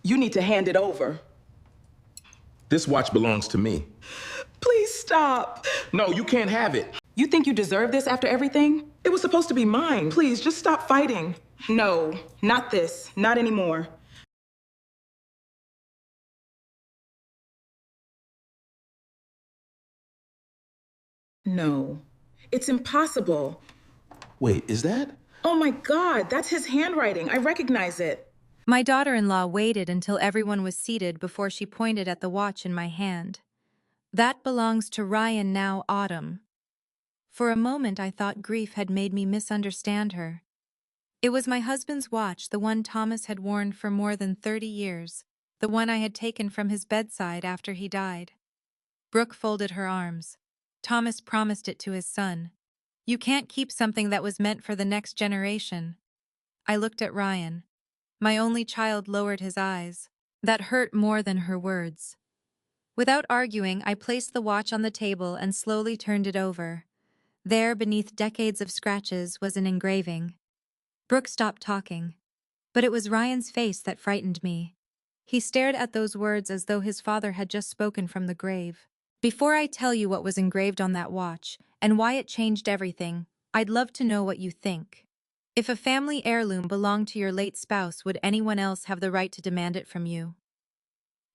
You need to hand it over. This watch belongs to me. Please stop. No, you can't have it. You think you deserve this after everything? It was supposed to be mine. Please, just stop fighting. No, not this. Not anymore. No, it's impossible. Wait, is that? Oh my God, that's his handwriting. I recognize it. My daughter-in-law waited until everyone was seated before she pointed at the watch in my hand. That belongs to Ryan now, Autumn. For a moment I thought grief had made me misunderstand her. It was my husband's watch, the one Thomas had worn for more than 30 years, the one I had taken from his bedside after he died. Brooke folded her arms. Thomas promised it to his son. You can't keep something that was meant for the next generation. I looked at Ryan. My only child lowered his eyes. That hurt more than her words. Without arguing, I placed the watch on the table and slowly turned it over. There, beneath decades of scratches, was an engraving. Brooke stopped talking. But it was Ryan's face that frightened me. He stared at those words as though his father had just spoken from the grave. Before I tell you what was engraved on that watch, and why it changed everything, I'd love to know what you think. If a family heirloom belonged to your late spouse, would anyone else have the right to demand it from you?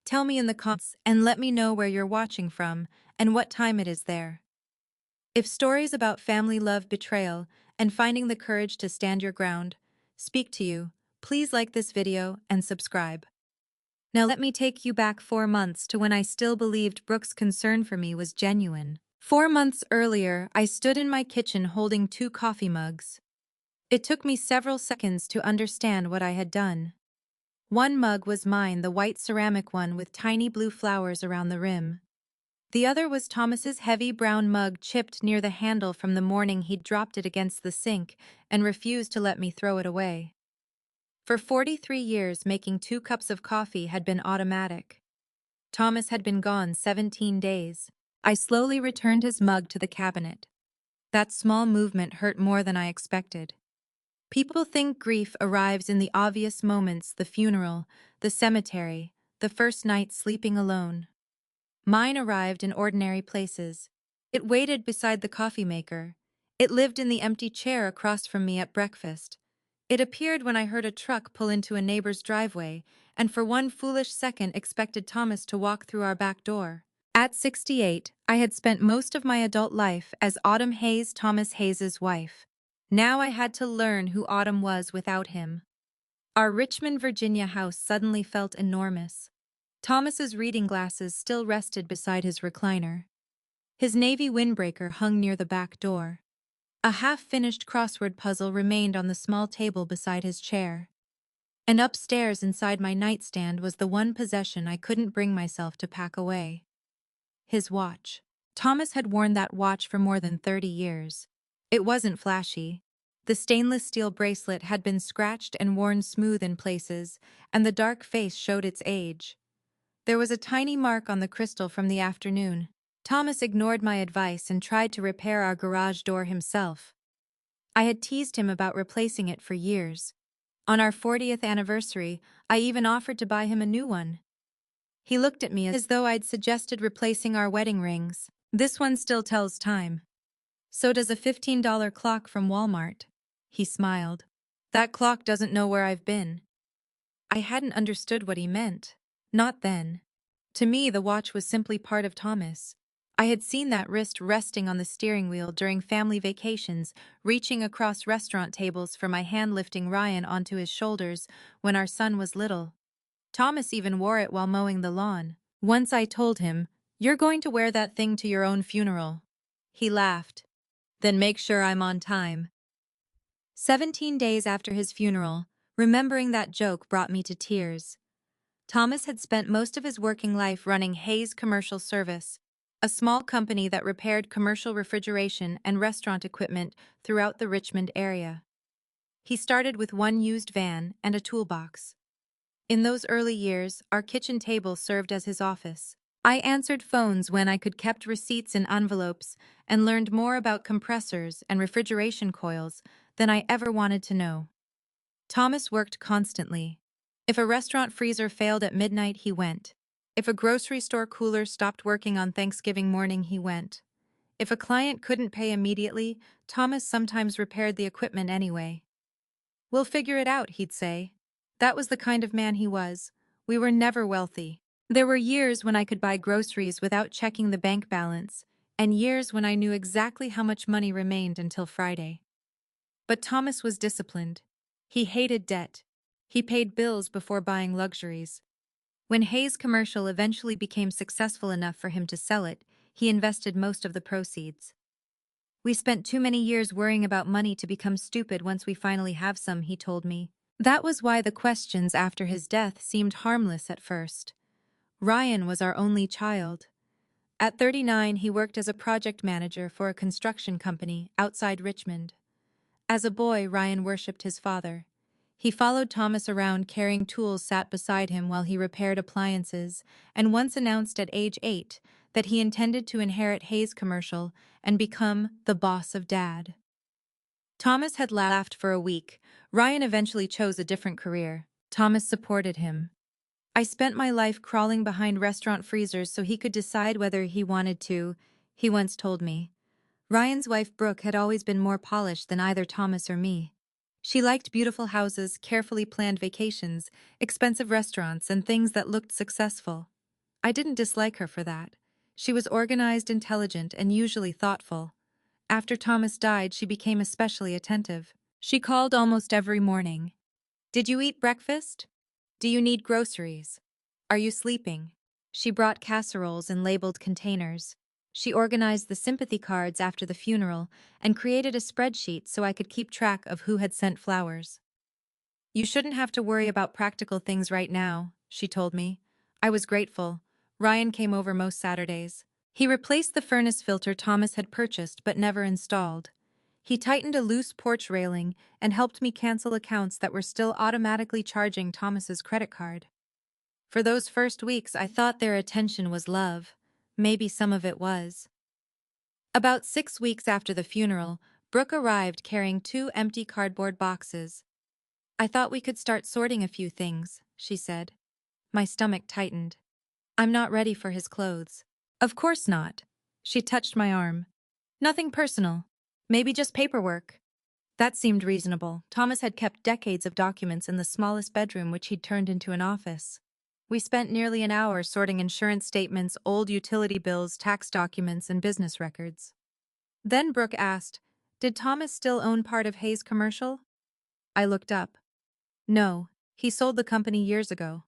Tell me in the comments and let me know where you're watching from and what time it is there. If stories about family love, betrayal, and finding the courage to stand your ground speak to you, please like this video and subscribe. Now let me take you back 4 months to when I still believed Brooke's concern for me was genuine. 4 months earlier, I stood in my kitchen holding 2 coffee mugs. It took me several seconds to understand what I had done. One mug was mine, the white ceramic one with tiny blue flowers around the rim. The other was Thomas's heavy brown mug, chipped near the handle from the morning he'd dropped it against the sink and refused to let me throw it away. For 43 years, making 2 cups of coffee had been automatic. Thomas had been gone 17 days. I slowly returned his mug to the cabinet. That small movement hurt more than I expected. People think grief arrives in the obvious moments: the funeral, the cemetery, the first night sleeping alone. Mine arrived in ordinary places. It waited beside the coffee maker. It lived in the empty chair across from me at breakfast. It appeared when I heard a truck pull into a neighbor's driveway, and for one foolish second expected Thomas to walk through our back door. At 68, I had spent most of my adult life as Autumn Hayes, Thomas Hayes's wife. Now I had to learn who Autumn was without him. Our Richmond, Virginia house suddenly felt enormous. Thomas's reading glasses still rested beside his recliner. His navy windbreaker hung near the back door. A half-finished crossword puzzle remained on the small table beside his chair. And upstairs inside my nightstand was the one possession I couldn't bring myself to pack away. His watch. Thomas had worn that watch for more than 30 years. It wasn't flashy. The stainless steel bracelet had been scratched and worn smooth in places, and the dark face showed its age. There was a tiny mark on the crystal from the afternoon. Thomas ignored my advice and tried to repair our garage door himself. I had teased him about replacing it for years. On our 40th anniversary, I even offered to buy him a new one. He looked at me as though I'd suggested replacing our wedding rings. This one still tells time. So does a $15 clock from Walmart. He smiled. That clock doesn't know where I've been. I hadn't understood what he meant. Not then. To me, the watch was simply part of Thomas. I had seen that wrist resting on the steering wheel during family vacations, reaching across restaurant tables for my hand, lifting Ryan onto his shoulders when our son was little. Thomas even wore it while mowing the lawn. Once I told him, "You're going to wear that thing to your own funeral." He laughed. "Then make sure I'm on time." 17 days after his funeral, remembering that joke brought me to tears. Thomas had spent most of his working life running Hayes Commercial Service, a small company that repaired commercial refrigeration and restaurant equipment throughout the Richmond area. He started with one used van and a toolbox. In those early years, our kitchen table served as his office. I answered phones when I could, kept receipts in envelopes, and learned more about compressors and refrigeration coils than I ever wanted to know. Thomas worked constantly. If a restaurant freezer failed at midnight, he went. If a grocery store cooler stopped working on Thanksgiving morning, he went. If a client couldn't pay immediately, Thomas sometimes repaired the equipment anyway. "We'll figure it out," he'd say. That was the kind of man he was. We were never wealthy. There were years when I could buy groceries without checking the bank balance, and years when I knew exactly how much money remained until Friday. But Thomas was disciplined. He hated debt. He paid bills before buying luxuries. When Hayes Commercial eventually became successful enough for him to sell it, he invested most of the proceeds. "We spent too many years worrying about money to become stupid once we finally have some," he told me. That was why the questions after his death seemed harmless at first. Ryan was our only child. At 39, he worked as a project manager for a construction company outside Richmond. As a boy, Ryan worshipped his father. He followed Thomas around carrying tools, sat beside him while he repaired appliances, and once announced at age 8 that he intended to inherit Hayes Commercial and become the boss of Dad. Thomas had laughed for a week. Ryan eventually chose a different career. Thomas supported him. "I spent my life crawling behind restaurant freezers so he could decide whether he wanted to," he once told me. Ryan's wife Brooke had always been more polished than either Thomas or me. She liked beautiful houses, carefully planned vacations, expensive restaurants, and things that looked successful. I didn't dislike her for that. She was organized, intelligent, and usually thoughtful. After Thomas died, she became especially attentive. She called almost every morning. "Did you eat breakfast? Do you need groceries? Are you sleeping?" She brought casseroles in labeled containers. She organized the sympathy cards after the funeral and created a spreadsheet so I could keep track of who had sent flowers. "You shouldn't have to worry about practical things right now," she told me. I was grateful. Ryan came over most Saturdays. He replaced the furnace filter Thomas had purchased but never installed. He tightened a loose porch railing and helped me cancel accounts that were still automatically charging Thomas's credit card. For those first weeks, I thought their attention was love. Maybe some of it was. About 6 weeks after the funeral, Brooke arrived carrying 2 empty cardboard boxes. "I thought we could start sorting a few things," she said. My stomach tightened. "I'm not ready for his clothes." "Of course not." She touched my arm. "Nothing personal. Maybe just paperwork." That seemed reasonable. Thomas had kept decades of documents in the smallest bedroom, which he'd turned into an office. We spent nearly an hour sorting insurance statements, old utility bills, tax documents, and business records. Then Brooke asked, "Did Thomas still own part of Hayes Commercial?" I looked up. "No, he sold the company years ago."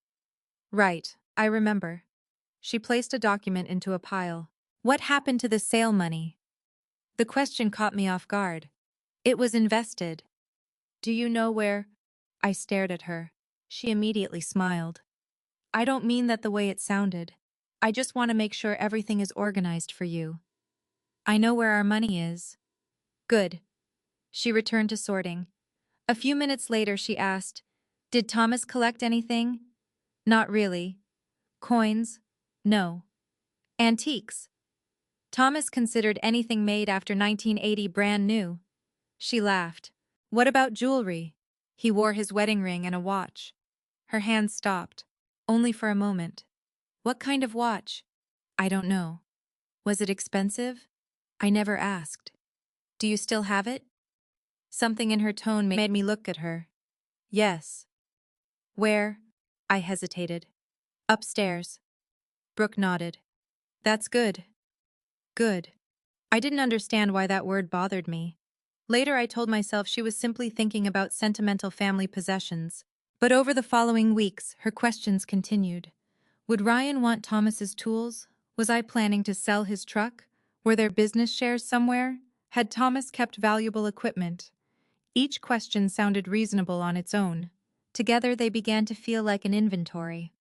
"Right, I remember." She placed a document into a pile. "What happened to the sale money?" The question caught me off guard. "It was invested." "Do you know where?" I stared at her. She immediately smiled. "I don't mean that the way it sounded. I just want to make sure everything is organized for you." "I know where our money is." "Good." She returned to sorting. A few minutes later she asked, "Did Thomas collect anything?" "Not really." "Coins?" "No." "Antiques?" "Thomas considered anything made after 1980 brand new." She laughed. "What about jewelry?" "He wore his wedding ring and a watch." Her hand stopped. Only for a moment. "What kind of watch?" "I don't know." "Was it expensive?" "I never asked." "Do you still have it?" Something in her tone made me look at her. "Yes." "Where?" I hesitated. "Upstairs." Brooke nodded. "That's good." Good. I didn't understand why that word bothered me. Later I told myself she was simply thinking about sentimental family possessions. But over the following weeks, her questions continued. Would Ryan want Thomas's tools? Was I planning to sell his truck? Were there business shares somewhere? Had Thomas kept valuable equipment? Each question sounded reasonable on its own. Together they began to feel like an inventory.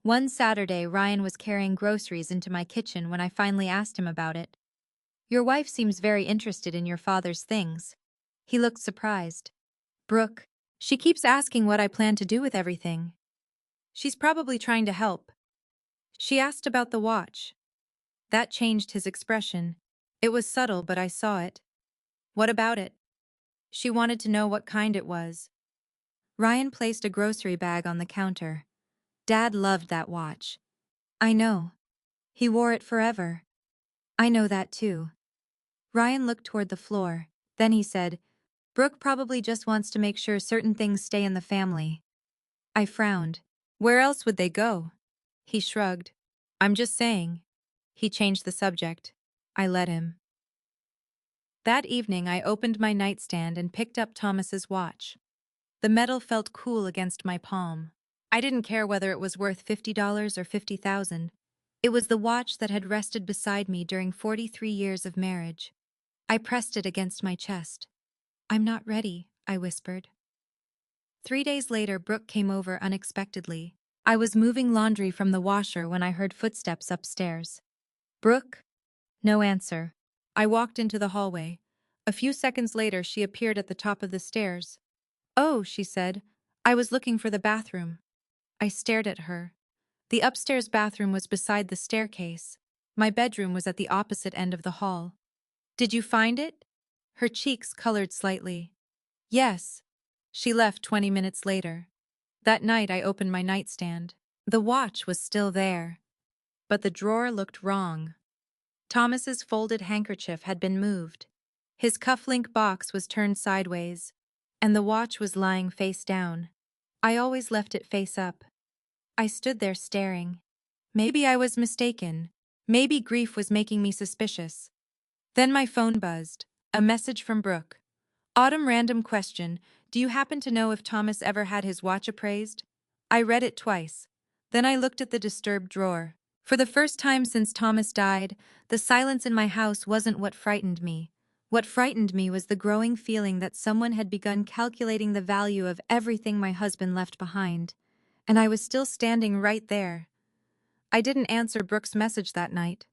One Saturday, Ryan was carrying groceries into my kitchen when I finally asked him about it. "Your wife seems very interested in your father's things." He looked surprised. "Brooke, she keeps asking what I plan to do with everything." "She's probably trying to help." She asked about the watch. That changed his expression. It was subtle, but I saw it. "What about it?" She wanted to know what kind it was. Ryan placed a grocery bag on the counter. Dad loved that watch. I know. He wore it forever. I know that too. Ryan looked toward the floor. Then he said, Brooke probably just wants to make sure certain things stay in the family. I frowned. Where else would they go? He shrugged. I'm just saying. He changed the subject. I let him. That evening I opened my nightstand and picked up Thomas's watch. The metal felt cool against my palm. I didn't care whether it was worth $50 or $50,000. It was the watch that had rested beside me during 43 years of marriage. I pressed it against my chest. I'm not ready, I whispered. 3 days later, Brooke came over unexpectedly. I was moving laundry from the washer when I heard footsteps upstairs. Brooke? No answer. I walked into the hallway. A few seconds later, she appeared at the top of the stairs. Oh, she said. I was looking for the bathroom. I stared at her. The upstairs bathroom was beside the staircase. My bedroom was at the opposite end of the hall. Did you find it? Her cheeks colored slightly. Yes. She left 20 minutes later. That night I opened my nightstand. The watch was still there. But the drawer looked wrong. Thomas's folded handkerchief had been moved. His cufflink box was turned sideways, and the watch was lying face down. I always left it face up. I stood there staring. Maybe I was mistaken. Maybe grief was making me suspicious. Then my phone buzzed. A message from Brooke. Autumn random question. Do you happen to know if Thomas ever had his watch appraised? I read it twice. Then I looked at the disturbed drawer. For the first time since Thomas died, the silence in my house wasn't what frightened me. What frightened me was the growing feeling that someone had begun calculating the value of everything my husband left behind. And I was still standing right there. I didn't answer Brooke's message that night.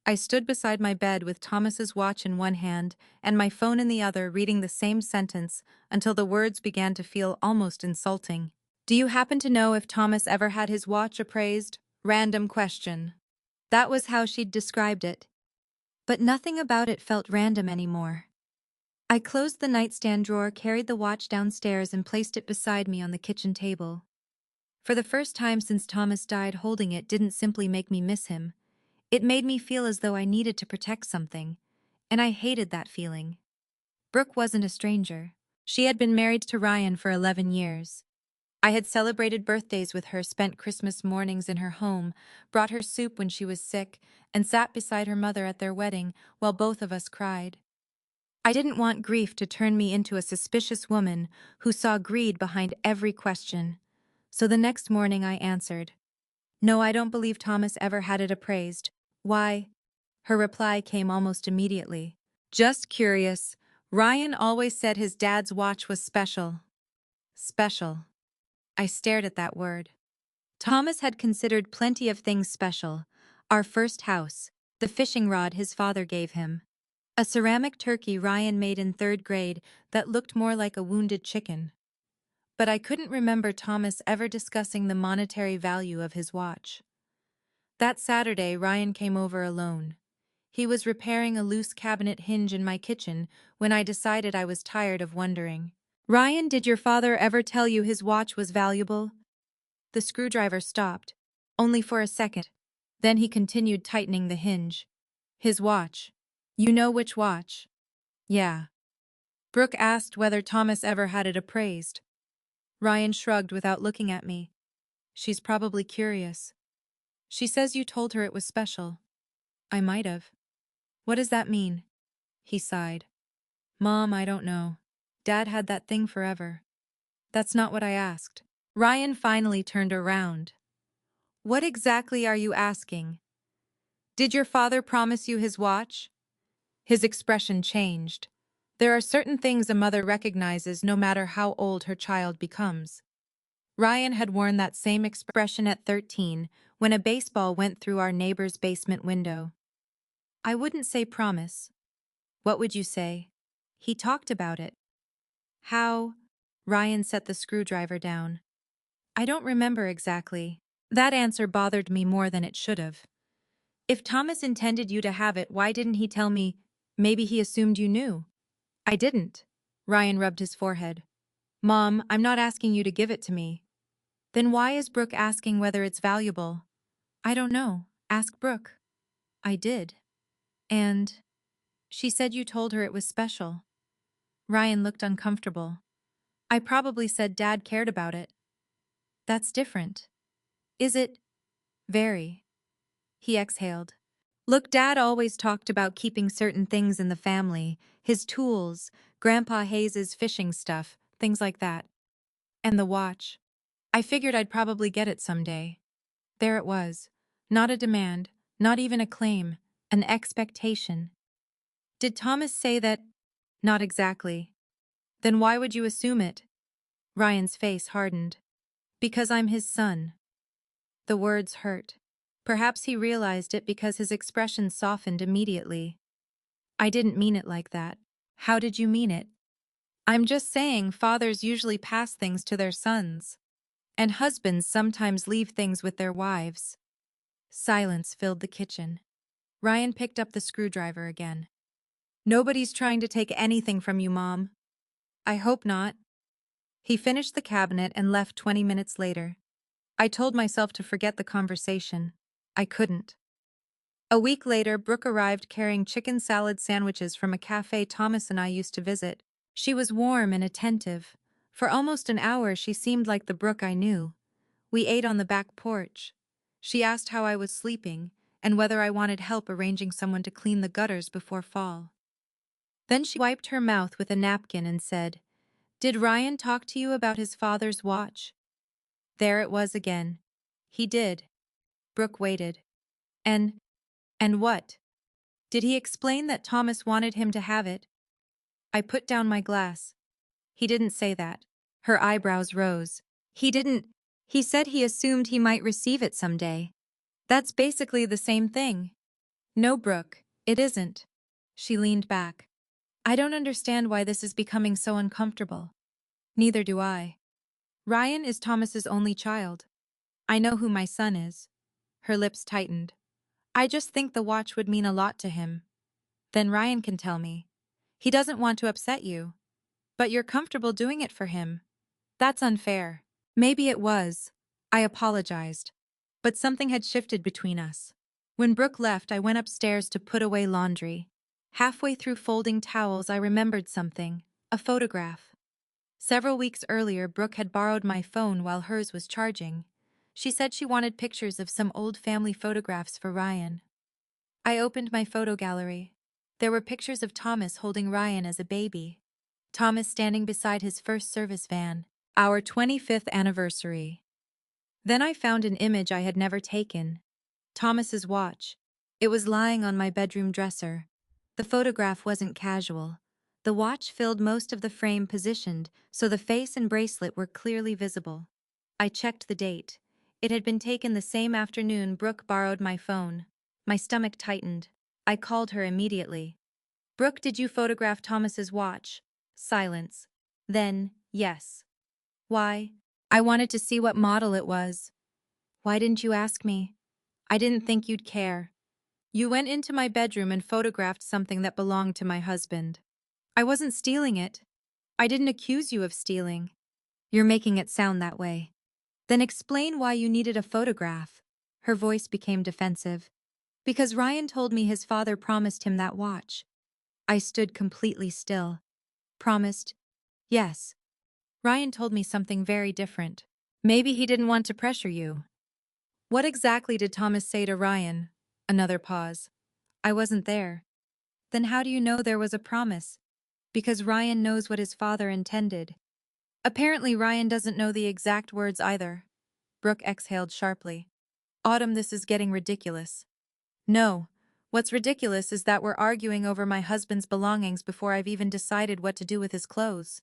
I stood beside my bed with Thomas's watch in one hand and my phone in the other, reading the same sentence until the words began to feel almost insulting. Do you happen to know if Thomas ever had his watch appraised? Random question. That was how she'd described it. But nothing about it felt random anymore. I closed the nightstand drawer, carried the watch downstairs, and placed it beside me on the kitchen table. For the first time since Thomas died, holding it didn't simply make me miss him. It made me feel as though I needed to protect something, and I hated that feeling. Brooke wasn't a stranger. She had been married to Ryan for 11 years. I had celebrated birthdays with her, spent Christmas mornings in her home, brought her soup when she was sick, and sat beside her mother at their wedding while both of us cried. I didn't want grief to turn me into a suspicious woman who saw greed behind every question. So the next morning I answered, No, I don't believe Thomas ever had it appraised. Why? Her reply came almost immediately. Just curious. Ryan always said his dad's watch was special. Special. I stared at that word. Thomas had considered plenty of things special. Our first house, the fishing rod his father gave him, a ceramic turkey Ryan made in 3rd grade that looked more like a wounded chicken. But I couldn't remember Thomas ever discussing the monetary value of his watch. That Saturday, Ryan came over alone. He was repairing a loose cabinet hinge in my kitchen when I decided I was tired of wondering. Ryan, did your father ever tell you his watch was valuable? The screwdriver stopped, only for a second. Then he continued tightening the hinge. His watch. You know which watch? Yeah. Brooke asked whether Thomas ever had it appraised. Ryan shrugged without looking at me. She's probably curious. She says you told her it was special. I might have. What does that mean? He sighed. Mom, I don't know. Dad had that thing forever. That's not what I asked. Ryan finally turned around. What exactly are you asking? Did your father promise you his watch? His expression changed. There are certain things a mother recognizes no matter how old her child becomes. Ryan had worn that same expression at 13 when a baseball went through our neighbor's basement window. I wouldn't say promise. What would you say? He talked about it. How? Ryan set the screwdriver down. I don't remember exactly. That answer bothered me more than it should have. If Thomas intended you to have it, why didn't he tell me? Maybe he assumed you knew. I didn't. Ryan rubbed his forehead. Mom, I'm not asking you to give it to me. Then why is Brooke asking whether it's valuable? I don't know. Ask Brooke. I did. And she said you told her it was special. Ryan looked uncomfortable. I probably said Dad cared about it. That's different. Is it? Very. He exhaled. Look, Dad always talked about keeping certain things in the family, his tools, Grandpa Hayes's fishing stuff, things like that. And the watch. I figured I'd probably get it someday. There it was. Not a demand, not even a claim, an expectation. Did Thomas say that? Not exactly. Then why would you assume it? Ryan's face hardened. Because I'm his son. The words hurt. Perhaps he realized it because his expression softened immediately. I didn't mean it like that. How did you mean it? I'm just saying fathers usually pass things to their sons. And husbands sometimes leave things with their wives. Silence filled the kitchen. Ryan picked up the screwdriver again. Nobody's trying to take anything from you, Mom. I hope not. He finished the cabinet and left 20 minutes later. I told myself to forget the conversation. I couldn't. A week later, Brooke arrived carrying chicken salad sandwiches from a cafe Thomas and I used to visit. She was warm and attentive. For almost an hour, she seemed like the Brooke I knew. We ate on the back porch. She asked how I was sleeping and whether I wanted help arranging someone to clean the gutters before fall. Then she wiped her mouth with a napkin and said, "Did Ryan talk to you about his father's watch?" There it was again. He did. Brooke waited. And what? Did he explain that Thomas wanted him to have it? I put down my glass. He didn't say that. Her eyebrows rose. He said he assumed he might receive it someday. That's basically the same thing. No, Brooke, it isn't. She leaned back. I don't understand why this is becoming so uncomfortable. Neither do I. Ryan is Thomas's only child. I know who my son is. Her lips tightened. I just think the watch would mean a lot to him. Then Ryan can tell me. He doesn't want to upset you. But you're comfortable doing it for him. That's unfair. Maybe it was. I apologized. But something had shifted between us. When Brooke left, I went upstairs to put away laundry. Halfway through folding towels, I remembered something. A photograph. Several weeks earlier, Brooke had borrowed my phone while hers was charging. She said she wanted pictures of some old family photographs for Ryan. I opened my photo gallery. There were pictures of Thomas holding Ryan as a baby. Thomas standing beside his first service van. Our 25th anniversary. Then I found an image I had never taken. Thomas's watch. It was lying on my bedroom dresser. The photograph wasn't casual. The watch filled most of the frame positioned, so the face and bracelet were clearly visible. I checked the date. It had been taken the same afternoon Brooke borrowed my phone. My stomach tightened. I called her immediately. Brooke, did you photograph Thomas's watch? Silence. Then, yes. Why? I wanted to see what model it was. Why didn't you ask me? I didn't think you'd care. You went into my bedroom and photographed something that belonged to my husband. I wasn't stealing it. I didn't accuse you of stealing. You're making it sound that way. Then explain why you needed a photograph. Her voice became defensive. Because Ryan told me his father promised him that watch. I stood completely still. Promised? Yes. Ryan told me something very different. Maybe he didn't want to pressure you. What exactly did Thomas say to Ryan? Another pause. I wasn't there. Then how do you know there was a promise? Because Ryan knows what his father intended. Apparently Ryan doesn't know the exact words either. Brooke exhaled sharply. Autumn, this is getting ridiculous. No. What's ridiculous is that we're arguing over my husband's belongings before I've even decided what to do with his clothes.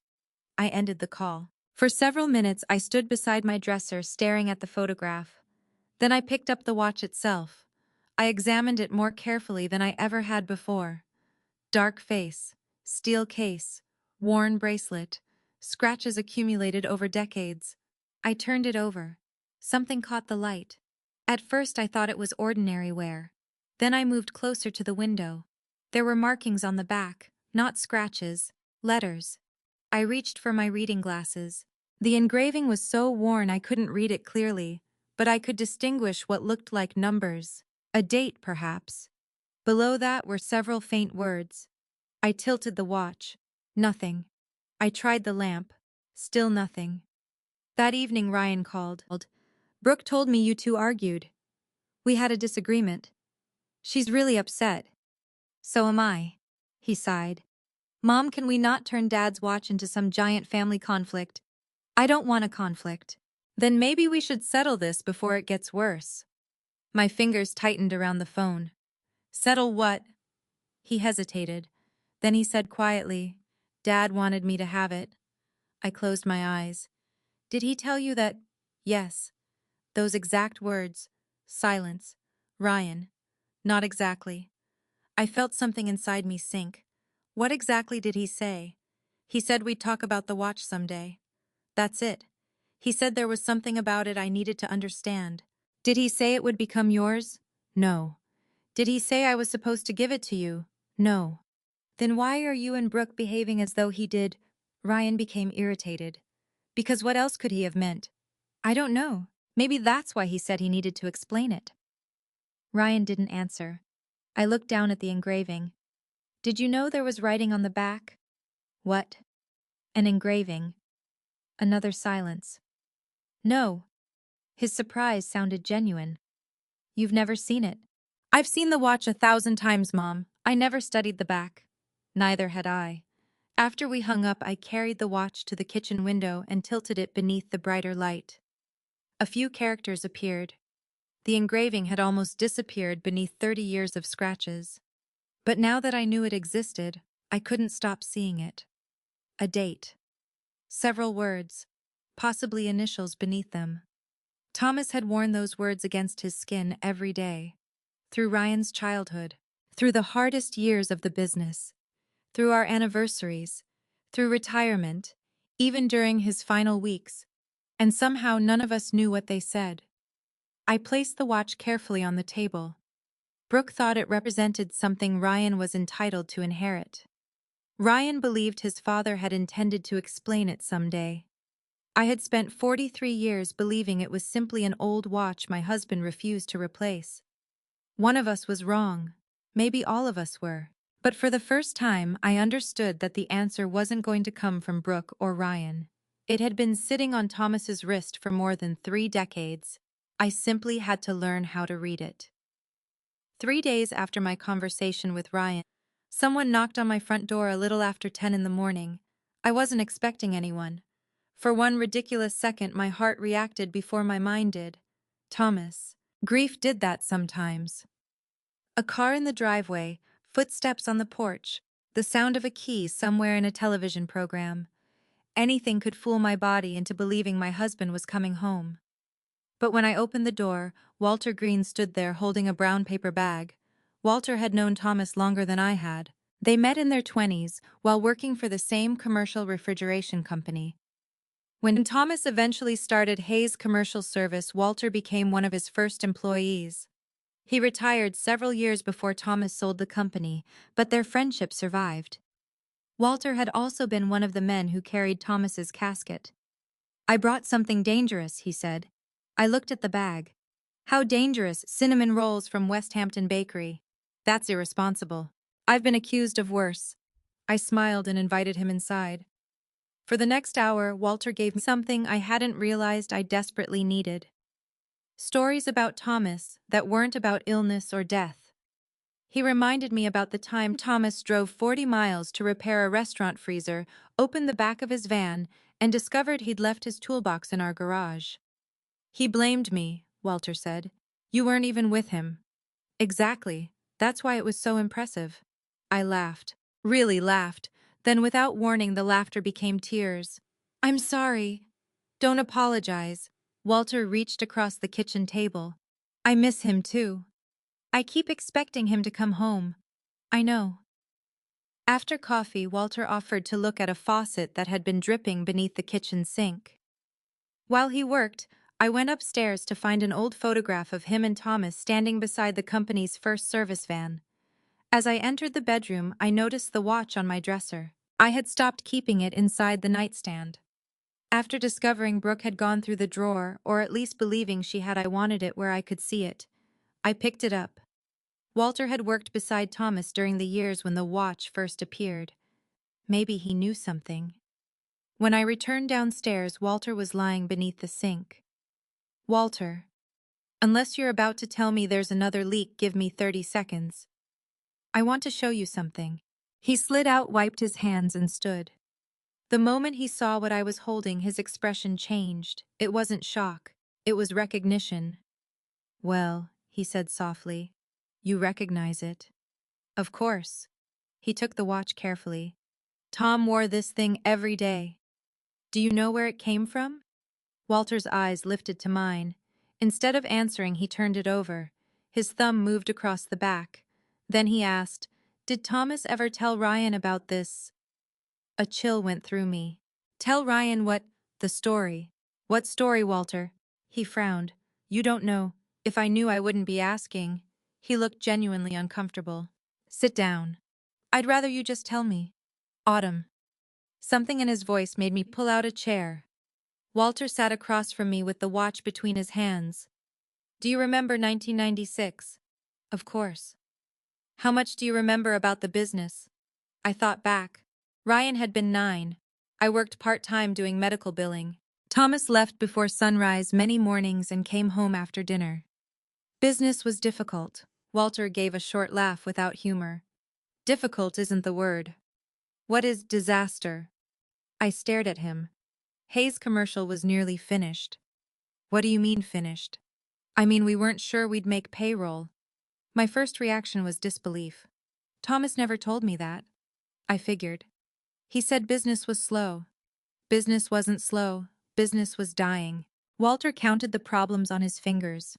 I ended the call. For several minutes, I stood beside my dresser staring at the photograph. Then I picked up the watch itself. I examined it more carefully than I ever had before. Dark face, steel case, worn bracelet, scratches accumulated over decades. I turned it over. Something caught the light. At first I thought it was ordinary wear. Then I moved closer to the window. There were markings on the back, not scratches, letters. I reached for my reading glasses. The engraving was so worn I couldn't read it clearly, but I could distinguish what looked like numbers. A date, perhaps. Below that were several faint words. I tilted the watch. Nothing. I tried the lamp. Still nothing. That evening Ryan called. Brooke told me you two argued. We had a disagreement. She's really upset. So am I. He sighed. Mom, can we not turn Dad's watch into some giant family conflict? I don't want a conflict. Then maybe we should settle this before it gets worse. My fingers tightened around the phone. Settle what? He hesitated. Then he said quietly, Dad wanted me to have it. I closed my eyes. Did he tell you that? Yes. Those exact words. Silence. Ryan. Not exactly. I felt something inside me sink. What exactly did he say? He said we'd talk about the watch someday. That's it. He said there was something about it I needed to understand. Did he say it would become yours? No. Did he say I was supposed to give it to you? No. Then why are you and Brooke behaving as though he did? Ryan became irritated. Because what else could he have meant? I don't know. Maybe that's why he said he needed to explain it. Ryan didn't answer. I looked down at the engraving. Did you know there was writing on the back? What? An engraving. Another silence. No. His surprise sounded genuine. You've never seen it. I've seen the watch 1,000 times, Mom. I never studied the back. Neither had I. After we hung up, I carried the watch to the kitchen window and tilted it beneath the brighter light. A few characters appeared. The engraving had almost disappeared beneath 30 years of scratches. But now that I knew it existed, I couldn't stop seeing it. A date. Several words, possibly initials beneath them. Thomas had worn those words against his skin every day. Through Ryan's childhood, through the hardest years of the business, through our anniversaries, through retirement, even during his final weeks, and somehow none of us knew what they said. I placed the watch carefully on the table. Brooke thought it represented something Ryan was entitled to inherit. Ryan believed his father had intended to explain it someday. I had spent 43 years believing it was simply an old watch my husband refused to replace. One of us was wrong. Maybe all of us were. But for the first time, I understood that the answer wasn't going to come from Brooke or Ryan. It had been sitting on Thomas's wrist for more than 3 decades. I simply had to learn how to read it. 3 days after my conversation with Ryan, someone knocked on my front door a little after 10 in the morning. I wasn't expecting anyone. For one ridiculous second, my heart reacted before my mind did. Thomas. Grief did that sometimes. A car in the driveway, footsteps on the porch, the sound of a key somewhere in a television program. Anything could fool my body into believing my husband was coming home. But when I opened the door, Walter Green stood there holding a brown paper bag. Walter had known Thomas longer than I had. They met in their 20s while working for the same commercial refrigeration company. When Thomas eventually started Hayes Commercial Service, Walter became one of his first employees. He retired several years before Thomas sold the company, but their friendship survived. Walter had also been one of the men who carried Thomas's casket. I brought something dangerous, he said. I looked at the bag. How dangerous? Cinnamon rolls from West Hampton Bakery. That's irresponsible. I've been accused of worse. I smiled and invited him inside. For the next hour, Walter gave me something I hadn't realized I desperately needed. Stories about Thomas that weren't about illness or death. He reminded me about the time Thomas drove 40 miles to repair a restaurant freezer, opened the back of his van, and discovered he'd left his toolbox in our garage. He blamed me, Walter said. You weren't even with him. Exactly. That's why it was so impressive. I laughed. Really laughed. Then without warning, the laughter became tears. I'm sorry. Don't apologize. Walter reached across the kitchen table. I miss him too. I keep expecting him to come home. I know. After coffee, Walter offered to look at a faucet that had been dripping beneath the kitchen sink. While he worked, I went upstairs to find an old photograph of him and Thomas standing beside the company's first service van. As I entered the bedroom, I noticed the watch on my dresser. I had stopped keeping it inside the nightstand. After discovering Brooke had gone through the drawer, or at least believing she had, I wanted it where I could see it. I picked it up. Walter had worked beside Thomas during the years when the watch first appeared. Maybe he knew something. When I returned downstairs, Walter was lying beneath the sink. Walter, unless you're about to tell me there's another leak, give me 30 seconds. I want to show you something. He slid out, wiped his hands, and stood. The moment he saw what I was holding, his expression changed. It wasn't shock. It was recognition. Well, he said softly, you recognize it. Of course. He took the watch carefully. Tom wore this thing every day. Do you know where it came from? Walter's eyes lifted to mine. Instead of answering, he turned it over. His thumb moved across the back. Then he asked, did Thomas ever tell Ryan about this? A chill went through me. Tell Ryan what? The story. What story, Walter? He frowned. You don't know. If I knew, I wouldn't be asking. He looked genuinely uncomfortable. Sit down. I'd rather you just tell me. Autumn. Something in his voice made me pull out a chair. Walter sat across from me with the watch between his hands. Do you remember 1996? Of course. How much do you remember about the business? I thought back. Ryan had been 9. I worked part-time doing medical billing. Thomas left before sunrise many mornings and came home after dinner. Business was difficult. Walter gave a short laugh without humor. Difficult isn't the word. What is disaster? I stared at him. Hayes' commercial was nearly finished. What do you mean finished? I mean, we weren't sure we'd make payroll. My first reaction was disbelief. Thomas never told me that. I figured. He said business was slow. Business wasn't slow. Business was dying. Walter counted the problems on his fingers.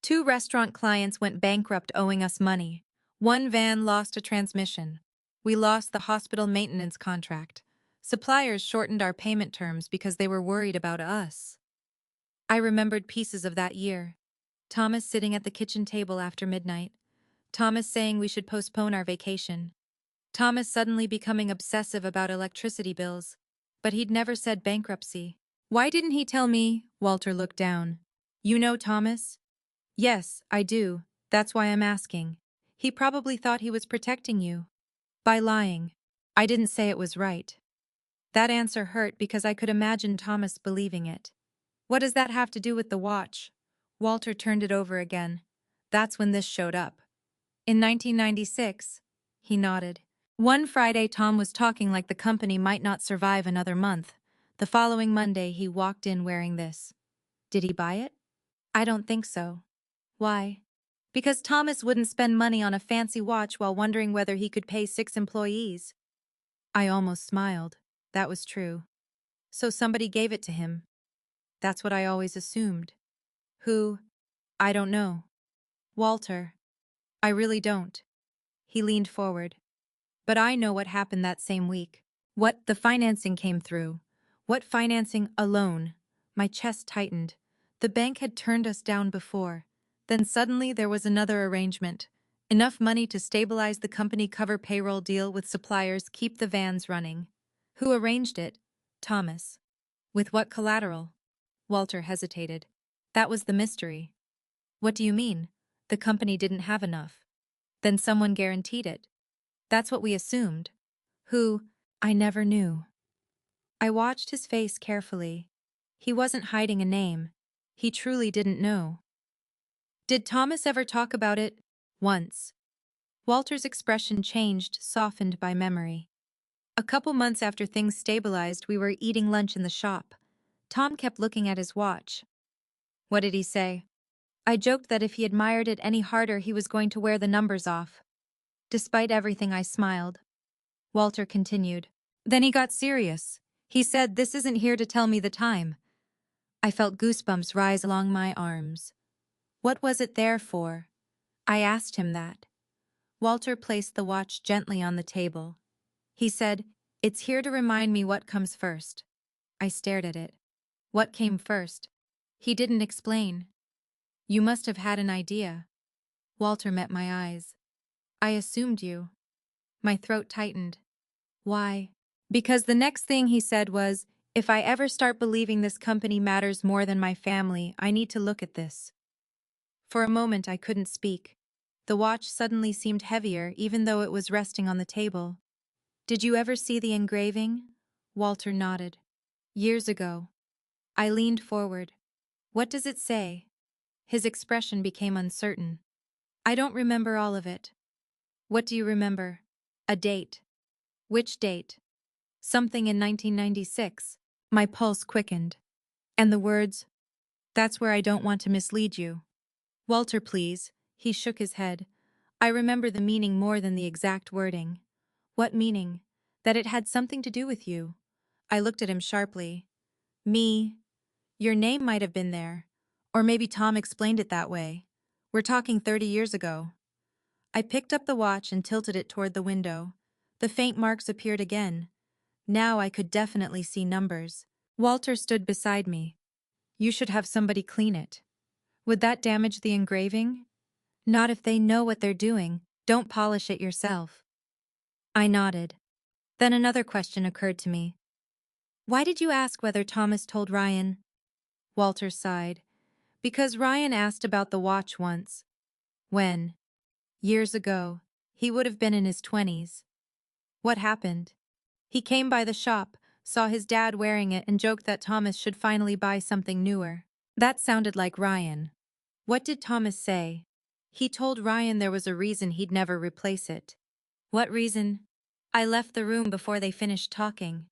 2 restaurant clients went bankrupt owing us money. 1 van lost a transmission. We lost the hospital maintenance contract. Suppliers shortened our payment terms because they were worried about us. I remembered pieces of that year. Thomas sitting at the kitchen table after midnight. Thomas saying we should postpone our vacation. Thomas suddenly becoming obsessive about electricity bills. But he'd never said bankruptcy. Why didn't he tell me? Walter looked down. You know Thomas? Yes, I do. That's why I'm asking. He probably thought he was protecting you. By lying. I didn't say it was right. That answer hurt because I could imagine Thomas believing it. What does that have to do with the watch? Walter turned it over again. That's when this showed up. In 1996, he nodded. One Friday, Tom was talking like the company might not survive another month. The following Monday, he walked in wearing this. Did he buy it? I don't think so. Why? Because Thomas wouldn't spend money on a fancy watch while wondering whether he could pay 6 employees. I almost smiled. That was true. So somebody gave it to him. That's what I always assumed. Who? I don't know. Walter. I really don't. He leaned forward. But I know what happened that same week. What? The financing came through. What financing? A loan. My chest tightened. The bank had turned us down before. Then suddenly there was another arrangement. Enough money to stabilize the company, cover payroll, deal with suppliers, keep the vans running. Who arranged it? Thomas. With what collateral? Walter hesitated. That was the mystery. What do you mean? The company didn't have enough. Then someone guaranteed it. That's what we assumed. Who? I never knew. I watched his face carefully. He wasn't hiding a name. He truly didn't know. Did Thomas ever talk about it? Once. Walter's expression changed, softened by memory. A couple months after things stabilized, we were eating lunch in the shop. Tom kept looking at his watch. What did he say? I joked that if he admired it any harder, he was going to wear the numbers off. Despite everything, I smiled. Walter continued. Then he got serious. He said, "This isn't here to tell me the time." I felt goosebumps rise along my arms. What was it there for? I asked him that. Walter placed the watch gently on the table. He said, "It's here to remind me what comes first." I stared at it. What came first? He didn't explain. You must have had an idea. Walter met my eyes. I assumed you. My throat tightened. Why? Because the next thing he said was, if I ever start believing this company matters more than my family, I need to look at this. For a moment, I couldn't speak. The watch suddenly seemed heavier, even though it was resting on the table. Did you ever see the engraving? Walter nodded. Years ago. I leaned forward. What does it say? His expression became uncertain. I don't remember all of it. What do you remember? A date. Which date? Something in 1996. My pulse quickened. And the words, that's where I don't want to mislead you. Walter, please. He shook his head. I remember the meaning more than the exact wording. What meaning? That it had something to do with you. I looked at him sharply. Me. Your name might have been there. Or maybe Tom explained it that way. We're talking 30 years ago. I picked up the watch and tilted it toward the window. The faint marks appeared again. Now I could definitely see numbers. Walter stood beside me. You should have somebody clean it. Would that damage the engraving? Not if they know what they're doing. Don't polish it yourself. I nodded. Then another question occurred to me. Why did you ask whether Thomas told Ryan? Walter sighed. Because Ryan asked about the watch once. When? Years ago. He would have been in his 20s. What happened? He came by the shop, saw his dad wearing it, and joked that Thomas should finally buy something newer. That sounded like Ryan. What did Thomas say? He told Ryan there was a reason he'd never replace it. What reason? I left the room before they finished talking.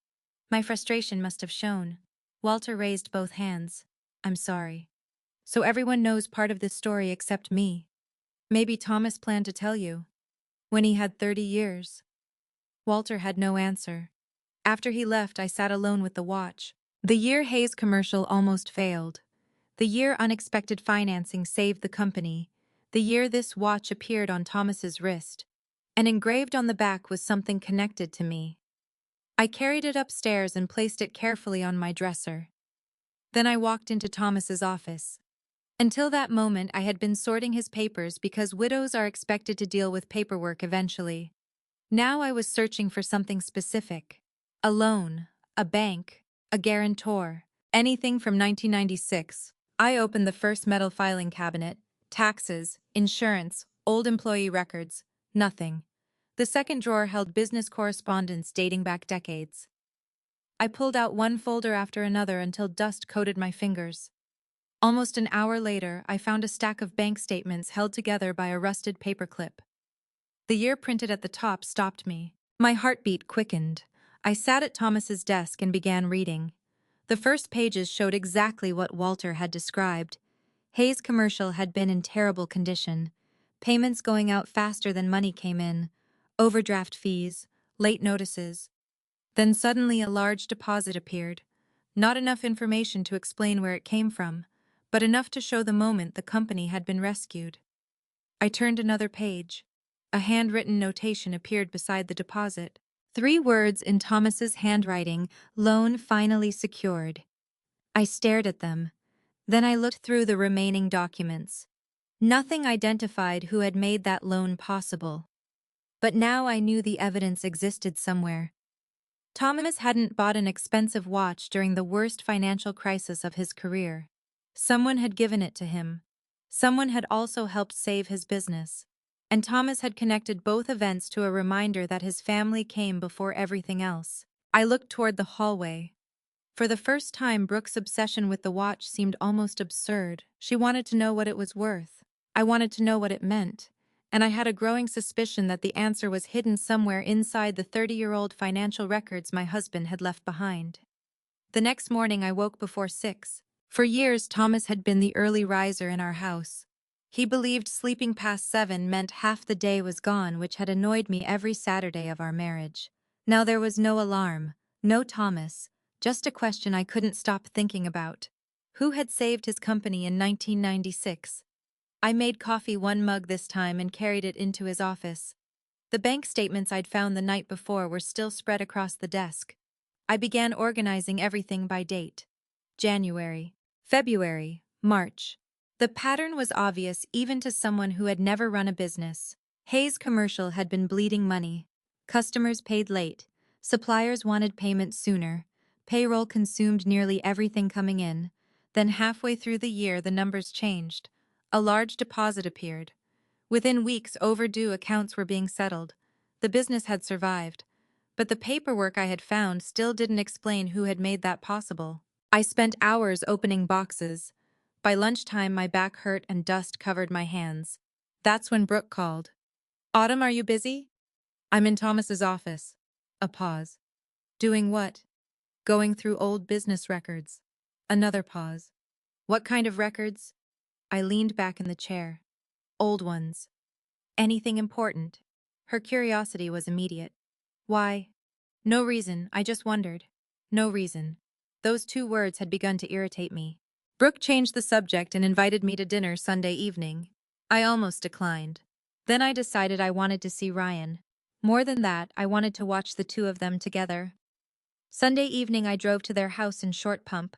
My frustration must have shown. Walter raised both hands. I'm sorry. So everyone knows part of this story except me. Maybe Thomas planned to tell you. When he had 30 years. Walter had no answer. After he left, I sat alone with the watch. The year Hayes commercial almost failed. The year unexpected financing saved the company. The year this watch appeared on Thomas's wrist. And engraved on the back was something connected to me. I carried it upstairs and placed it carefully on my dresser. Then I walked into Thomas's office. Until that moment, I had been sorting his papers because widows are expected to deal with paperwork eventually. Now I was searching for something specific. A loan, a bank, a guarantor, anything from 1996. I opened the first metal filing cabinet. Taxes, insurance, old employee records, nothing. The second drawer held business correspondence dating back decades. I pulled out one folder after another until dust coated my fingers. Almost an hour later, I found a stack of bank statements held together by a rusted paperclip. The year printed at the top stopped me. My heartbeat quickened. I sat at Thomas's desk and began reading. The first pages showed exactly what Walter had described. Hayes commercial had been in terrible condition. Payments going out faster than money came in. Overdraft fees, late notices. Then suddenly a large deposit appeared. Not enough information to explain where it came from, but enough to show the moment the company had been rescued. I turned another page. A handwritten notation appeared beside the deposit. 3 words in Thomas's handwriting, loan finally secured. I stared at them. Then I looked through the remaining documents. Nothing identified who had made that loan possible. But now I knew the evidence existed somewhere. Thomas hadn't bought an expensive watch during the worst financial crisis of his career. Someone had given it to him. Someone had also helped save his business. And Thomas had connected both events to a reminder that his family came before everything else. I looked toward the hallway. For the first time, Brooke's obsession with the watch seemed almost absurd. She wanted to know what it was worth. I wanted to know what it meant. And I had a growing suspicion that the answer was hidden somewhere inside the 30-year-old financial records my husband had left behind. The next morning I woke before 6. For years, Thomas had been the early riser in our house. He believed sleeping past 7 meant half the day was gone, which had annoyed me every Saturday of our marriage. Now there was no alarm, no Thomas, just a question I couldn't stop thinking about. Who had saved his company in 1996? I made coffee 1 mug this time and carried it into his office. The bank statements I'd found the night before were still spread across the desk. I began organizing everything by date. January, February, March. The pattern was obvious even to someone who had never run a business. Hayes commercial had been bleeding money. Customers paid late. Suppliers wanted payment sooner. Payroll consumed nearly everything coming in. Then halfway through the year, the numbers changed. A large deposit appeared. Within weeks, overdue accounts were being settled. The business had survived. But the paperwork I had found still didn't explain who had made that possible. I spent hours opening boxes. By lunchtime, my back hurt and dust covered my hands. That's when Brooke called. Autumn, are you busy? I'm in Thomas's office. A pause. Doing what? Going through old business records. Another pause. What kind of records? I leaned back in the chair. Old ones. Anything important? Her curiosity was immediate. Why? No reason, I just wondered. No reason. Those two words had begun to irritate me. Brooke changed the subject and invited me to dinner Sunday evening. I almost declined. Then I decided I wanted to see Ryan. More than that, I wanted to watch the two of them together. Sunday evening I drove to their house in Short Pump.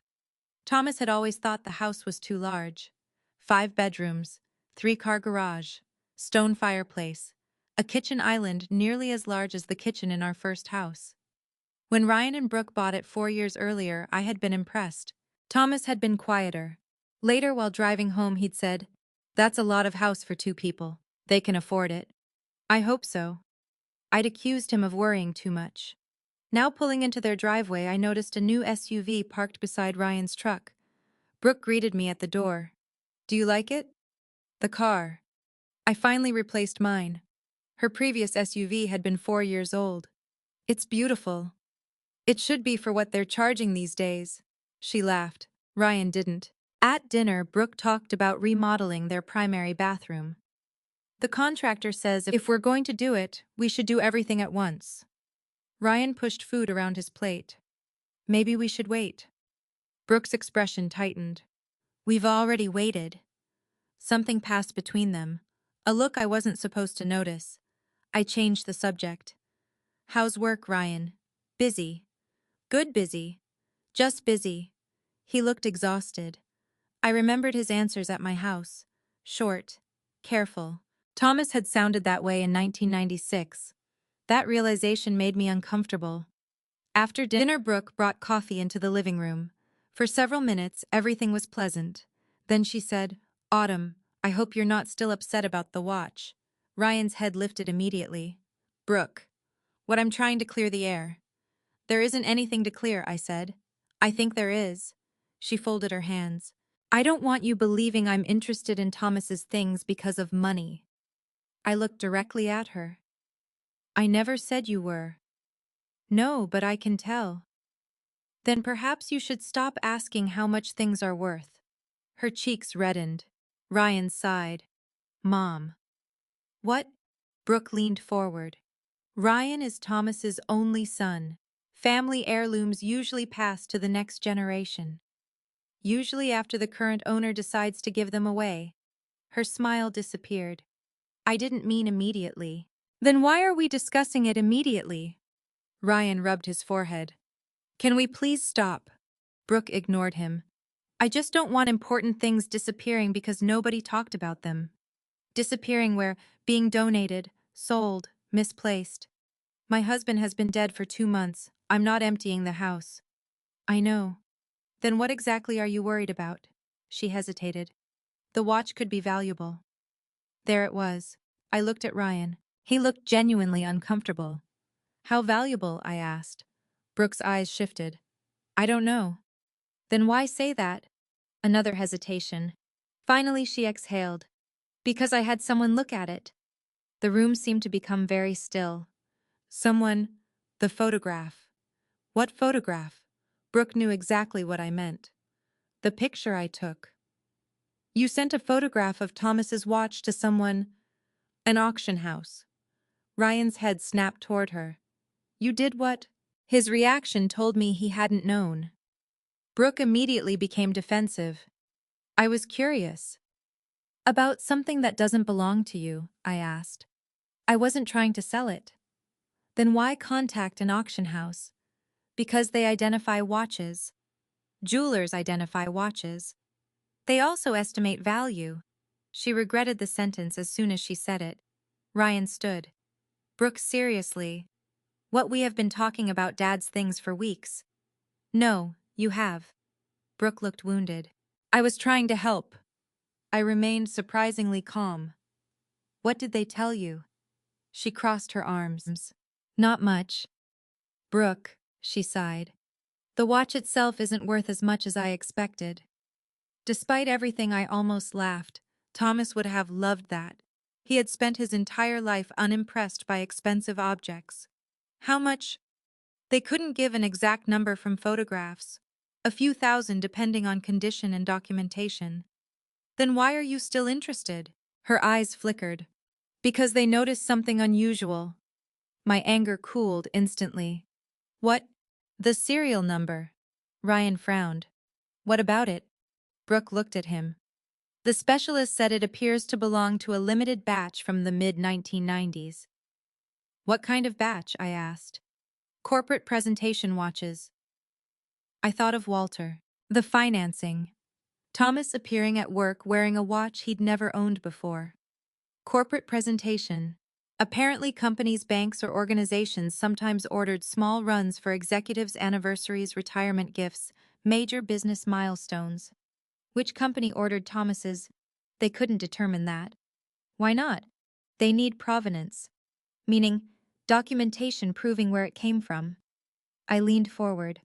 Thomas had always thought the house was too large. 5 bedrooms, 3-car garage, stone fireplace, a kitchen island nearly as large as the kitchen in our first house. When Ryan and Brooke bought it 4 years earlier, I had been impressed. Thomas had been quieter. Later, while driving home, he'd said, "That's a lot of house for 2 people. They can afford it." I hope so. I'd accused him of worrying too much. Now pulling into their driveway, I noticed a new SUV parked beside Ryan's truck. Brooke greeted me at the door. Do you like it? The car. I finally replaced mine. Her previous SUV had been 4 years old. It's beautiful. It should be for what they're charging these days. She laughed. Ryan didn't. At dinner, Brooke talked about remodeling their primary bathroom. The contractor says if we're going to do it, we should do everything at once. Ryan pushed food around his plate. Maybe we should wait. Brooke's expression tightened. We've already waited. Something passed between them. A look I wasn't supposed to notice. I changed the subject. How's work, Ryan? Busy. Good busy. Just busy. He looked exhausted. I remembered his answers at my house. Short. Careful. Thomas had sounded that way in 1996. That realization made me uncomfortable. After dinner, Brooke brought coffee into the living room. For several minutes, everything was pleasant. Then she said, Autumn, I hope you're not still upset about the watch. Ryan's head lifted immediately. Brooke. What I'm trying to clear the air. There isn't anything to clear, I said. I think there is. She folded her hands. I don't want you believing I'm interested in Thomas's things because of money. I looked directly at her. I never said you were. No, but I can tell. Then perhaps you should stop asking how much things are worth. Her cheeks reddened. Ryan sighed. Mom. What? Brooke leaned forward. Ryan is Thomas's only son. Family heirlooms usually pass to the next generation. Usually after the current owner decides to give them away. Her smile disappeared. I didn't mean immediately. Then why are we discussing it immediately? Ryan rubbed his forehead. Can we please stop? Brooke ignored him. I just don't want important things disappearing because nobody talked about them. Disappearing where being donated, sold, misplaced. My husband has been dead for 2 months. I'm not emptying the house. I know. Then what exactly are you worried about? She hesitated. The watch could be valuable. There it was. I looked at Ryan. He looked genuinely uncomfortable. How valuable? I asked. Brooke's eyes shifted. I don't know. Then why say that? Another hesitation. Finally she exhaled. Because I had someone look at it. The room seemed to become very still. Someone. The photograph. What photograph? Brooke knew exactly what I meant. The picture I took. You sent a photograph of Thomas's watch to someone. An auction house. Ryan's head snapped toward her. You did what? His reaction told me he hadn't known. Brooke immediately became defensive. I was curious. About something that doesn't belong to you, I asked. I wasn't trying to sell it. Then why contact an auction house? Because they identify watches. Jewelers identify watches. They also estimate value. She regretted the sentence as soon as she said it. Ryan stood. Brooke, seriously. What we have been talking about Dad's things for weeks. No, you have. Brooke looked wounded. I was trying to help. I remained surprisingly calm. What did they tell you? She crossed her arms. Not much. Brooke, she sighed. The watch itself isn't worth as much as I expected. Despite everything, I almost laughed. Thomas would have loved that. He had spent his entire life unimpressed by expensive objects. How much? They couldn't give an exact number from photographs. A few thousand depending on condition and documentation. Then why are you still interested? Her eyes flickered. Because they noticed something unusual. My anger cooled instantly. What? The serial number. Ryan frowned. What about it? Brooke looked at him. The specialist said it appears to belong to a limited batch from the mid-1990s. What kind of batch? I asked. Corporate presentation watches. I thought of Walter. The financing. Thomas appearing at work wearing a watch he'd never owned before. Corporate presentation. Apparently companies, banks, or organizations sometimes ordered small runs for executives' anniversaries, retirement gifts, major business milestones. Which company ordered Thomas's? They couldn't determine that. Why not? They need provenance. Meaning, documentation proving where it came from. I leaned forward.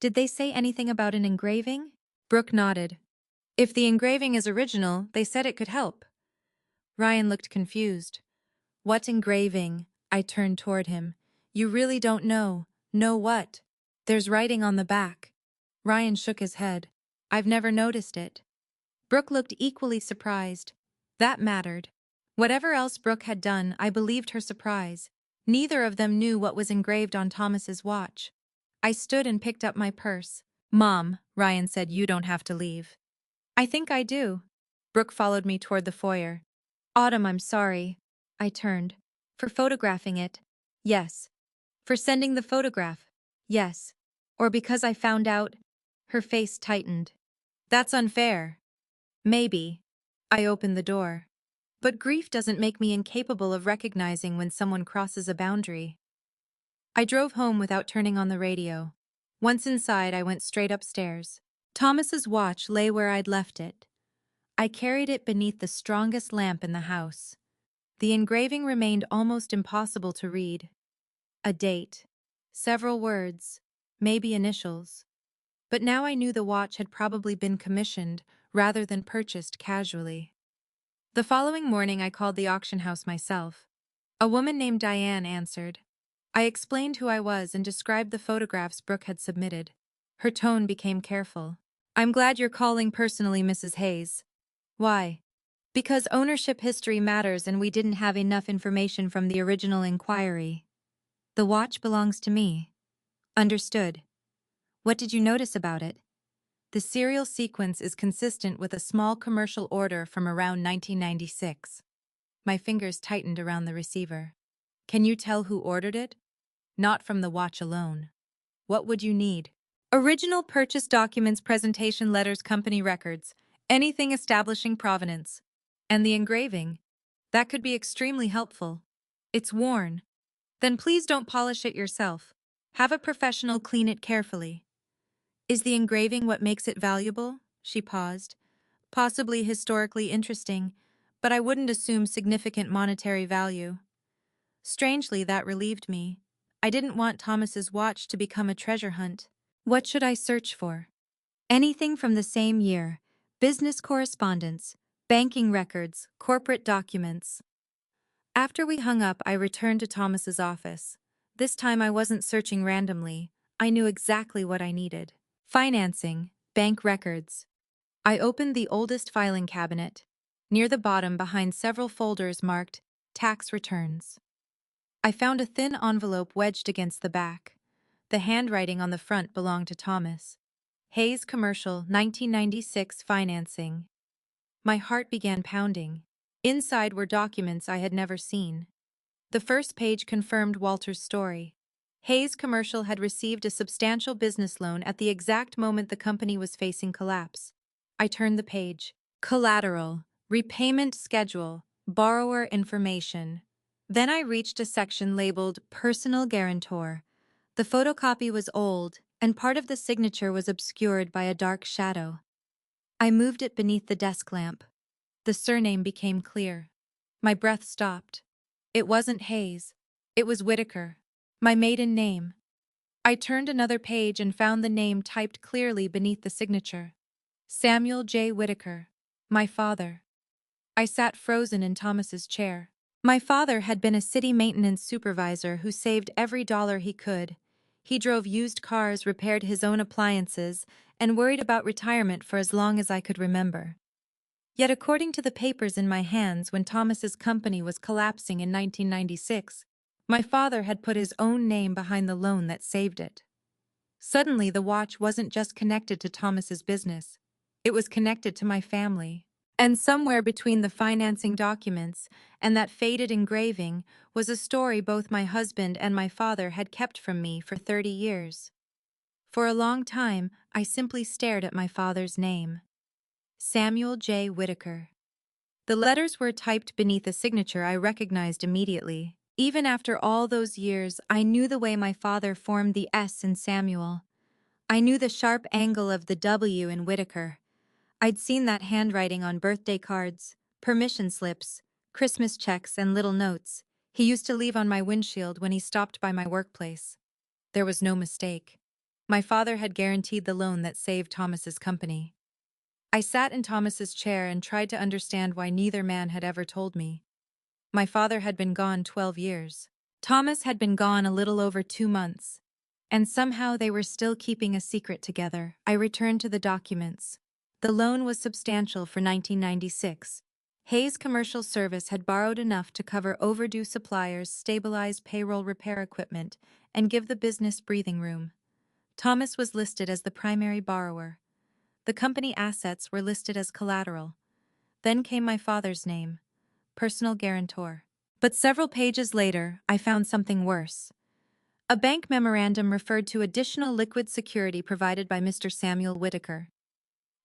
Did they say anything about an engraving? Brooke nodded. If the engraving is original, they said it could help. Ryan looked confused. What engraving? I turned toward him. You really don't know. Know what? There's writing on the back. Ryan shook his head. I've never noticed it. Brooke looked equally surprised. That mattered. Whatever else Brooke had done, I believed her surprise. Neither of them knew what was engraved on Thomas's watch. I stood and picked up my purse. Mom, Ryan said, you don't have to leave. I think I do. Brooke followed me toward the foyer. Autumn, I'm sorry. I turned. For photographing it? Yes. For sending the photograph? Yes. Or because I found out? Her face tightened. That's unfair. Maybe. I opened the door. But grief doesn't make me incapable of recognizing when someone crosses a boundary. I drove home without turning on the radio. Once inside, I went straight upstairs. Thomas's watch lay where I'd left it. I carried it beneath the strongest lamp in the house. The engraving remained almost impossible to read. A date. Several words. Maybe initials. But now I knew the watch had probably been commissioned rather than purchased casually. The following morning I called the auction house myself. A woman named Diane answered. I explained who I was and described the photographs Brooke had submitted. Her tone became careful. I'm glad you're calling personally, Mrs. Hayes. Why? Because ownership history matters and we didn't have enough information from the original inquiry. The watch belongs to me. Understood. What did you notice about it? The serial sequence is consistent with a small commercial order from around 1996. My fingers tightened around the receiver. Can you tell who ordered it? Not from the watch alone. What would you need? Original purchase documents, presentation letters, company records, anything establishing provenance. And the engraving? That could be extremely helpful. It's worn. Then please don't polish it yourself. Have a professional clean it carefully. Is the engraving what makes it valuable? She paused. Possibly historically interesting, but I wouldn't assume significant monetary value. Strangely, that relieved me. I didn't want Thomas's watch to become a treasure hunt. What should I search for? Anything from the same year. Business correspondence, banking records, corporate documents. After we hung up, I returned to Thomas's office. This time I wasn't searching randomly. I knew exactly what I needed. Financing, bank records. I opened the oldest filing cabinet. Near the bottom, behind several folders marked tax returns. I found a thin envelope wedged against the back. The handwriting on the front belonged to Thomas. Hayes Commercial, 1996 financing. My heart began pounding. Inside were documents I had never seen. The first page confirmed Walter's story. Hayes Commercial had received a substantial business loan at the exact moment the company was facing collapse. I turned the page. Collateral, repayment schedule, borrower information. Then I reached a section labeled Personal Guarantor. The photocopy was old, and part of the signature was obscured by a dark shadow. I moved it beneath the desk lamp. The surname became clear. My breath stopped. It wasn't Hayes. It was Whitaker, my maiden name. I turned another page and found the name typed clearly beneath the signature. Samuel J. Whitaker, my father. I sat frozen in Thomas's chair. My father had been a city maintenance supervisor who saved every dollar he could. He drove used cars, repaired his own appliances, and worried about retirement for as long as I could remember. Yet according to the papers in my hands when Thomas's company was collapsing in 1996, my father had put his own name behind the loan that saved it. Suddenly, the watch wasn't just connected to Thomas's business. It was connected to my family. And somewhere between the financing documents and that faded engraving was a story both my husband and my father had kept from me for 30 years. For a long time, I simply stared at my father's name. Samuel J. Whitaker. The letters were typed beneath a signature I recognized immediately. Even after all those years, I knew the way my father formed the S in Samuel. I knew the sharp angle of the W in Whitaker. I'd seen that handwriting on birthday cards, permission slips, Christmas checks, and little notes he used to leave on my windshield when he stopped by my workplace. There was no mistake. My father had guaranteed the loan that saved Thomas's company. I sat in Thomas's chair and tried to understand why neither man had ever told me. My father had been gone 12 years. Thomas had been gone a little over 2 months. And somehow they were still keeping a secret together. I returned to the documents. The loan was substantial for 1996. Hayes Commercial Service had borrowed enough to cover overdue suppliers, stabilize payroll repair equipment, and give the business breathing room. Thomas was listed as the primary borrower. The company assets were listed as collateral. Then came my father's name, personal guarantor. But several pages later, I found something worse. A bank memorandum referred to additional liquid security provided by Mr. Samuel Whitaker.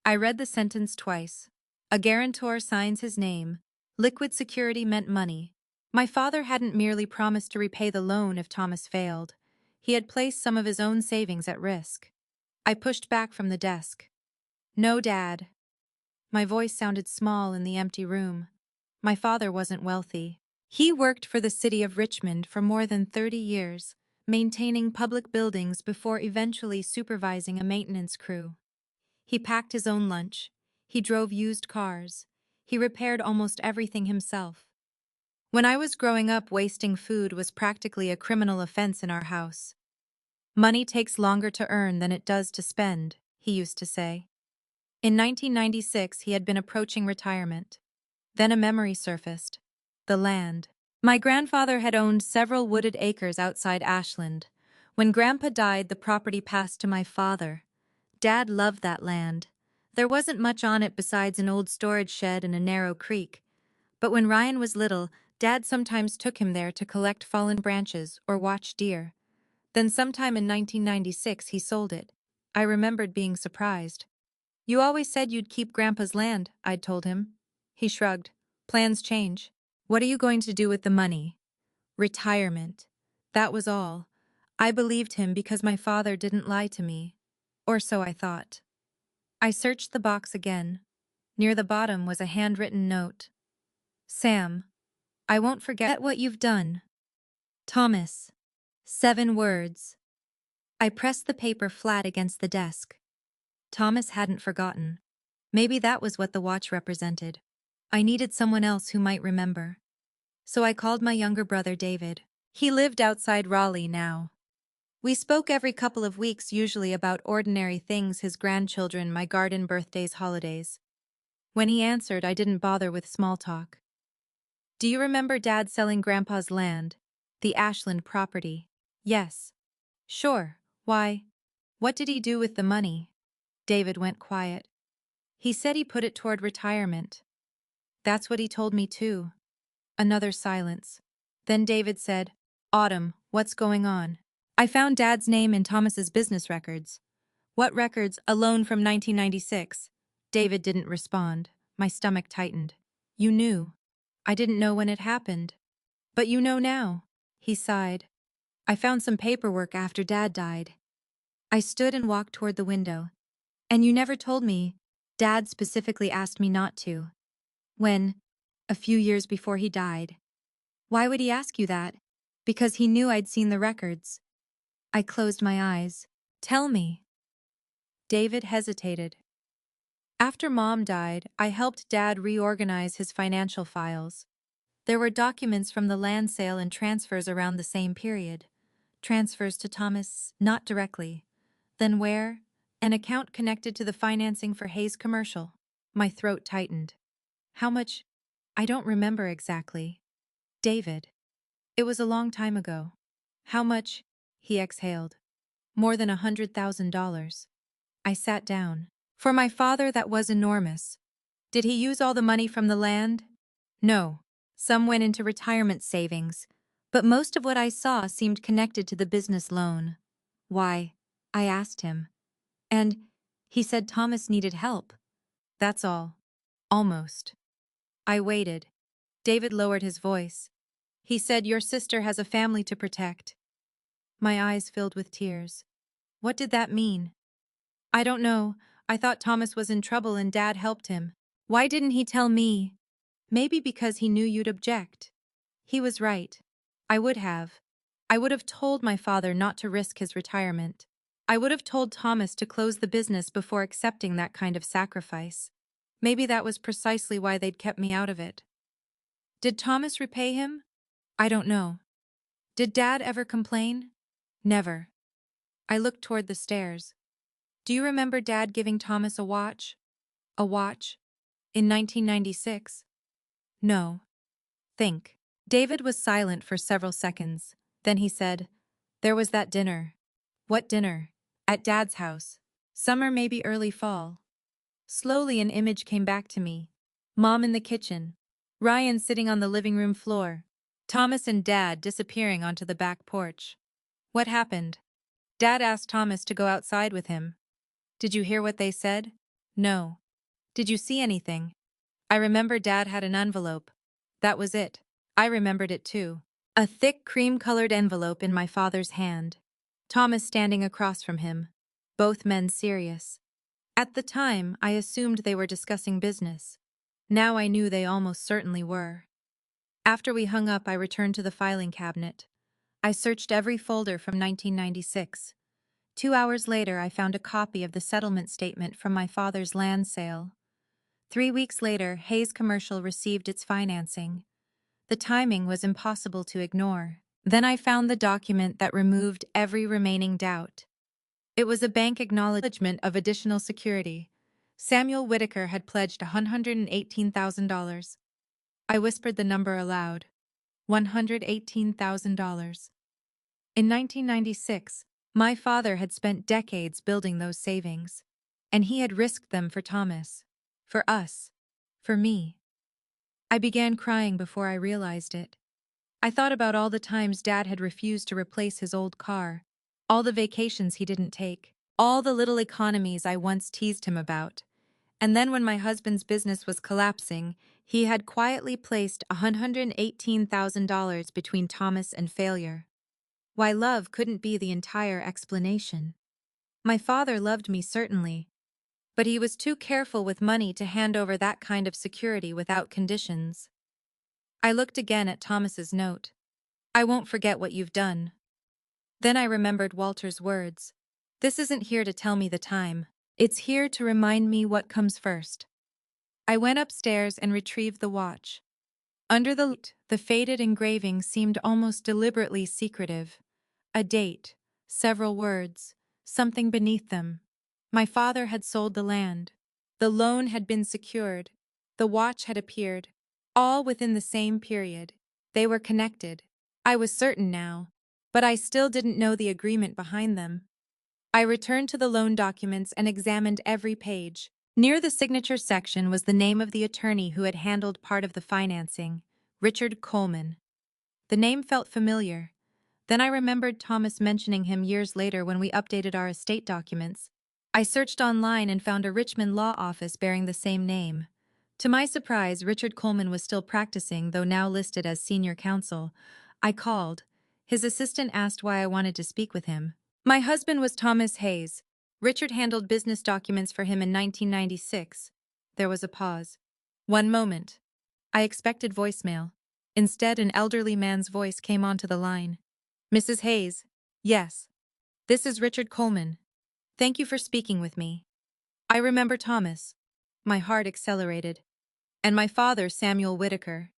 I read the sentence twice. A guarantor signs his name. Liquid security meant money. My father hadn't merely promised to repay the loan if Thomas failed. He had placed some of his own savings at risk. I pushed back from the desk. No, Dad. My voice sounded small in the empty room. My father wasn't wealthy. He worked for the city of Richmond for more than 30 years, maintaining public buildings before eventually supervising a maintenance crew. He packed his own lunch. He drove used cars. He repaired almost everything himself. When I was growing up, wasting food was practically a criminal offense in our house. Money takes longer to earn than it does to spend, he used to say. In 1996, he had been approaching retirement. Then a memory surfaced. The land. My grandfather had owned several wooded acres outside Ashland. When Grandpa died, the property passed to my father. Dad loved that land. There wasn't much on it besides an old storage shed and a narrow creek. But when Ryan was little, Dad sometimes took him there to collect fallen branches or watch deer. Then sometime in 1996, he sold it. I remembered being surprised. "You always said you'd keep Grandpa's land," I'd told him. He shrugged. "Plans change. What are you going to do with the money?" Retirement. That was all. I believed him because my father didn't lie to me. Or so I thought. I searched the box again. Near the bottom was a handwritten note. "Sam, I won't forget what you've done. Thomas." 7 words. I pressed the paper flat against the desk. Thomas hadn't forgotten. Maybe that was what the watch represented. I needed someone else who might remember. So I called my younger brother David. He lived outside Raleigh now. We spoke every couple of weeks, usually about ordinary things, his grandchildren, my garden, birthdays, holidays. When he answered, I didn't bother with small talk. "Do you remember Dad selling Grandpa's land? The Ashland property?" "Yes." "Sure. Why? What did he do with the money?" David went quiet. "He said he put it toward retirement." "That's what he told me too." Another silence. Then David said, "Autumn, what's going on?" "I found Dad's name in Thomas's business records." "What records?" "A loan from 1996. David didn't respond. My stomach tightened. "You knew." "I didn't know when it happened." But you know now, he sighed. I found some paperwork after Dad died. I stood and walked toward the window. And you never told me. Dad specifically asked me not to. When, a few years before he died. Why would he ask you that? Because he knew I'd seen the records. I closed my eyes. Tell me. David hesitated. After Mom died, I helped Dad reorganize his financial files. There were documents from the land sale and transfers around the same period. Transfers to Thomas, not directly. Then where? An account connected to the financing for Hayes Commercial. My throat tightened. How much? I don't remember exactly. David. It was a long time ago. How much? He exhaled. More than $100,000. I sat down. For my father, that was enormous. Did he use all the money from the land? No. Some went into retirement savings. But most of what I saw seemed connected to the business loan. Why? I asked him. And he said Thomas needed help. That's all. Almost. I waited. David lowered his voice. He said, your sister has a family to protect. My eyes filled with tears. What did that mean? I don't know. I thought Thomas was in trouble and Dad helped him. Why didn't he tell me? Maybe because he knew you'd object. He was right. I would have. I would have told my father not to risk his retirement. I would have told Thomas to close the business before accepting that kind of sacrifice. Maybe that was precisely why they'd kept me out of it. Did Thomas repay him? I don't know. Did Dad ever complain? Never. I looked toward the stairs. Do you remember Dad giving Thomas a watch? A watch? In 1996? No. Think. David was silent for several seconds. Then he said, there was that dinner. What dinner? At Dad's house. Summer, maybe early fall. Slowly an image came back to me. Mom in the kitchen. Ryan sitting on the living room floor. Thomas and Dad disappearing onto the back porch. What happened? Dad asked Thomas to go outside with him. Did you hear what they said? No. Did you see anything? I remember Dad had an envelope. That was it. I remembered it too. A thick cream-colored envelope in my father's hand. Thomas standing across from him. Both men serious. At the time, I assumed they were discussing business. Now I knew they almost certainly were. After we hung up, I returned to the filing cabinet. I searched every folder from 1996. 2 hours later, I found a copy of the settlement statement from my father's land sale. 3 weeks later, Hayes Commercial received its financing. The timing was impossible to ignore. Then I found the document that removed every remaining doubt. It was a bank acknowledgement of additional security. Samuel Whitaker had pledged $118,000. I whispered the number aloud. $118,000. In 1996, my father had spent decades building those savings, and he had risked them for Thomas, for us, for me. I began crying before I realized it. I thought about all the times Dad had refused to replace his old car, all the vacations he didn't take, all the little economies I once teased him about. And then when my husband's business was collapsing, he had quietly placed $118,000 between Thomas and failure. Why love couldn't be the entire explanation. My father loved me certainly, but he was too careful with money to hand over that kind of security without conditions. I looked again at Thomas's note. I won't forget what you've done. Then I remembered Walter's words. This isn't here to tell me the time. It's here to remind me what comes first. I went upstairs and retrieved the watch. Under the light, the faded engraving seemed almost deliberately secretive. A date, several words, something beneath them. My father had sold the land. The loan had been secured. The watch had appeared. All within the same period. They were connected. I was certain now, but I still didn't know the agreement behind them. I returned to the loan documents and examined every page. Near the signature section was the name of the attorney who had handled part of the financing, Richard Coleman. The name felt familiar. Then I remembered Thomas mentioning him years later when we updated our estate documents. I searched online and found a Richmond law office bearing the same name, To my surprise, Richard Coleman was still practicing, though now listed as senior counsel. I called. His assistant asked why I wanted to speak with him. My husband was Thomas Hayes. Richard handled business documents for him in 1996. There was a pause. One moment. I expected voicemail. Instead, an elderly man's voice came onto the line. Mrs. Hayes. Yes. This is Richard Coleman. Thank you for speaking with me. I remember Thomas. My heart accelerated. And my father, Samuel Whitaker.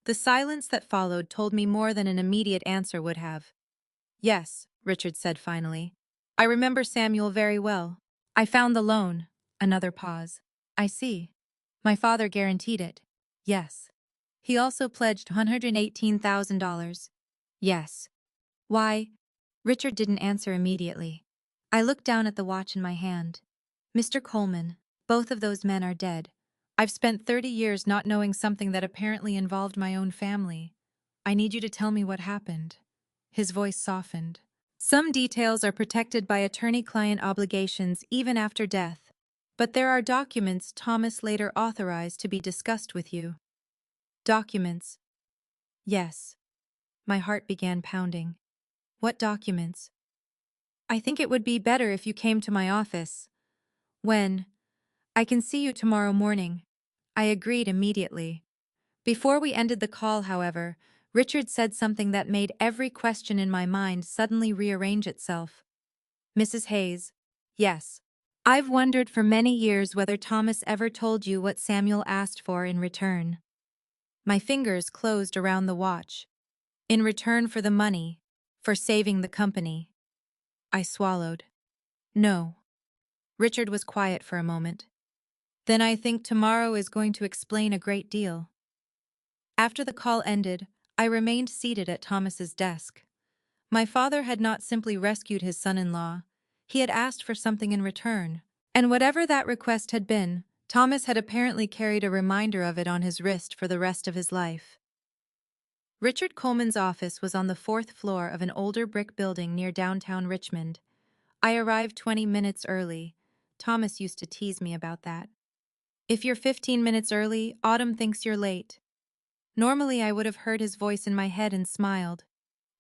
The silence that followed told me more than an immediate answer would have. Yes, Richard said finally. I remember Samuel very well. I found the loan. Another pause. I see. My father guaranteed it. Yes. He also pledged $118,000. Yes. Why? Richard didn't answer immediately. I looked down at the watch in my hand. Mr. Coleman, both of those men are dead. I've spent 30 years not knowing something that apparently involved my own family. I need you to tell me what happened. His voice softened. Some details are protected by attorney-client obligations even after death, but there are documents Thomas later authorized to be discussed with you. Documents. Yes. My heart began pounding. What documents? I think it would be better if you came to my office. When? I can see you tomorrow morning. I agreed immediately. Before we ended the call, however, Richard said something that made every question in my mind suddenly rearrange itself. Mrs. Hayes. Yes. I've wondered for many years whether Thomas ever told you what Samuel asked for in return. My fingers closed around the watch. In return for the money, for saving the company. I swallowed. No. Richard was quiet for a moment. Then I think tomorrow is going to explain a great deal. After the call ended, I remained seated at Thomas's desk. My father had not simply rescued his son-in-law. He had asked for something in return. And whatever that request had been, Thomas had apparently carried a reminder of it on his wrist for the rest of his life. Richard Coleman's office was on the 4th floor of an older brick building near downtown Richmond. I arrived 20 minutes early. Thomas used to tease me about that. If you're 15 minutes early, Autumn thinks you're late. Normally, I would have heard his voice in my head and smiled.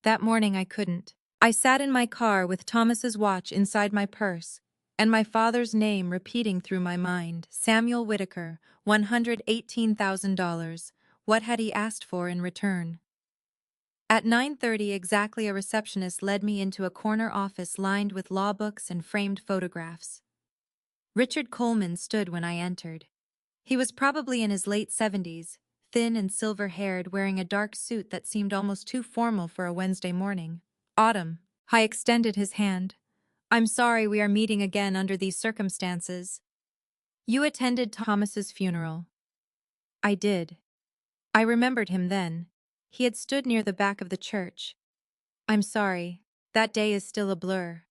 That morning, I couldn't. I sat in my car with Thomas's watch inside my purse, and my father's name repeating through my mind. Samuel Whitaker, $118,000. What had he asked for in return? At 9:30 exactly, a receptionist led me into a corner office lined with law books and framed photographs. Richard Coleman stood when I entered. He was probably in his late 70s, thin and silver-haired, wearing a dark suit that seemed almost too formal for a Wednesday morning. Autumn. I extended his hand. I'm sorry we are meeting again under these circumstances. You attended Thomas's funeral. I did. I remembered him then. He had stood near the back of the church. I'm sorry. That day is still a blur.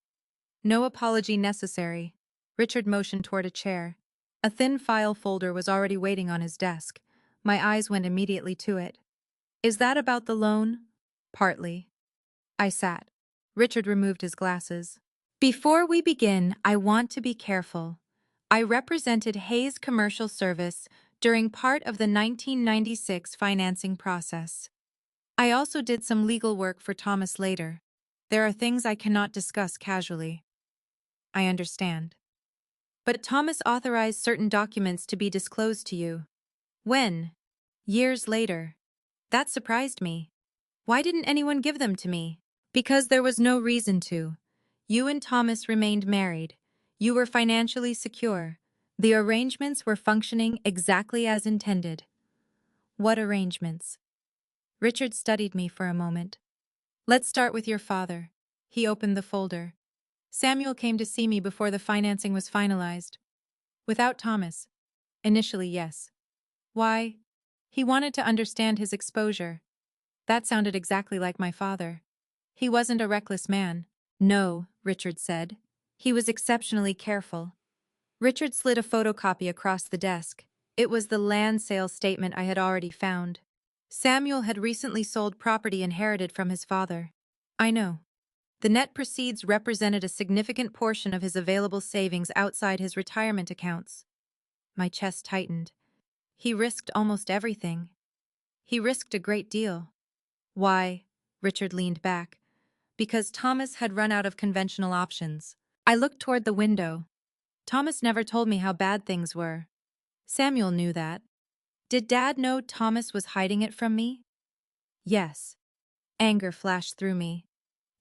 No apology necessary. Richard motioned toward a chair. A thin file folder was already waiting on his desk. My eyes went immediately to it. Is that about the loan? Partly. I sat. Richard removed his glasses. Before we begin, I want to be careful. I represented Hayes Commercial Service during part of the 1996 financing process. I also did some legal work for Thomas later. There are things I cannot discuss casually. I understand. But Thomas authorized certain documents to be disclosed to you. When? Years later. That surprised me. Why didn't anyone give them to me? Because there was no reason to. You and Thomas remained married. You were financially secure. The arrangements were functioning exactly as intended. What arrangements? Richard studied me for a moment. Let's start with your father. He opened the folder. Samuel came to see me before the financing was finalized. Without Thomas. Initially, yes. Why? He wanted to understand his exposure. That sounded exactly like my father. He wasn't a reckless man. No, Richard said. He was exceptionally careful. Richard slid a photocopy across the desk. It was the land sale statement I had already found. Samuel had recently sold property inherited from his father. I know. The net proceeds represented a significant portion of his available savings outside his retirement accounts. My chest tightened. He risked almost everything. He risked a great deal. Why? Richard leaned back. Because Thomas had run out of conventional options. I looked toward the window. Thomas never told me how bad things were. Samuel knew that. Did Dad know Thomas was hiding it from me? Yes. Anger flashed through me.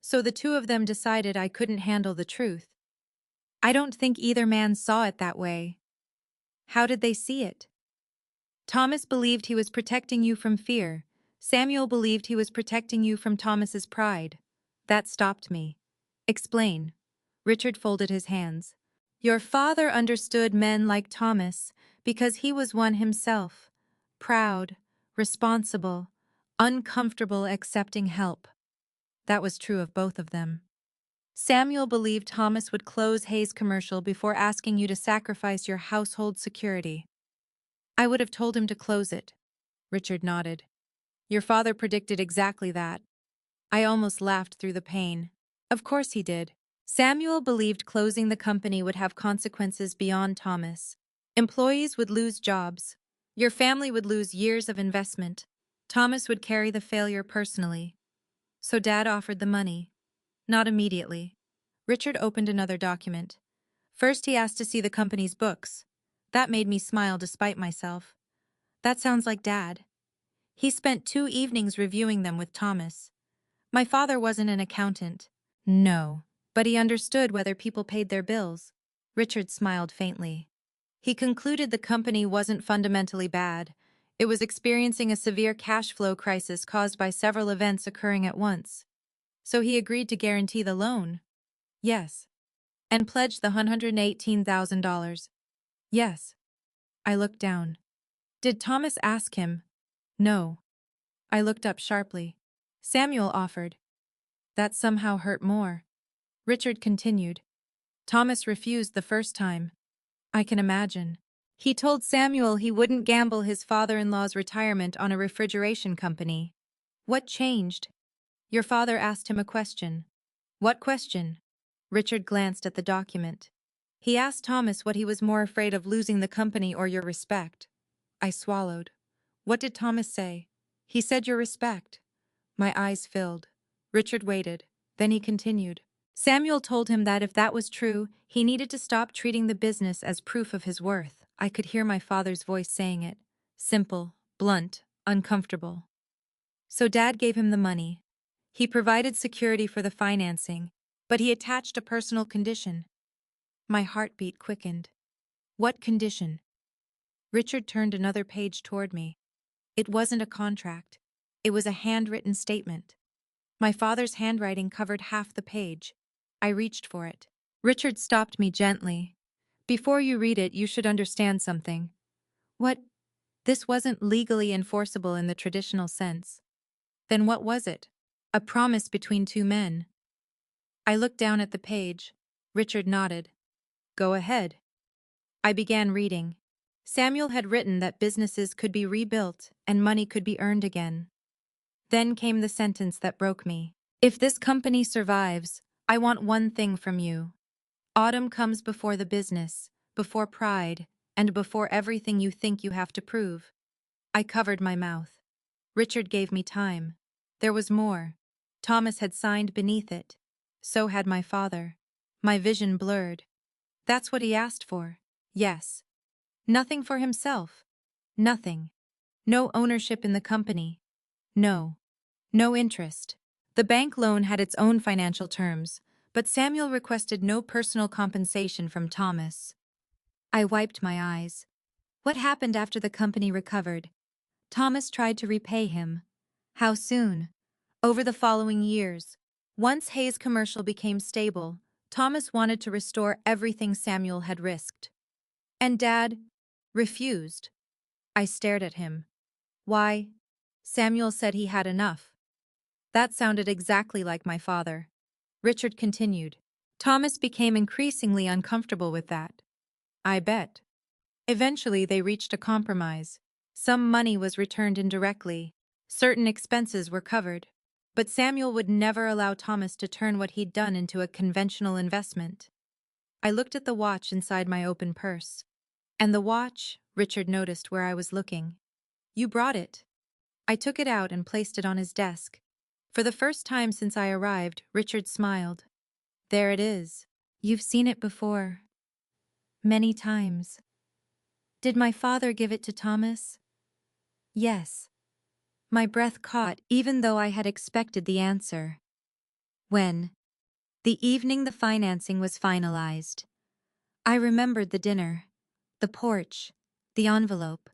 So the two of them decided I couldn't handle the truth. I don't think either man saw it that way. How did they see it? Thomas believed he was protecting you from fear. Samuel believed he was protecting you from Thomas's pride. That stopped me. Explain. Richard folded his hands. Your father understood men like Thomas because he was one himself. Proud, responsible, uncomfortable accepting help. That was true of both of them. Samuel believed Thomas would close Hayes' commercial before asking you to sacrifice your household security. I would have told him to close it. Richard nodded. Your father predicted exactly that. I almost laughed through the pain. Of course he did. Samuel believed closing the company would have consequences beyond Thomas. Employees would lose jobs. Your family would lose years of investment. Thomas would carry the failure personally. So Dad offered the money. Not immediately. Richard opened another document. First he asked to see the company's books. That made me smile despite myself. That sounds like Dad. He spent 2 evenings reviewing them with Thomas. My father wasn't an accountant. No, but he understood whether people paid their bills. Richard smiled faintly. He concluded the company wasn't fundamentally bad. It was experiencing a severe cash flow crisis caused by several events occurring at once. So he agreed to guarantee the loan. Yes. And pledged the $118,000. Yes. I looked down. Did Thomas ask him? No. I looked up sharply. Samuel offered. That somehow hurt more. Richard continued. Thomas refused the first time. I can imagine. He told Samuel he wouldn't gamble his father-in-law's retirement on a refrigeration company. What changed? Your father asked him a question. What question? Richard glanced at the document. He asked Thomas what he was more afraid of, losing the company or your respect. I swallowed. What did Thomas say? He said your respect. My eyes filled. Richard waited. Then he continued. Samuel told him that if that was true, he needed to stop treating the business as proof of his worth. I could hear my father's voice saying it. Simple, blunt, uncomfortable. So Dad gave him the money. He provided security for the financing, but he attached a personal condition. My heartbeat quickened. What condition? Richard turned another page toward me. It wasn't a contract. It was a handwritten statement. My father's handwriting covered half the page. I reached for it. Richard stopped me gently. Before you read it, you should understand something. What? This wasn't legally enforceable in the traditional sense. Then what was it? A promise between two men. I looked down at the page. Richard nodded. Go ahead. I began reading. Samuel had written that businesses could be rebuilt and money could be earned again. Then came the sentence that broke me. If this company survives, I want one thing from you. Autumn comes before the business, before pride, and before everything you think you have to prove. I covered my mouth. Richard gave me time. There was more. Thomas had signed beneath it. So had my father. My vision blurred. That's what he asked for. Yes. Nothing for himself. Nothing. No ownership in the company. No. No interest. The bank loan had its own financial terms, but Samuel requested no personal compensation from Thomas. I wiped my eyes. What happened after the company recovered? Thomas tried to repay him. How soon? Over the following years. Once Hayes' commercial became stable, Thomas wanted to restore everything Samuel had risked. And Dad refused. I stared at him. Why? Samuel said he had enough. That sounded exactly like my father. Richard continued. Thomas became increasingly uncomfortable with that. I bet. Eventually, they reached a compromise. Some money was returned indirectly. Certain expenses were covered. But Samuel would never allow Thomas to turn what he'd done into a conventional investment. I looked at the watch inside my open purse. And the watch Richard noticed where I was looking. You brought it. I took it out and placed it on his desk. For the first time since I arrived, Richard smiled. There it is. You've seen it before. Many times. Did my father give it to Thomas? Yes. My breath caught, even though I had expected the answer. When? The evening the financing was finalized. I remembered the dinner, the porch, the envelope.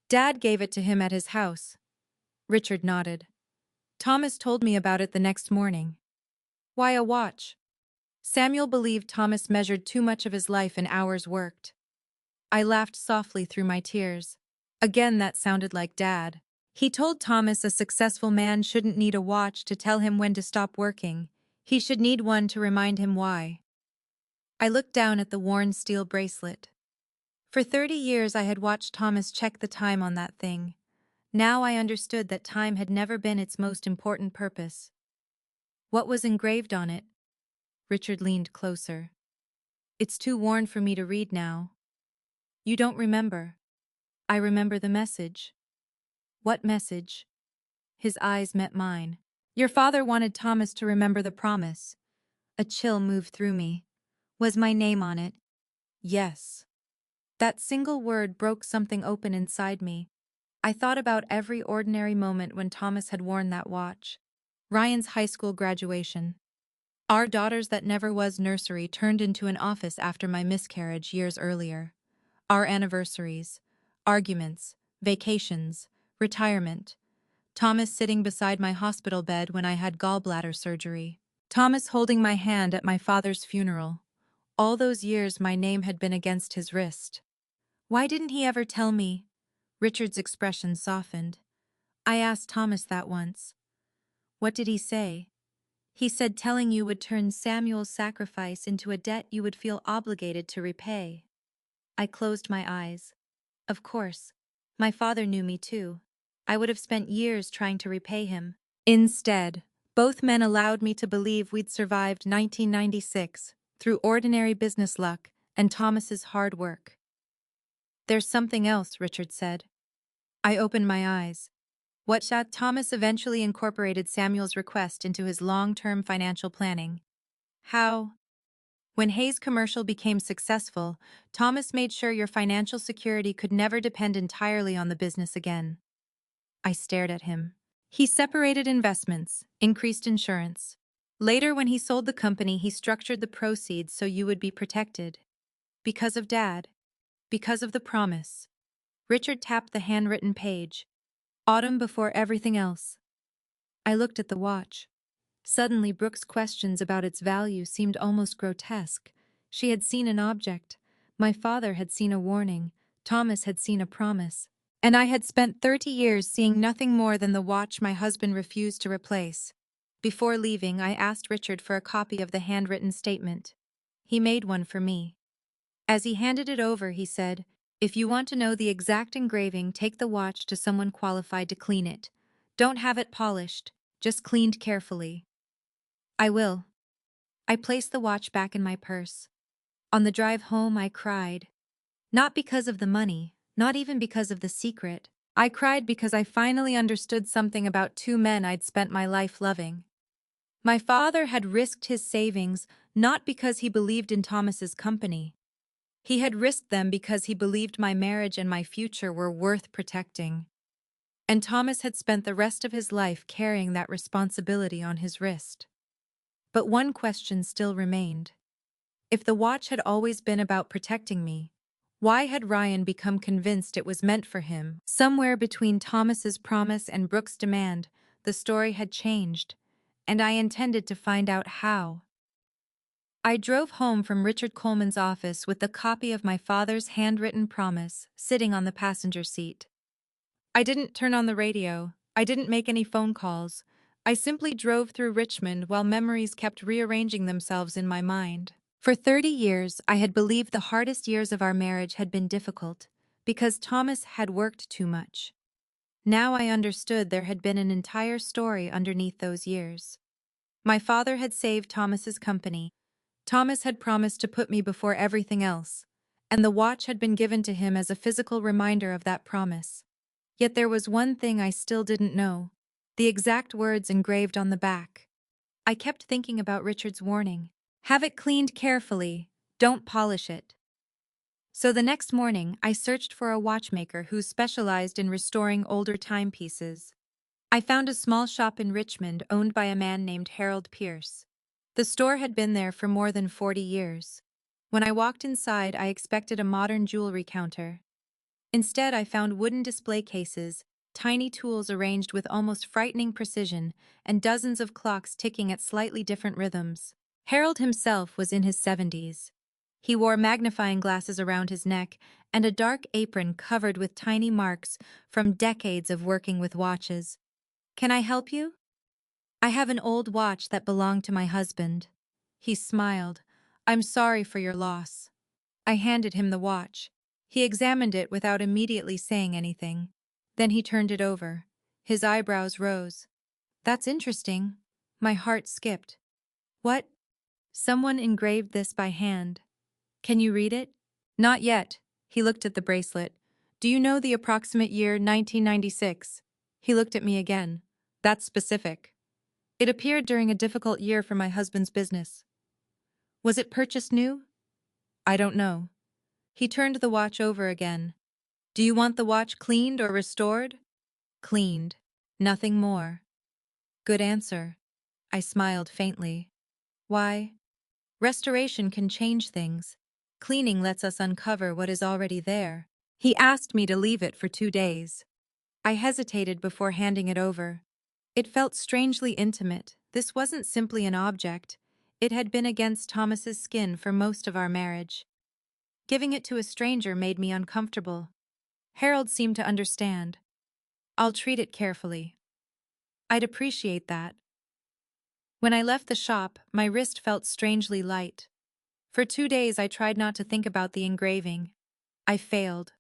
Dad gave it to him at his house. Richard nodded. Thomas told me about it the next morning. Why a watch? Samuel believed Thomas measured too much of his life in hours worked. I laughed softly through my tears. Again, that sounded like Dad. He told Thomas a successful man shouldn't need a watch to tell him when to stop working. He should need one to remind him why. I looked down at the worn steel bracelet. For 30 years I had watched Thomas check the time on that thing. Now I understood that time had never been its most important purpose. What was engraved on it? Richard leaned closer. It's too worn for me to read now. You don't remember. I remember the message. What message? His eyes met mine. Your father wanted Thomas to remember the promise. A chill moved through me. Was my name on it? Yes. That single word broke something open inside me. I thought about every ordinary moment when Thomas had worn that watch. Ryan's high school graduation. Our daughters that never was nursery turned into an office after my miscarriage years earlier. Our anniversaries, arguments, vacations, retirement. Thomas sitting beside my hospital bed when I had gallbladder surgery. Thomas holding my hand at my father's funeral. All those years my name had been against his wrist. Why didn't he ever tell me? Richard's expression softened. I asked Thomas that once. What did he say? He said telling you would turn Samuel's sacrifice into a debt you would feel obligated to repay. I closed my eyes. Of course. My father knew me too. I would have spent years trying to repay him. Instead, both men allowed me to believe we'd survived 1996 through ordinary business luck and Thomas's hard work. There's something else, Richard said. I opened my eyes. Thomas eventually incorporated Samuel's request into his long-term financial planning. How? When Hayes Commercial became successful, Thomas made sure your financial security could never depend entirely on the business again. I stared at him. He separated investments, increased insurance. Later, when he sold the company, he structured the proceeds so you would be protected. Because of Dad. Because of the promise. Richard tapped the handwritten page. Autumn before everything else. I looked at the watch. Suddenly, Brooke's questions about its value seemed almost grotesque. She had seen an object. My father had seen a warning. Thomas had seen a promise. And I had spent 30 years seeing nothing more than the watch my husband refused to replace. Before leaving, I asked Richard for a copy of the handwritten statement. He made one for me. As he handed it over, he said, if you want to know the exact engraving, take the watch to someone qualified to clean it. Don't have it polished, just cleaned carefully. I will. I placed the watch back in my purse. On the drive home, I cried. Not because of the money, not even because of the secret. I cried because I finally understood something about two men I'd spent my life loving. My father had risked his savings not because he believed in Thomas's company. He had risked them because he believed my marriage and my future were worth protecting. And Thomas had spent the rest of his life carrying that responsibility on his wrist. But one question still remained. If the watch had always been about protecting me, why had Ryan become convinced it was meant for him? Somewhere between Thomas's promise and Brooke's demand, the story had changed, and I intended to find out how. I drove home from Richard Coleman's office with the copy of my father's handwritten promise sitting on the passenger seat. I didn't turn on the radio. I didn't make any phone calls. I simply drove through Richmond while memories kept rearranging themselves in my mind. For 30 years, I had believed the hardest years of our marriage had been difficult because Thomas had worked too much. Now I understood there had been an entire story underneath those years. My father had saved Thomas's company. Thomas had promised to put me before everything else, and the watch had been given to him as a physical reminder of that promise. Yet there was one thing I still didn't know: the exact words engraved on the back. I kept thinking about Richard's warning. Have it cleaned carefully, don't polish it. So the next morning, I searched for a watchmaker who specialized in restoring older timepieces. I found a small shop in Richmond owned by a man named Harold Pierce. The store had been there for more than 40 years. When I walked inside, I expected a modern jewelry counter. Instead, I found wooden display cases, tiny tools arranged with almost frightening precision, and dozens of clocks ticking at slightly different rhythms. Harold himself was in his 70s. He wore magnifying glasses around his neck and a dark apron covered with tiny marks from decades of working with watches. Can I help you? I have an old watch that belonged to my husband. He smiled. I'm sorry for your loss. I handed him the watch. He examined it without immediately saying anything. Then he turned it over. His eyebrows rose. That's interesting. My heart skipped. What? Someone engraved this by hand. Can you read it? Not yet. He looked at the bracelet. Do you know the approximate year 1996? He looked at me again. That's specific. It appeared during a difficult year for my husband's business. Was it purchased new? I don't know. He turned the watch over again. Do you want the watch cleaned or restored? Cleaned. Nothing more. Good answer. I smiled faintly. Why? Restoration can change things. Cleaning lets us uncover what is already there. He asked me to leave it for 2 days. I hesitated before handing it over. It felt strangely intimate. This wasn't simply an object. It had been against Thomas's skin for most of our marriage. Giving it to a stranger made me uncomfortable. Harold seemed to understand. I'll treat it carefully. I'd appreciate that. When I left the shop, my wrist felt strangely light. For 2 days, I tried not to think about the engraving. I failed.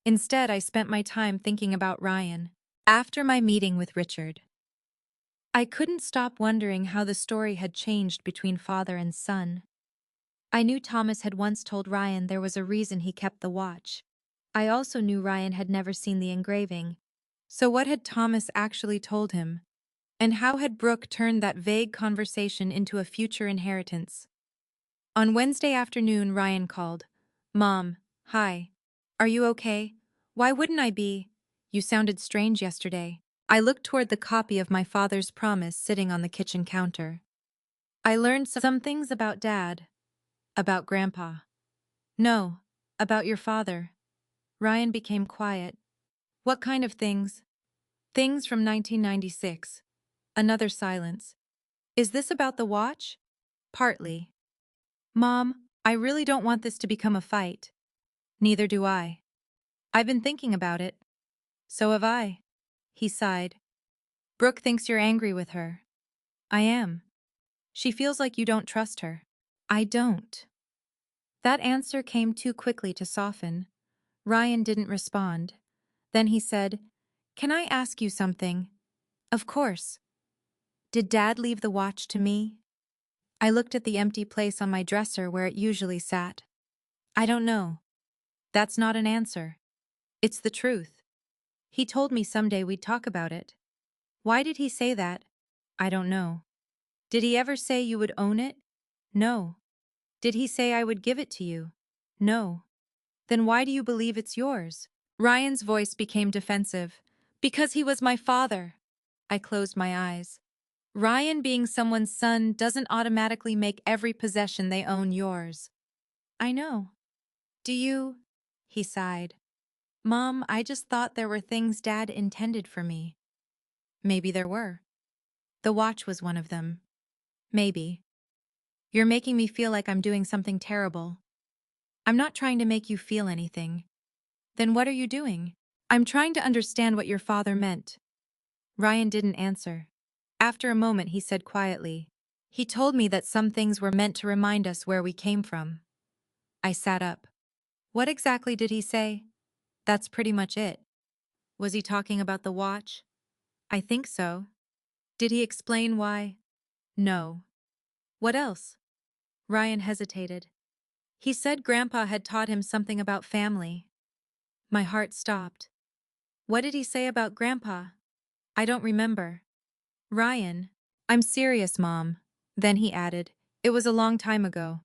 Instead, I spent my time thinking about Ryan. After my meeting with Richard, I couldn't stop wondering how the story had changed between father and son. I knew Thomas had once told Ryan there was a reason he kept the watch. I also knew Ryan had never seen the engraving. So what had Thomas actually told him? And how had Brooke turned that vague conversation into a future inheritance? On Wednesday afternoon, Ryan called. Mom, hi. Are you okay? Why wouldn't I be? You sounded strange yesterday. I looked toward the copy of my father's promise sitting on the kitchen counter. I learned some things about Dad. About Grandpa. No, about your father. Ryan became quiet. What kind of things? Things from 1996. Another silence. Is this about the watch? Partly. Mom, I really don't want this to become a fight. Neither do I. I've been thinking about it. So have I. He sighed. Brooke thinks you're angry with her. I am. She feels like you don't trust her. I don't. That answer came too quickly to soften. Ryan didn't respond. Then he said, Can I ask you something? Of course. Did Dad leave the watch to me? I looked at the empty place on my dresser where it usually sat. I don't know. That's not an answer. It's the truth. He told me someday we'd talk about it. Why did he say that? I don't know. Did he ever say you would own it? No. Did he say I would give it to you? No. Then why do you believe it's yours? Ryan's voice became defensive. Because he was my father. I closed my eyes. Ryan being someone's son doesn't automatically make every possession they own yours. I know. Do you? He sighed. Mom, I just thought there were things Dad intended for me. Maybe there were. The watch was one of them. Maybe. You're making me feel like I'm doing something terrible. I'm not trying to make you feel anything. Then what are you doing? I'm trying to understand what your father meant. Ryan didn't answer. After a moment, he said quietly, He told me that some things were meant to remind us where we came from. I sat up. What exactly did he say? That's pretty much it. Was he talking about the watch? I think so. Did he explain why? No. What else? Ryan hesitated. He said Grandpa had taught him something about family. My heart stopped. What did he say about Grandpa? I don't remember. Ryan. I'm serious, Mom. Then he added, it was a long time ago.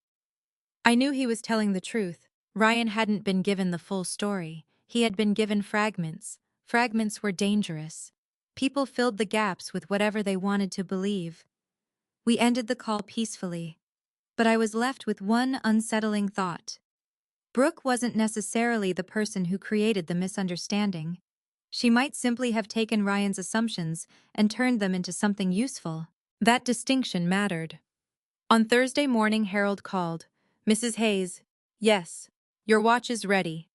I knew he was telling the truth. Ryan hadn't been given the full story. He had been given fragments. Fragments were dangerous. People filled the gaps with whatever they wanted to believe. We ended the call peacefully. But I was left with one unsettling thought. Brooke wasn't necessarily the person who created the misunderstanding. She might simply have taken Ryan's assumptions and turned them into something useful. That distinction mattered. On Thursday morning, Harold called. Mrs. Hayes, yes, your watch is ready.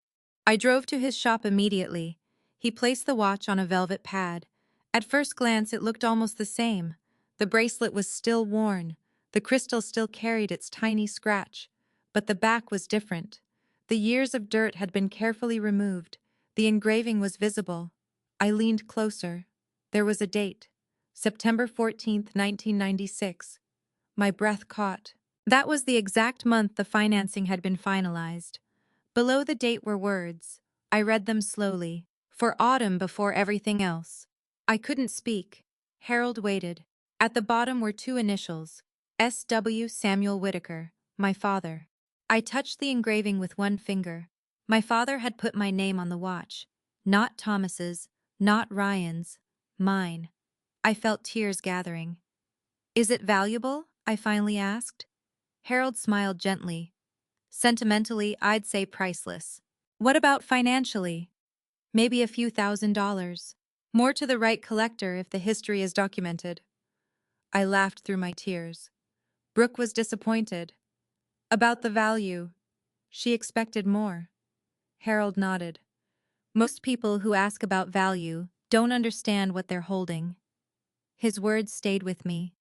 I drove to his shop immediately. He placed the watch on a velvet pad. At first glance, it looked almost the same. The bracelet was still worn. The crystal still carried its tiny scratch. But the back was different. The years of dirt had been carefully removed. The engraving was visible. I leaned closer. There was a date. September 14th, 1996. My breath caught. That was the exact month the financing had been finalized. Below the date were words. I read them slowly. For autumn before everything else. I couldn't speak. Harold waited. At the bottom were two initials. S.W. Samuel Whitaker, my father. I touched the engraving with one finger. My father had put my name on the watch. Not Thomas's, not Ryan's, mine. I felt tears gathering. Is it valuable? I finally asked. Harold smiled gently. Sentimentally, I'd say priceless. What about financially? Maybe a few $1,000s. More to the right collector if the history is documented. I laughed through my tears. Brooke was disappointed. About the value. She expected more. Harold nodded. Most people who ask about value don't understand what they're holding. His words stayed with me.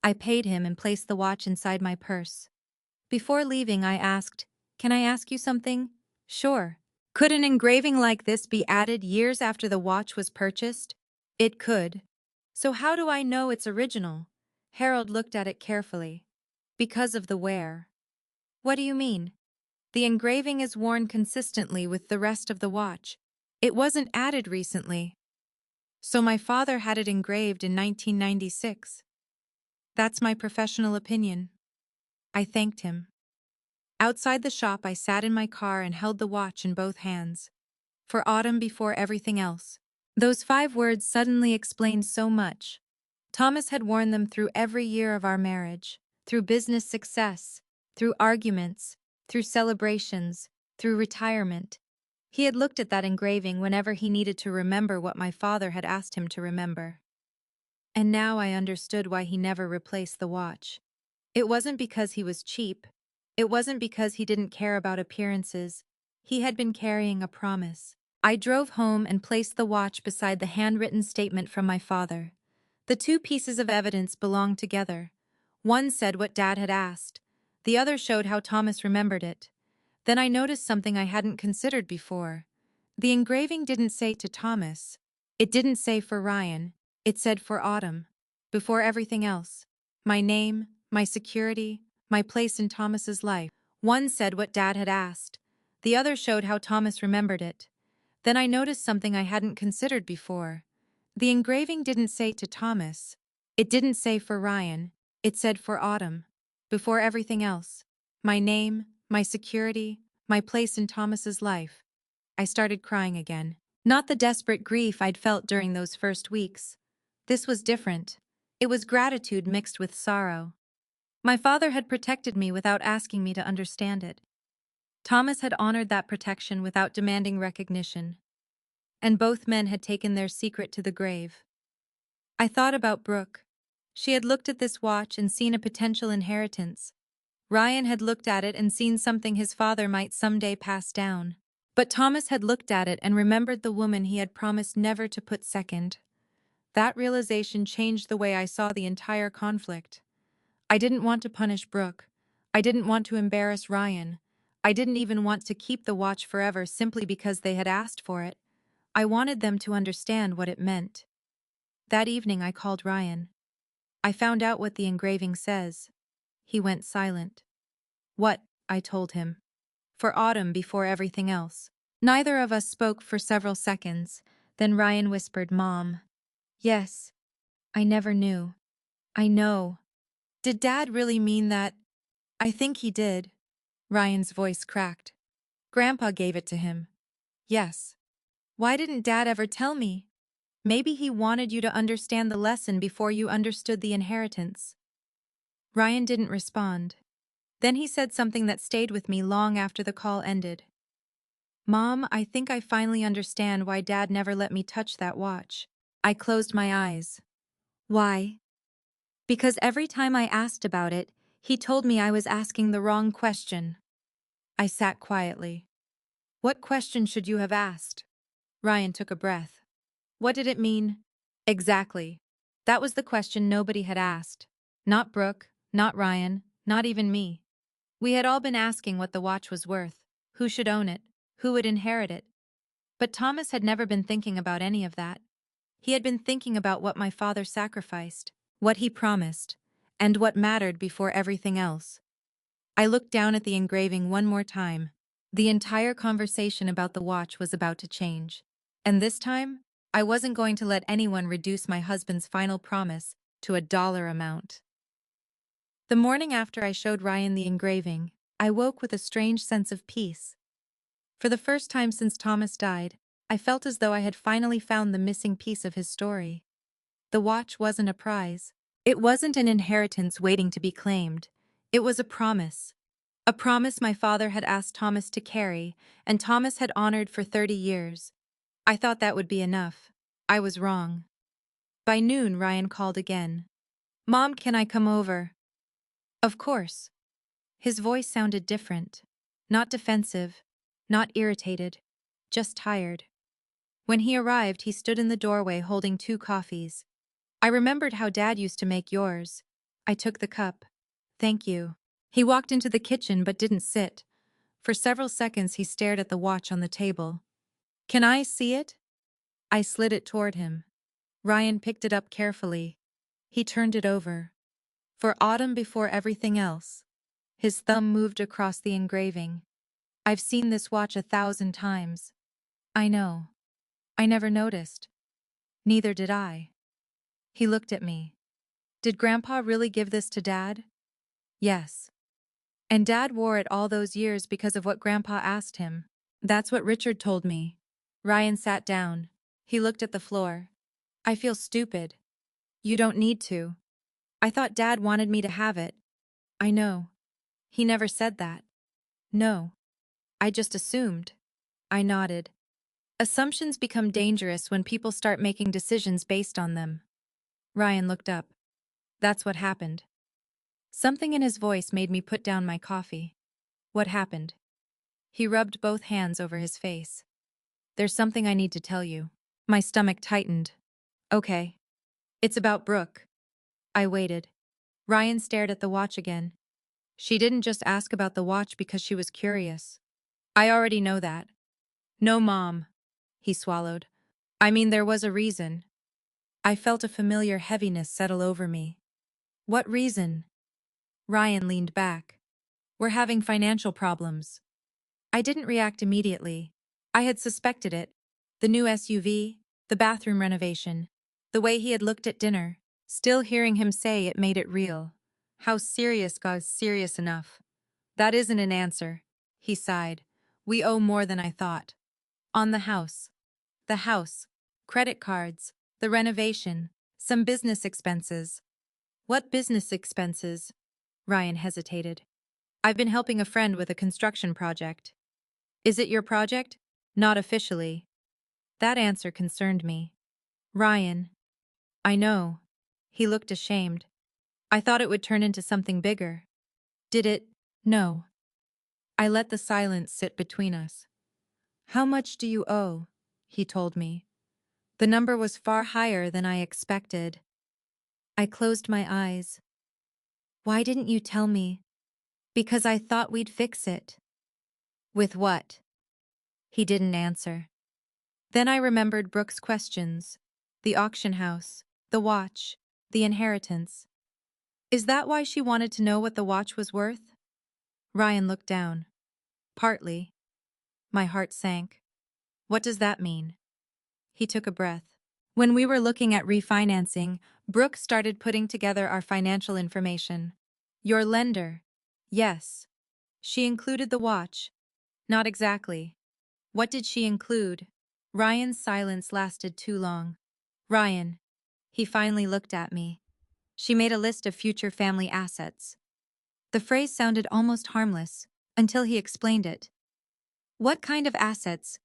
I paid him and placed the watch inside my purse. Before leaving, I asked, can I ask you something? Sure. Could an engraving like this be added years after the watch was purchased? It could. So how do I know it's original? Harold looked at it carefully. Because of the wear. What do you mean? The engraving is worn consistently with the rest of the watch. It wasn't added recently. So my father had it engraved in 1996. That's my professional opinion. I thanked him. Outside the shop, I sat in my car and held the watch in both hands. For autumn before everything else. Those 5 words suddenly explained so much. Thomas had worn them through every year of our marriage, through business success, through arguments, through celebrations, through retirement. He had looked at that engraving whenever he needed to remember what my father had asked him to remember. And now I understood why he never replaced the watch. It wasn't because he was cheap. It wasn't because he didn't care about appearances. He had been carrying a promise. I drove home and placed the watch beside the handwritten statement from my father. The 2 pieces of evidence belonged together. One said what Dad had asked. The other showed how Thomas remembered it. Then I noticed something I hadn't considered before. The engraving didn't say to Thomas. It didn't say for Ryan. It said for Autumn. Before everything else. My name, my security, my place in Thomas's life. One said what Dad had asked. The other showed how Thomas remembered it. Then I noticed something I hadn't considered before. The engraving didn't say to Thomas. It didn't say for Ryan. It said for Autumn. Before everything else. My name, my security, my place in Thomas's life. I started crying again. Not the desperate grief I'd felt during those first weeks. This was different. It was gratitude mixed with sorrow. My father had protected me without asking me to understand it. Thomas had honored that protection without demanding recognition. And both men had taken their secret to the grave. I thought about Brooke. She had looked at this watch and seen a potential inheritance. Ryan had looked at it and seen something his father might someday pass down. But Thomas had looked at it and remembered the woman he had promised never to put second. That realization changed the way I saw the entire conflict. I didn't want to punish Brooke. I didn't want to embarrass Ryan. I didn't even want to keep the watch forever simply because they had asked for it. I wanted them to understand what it meant. That evening I called Ryan. I found out what the engraving says. He went silent. What? I told him. For Autumn before everything else. Neither of us spoke for several seconds. Then Ryan whispered, Mom. Yes. I never knew. I know. Did Dad really mean that? I think he did. Ryan's voice cracked. Grandpa gave it to him. Yes. Why didn't Dad ever tell me? Maybe he wanted you to understand the lesson before you understood the inheritance. Ryan didn't respond. Then he said something that stayed with me long after the call ended. Mom, I think I finally understand why Dad never let me touch that watch. I closed my eyes. Why? Because every time I asked about it, he told me I was asking the wrong question. I sat quietly. What question should you have asked? Ryan took a breath. What did it mean? Exactly. That was the question nobody had asked. Not Brooke, not Ryan, not even me. We had all been asking what the watch was worth, who should own it, who would inherit it. But Thomas had never been thinking about any of that. He had been thinking about what my father sacrificed, what he promised, and what mattered before everything else. I looked down at the engraving one more time. The entire conversation about the watch was about to change. And this time, I wasn't going to let anyone reduce my husband's final promise to a dollar amount. The morning after I showed Ryan the engraving, I woke with a strange sense of peace. For the first time since Thomas died, I felt as though I had finally found the missing piece of his story. The watch wasn't a prize. It wasn't an inheritance waiting to be claimed. It was a promise. A promise my father had asked Thomas to carry, and Thomas had honored for 30 years. I thought that would be enough. I was wrong. By noon, Ryan called again. Mom, can I come over? Of course. His voice sounded different. Not defensive, not irritated, just tired. When he arrived, he stood in the doorway holding 2 coffees. I remembered how Dad used to make yours. I took the cup. Thank you. He walked into the kitchen but didn't sit. For several seconds he stared at the watch on the table. Can I see it? I slid it toward him. Ryan picked it up carefully. He turned it over. For Autumn before everything else. His thumb moved across the engraving. I've seen this watch 1,000 times. I know. I never noticed. Neither did I. He looked at me. Did Grandpa really give this to Dad? Yes. And Dad wore it all those years because of what Grandpa asked him. That's what Richard told me. Ryan sat down. He looked at the floor. I feel stupid. You don't need to. I thought Dad wanted me to have it. I know. He never said that. No. I just assumed. I nodded. Assumptions become dangerous when people start making decisions based on them. Ryan looked up. That's what happened. Something in his voice made me put down my coffee. What happened? He rubbed both hands over his face. There's something I need to tell you. My stomach tightened. Okay. It's about Brooke. I waited. Ryan stared at the watch again. She didn't just ask about the watch because she was curious. I already know that. No, Mom. He swallowed. I mean, there was a reason. I felt a familiar heaviness settle over me. What reason? Ryan leaned back. We're having financial problems. I didn't react immediately. I had suspected it. The new SUV, the bathroom renovation, the way he had looked at dinner. Still hearing him say it made it real. How serious God's serious enough. That isn't an answer. He sighed. We owe more than I thought. On the house. The house. Credit cards. The renovation. Some business expenses. What business expenses? Ryan hesitated. I've been helping a friend with a construction project. Is it your project? Not officially. That answer concerned me. Ryan. I know. He looked ashamed. I thought it would turn into something bigger. Did it? No. I let the silence sit between us. How much do you owe? He told me. The number was far higher than I expected. I closed my eyes. Why didn't you tell me? Because I thought we'd fix it. With what? He didn't answer. Then I remembered Brooke's questions. The auction house, the watch, the inheritance. Is that why she wanted to know what the watch was worth? Ryan looked down. Partly. My heart sank. What does that mean? He took a breath. When we were looking at refinancing, Brooke started putting together our financial information. Your lender. Yes. She included the watch. Not exactly. What did she include? Ryan's silence lasted too long. Ryan. He finally looked at me. She made a list of future family assets. The phrase sounded almost harmless, until he explained it. What kind of assets?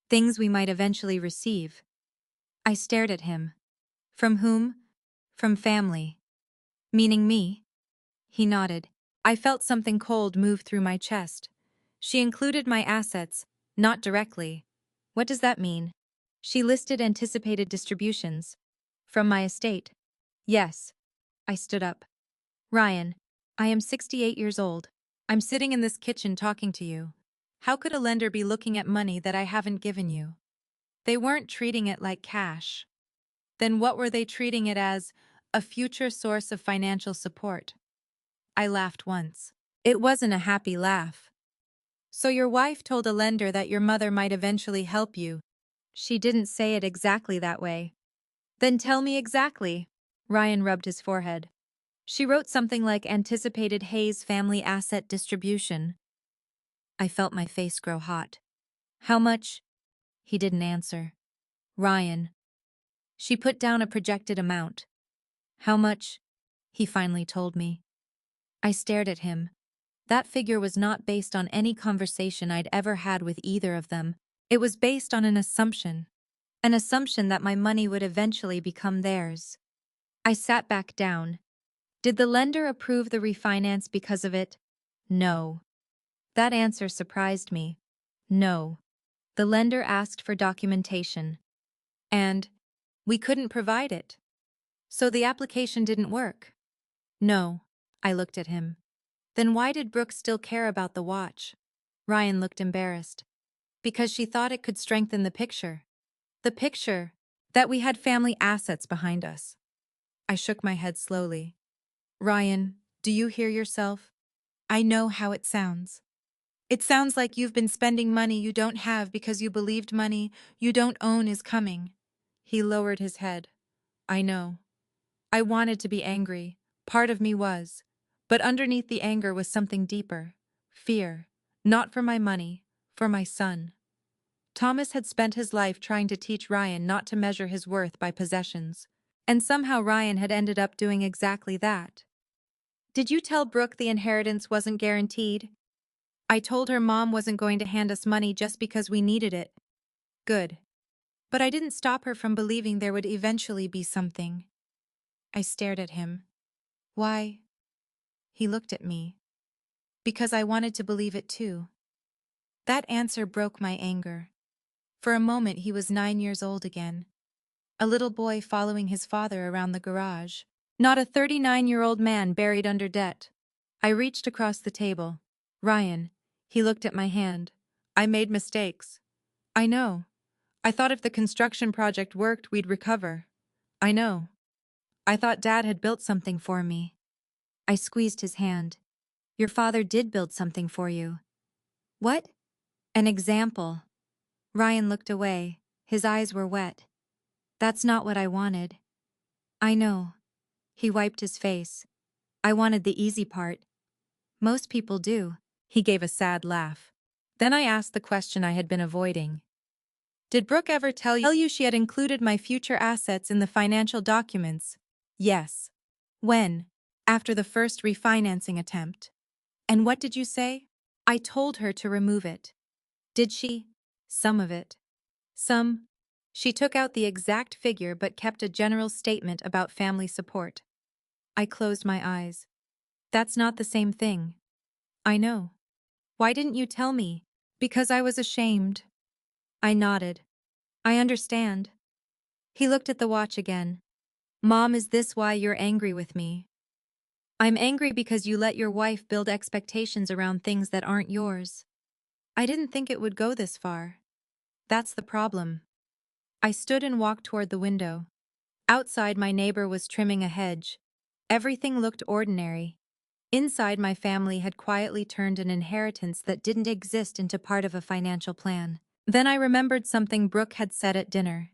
Things we might eventually receive. I stared at him. From whom? From family. Meaning me? He nodded. I felt something cold move through my chest. She included my assets, not directly. What does that mean? She listed anticipated distributions. From my estate. Yes. I stood up. Ryan, I am 68 years old. I'm sitting in this kitchen talking to you. How could a lender be looking at money that I haven't given you? They weren't treating it like cash. Then what were they treating it as? A future source of financial support. I laughed once. It wasn't a happy laugh. So your wife told a lender that your mother might eventually help you. She didn't say it exactly that way. Then tell me exactly. Ryan rubbed his forehead. She wrote something like anticipated Hayes family asset distribution. I felt my face grow hot. How much? He didn't answer. Ryan. She put down a projected amount. How much? He finally told me. I stared at him. That figure was not based on any conversation I'd ever had with either of them. It was based on an assumption that my money would eventually become theirs. I sat back down. Did the lender approve the refinance because of it? No. That answer surprised me. No. The lender asked for documentation. And we couldn't provide it. So the application didn't work. No. I looked at him. Then why did Brooke still care about the watch? Ryan looked embarrassed. Because she thought it could strengthen the picture. The picture that we had family assets behind us. I shook my head slowly. Ryan, do you hear yourself? I know how it sounds. It sounds like you've been spending money you don't have because you believed money you don't own is coming. He lowered his head. I know. I wanted to be angry. Part of me was. But underneath the anger was something deeper. Fear. Not for my money, for my son. Thomas had spent his life trying to teach Ryan not to measure his worth by possessions. And somehow Ryan had ended up doing exactly that. Did you tell Brooke the inheritance wasn't guaranteed? I told her Mom wasn't going to hand us money just because we needed it. Good. But I didn't stop her from believing there would eventually be something. I stared at him. Why? He looked at me. Because I wanted to believe it too. That answer broke my anger. For a moment he was 9 years old again. A little boy following his father around the garage. Not a 39-year-old man buried under debt. I reached across the table. Ryan. He looked at my hand. I made mistakes. I know. I thought if the construction project worked, we'd recover. I know. I thought Dad had built something for me. I squeezed his hand. Your father did build something for you. What? An example. Ryan looked away. His eyes were wet. That's not what I wanted. I know. He wiped his face. I wanted the easy part. Most people do. He gave a sad laugh. Then I asked the question I had been avoiding. Did Brooke ever tell you she had included my future assets in the financial documents? Yes. When? After the first refinancing attempt. And what did you say? I told her to remove it. Did she? Some of it. Some. She took out the exact figure but kept a general statement about family support. I closed my eyes. That's not the same thing. I know. Why didn't you tell me? Because I was ashamed. I nodded. I understand. He looked at the watch again. Mom, is this why you're angry with me? I'm angry because you let your wife build expectations around things that aren't yours. I didn't think it would go this far. That's the problem. I stood and walked toward the window. Outside, my neighbor was trimming a hedge. Everything looked ordinary. Inside, my family had quietly turned an inheritance that didn't exist into part of a financial plan. Then I remembered something Brooke had said at dinner.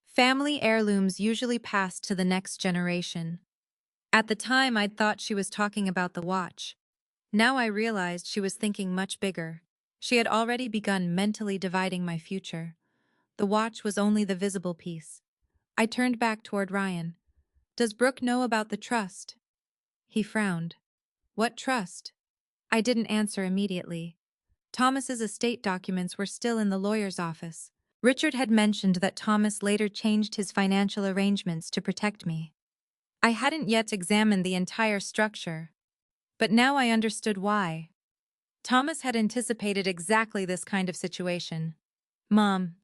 Family heirlooms usually pass to the next generation. At the time, I'd thought she was talking about the watch. Now I realized she was thinking much bigger. She had already begun mentally dividing my future. The watch was only the visible piece. I turned back toward Ryan. Does Brooke know about the trust? He frowned. What trust? I didn't answer immediately. Thomas's estate documents were still in the lawyer's office. Richard had mentioned that Thomas later changed his financial arrangements to protect me. I hadn't yet examined the entire structure, but now I understood why. Thomas had anticipated exactly this kind of situation. Mom,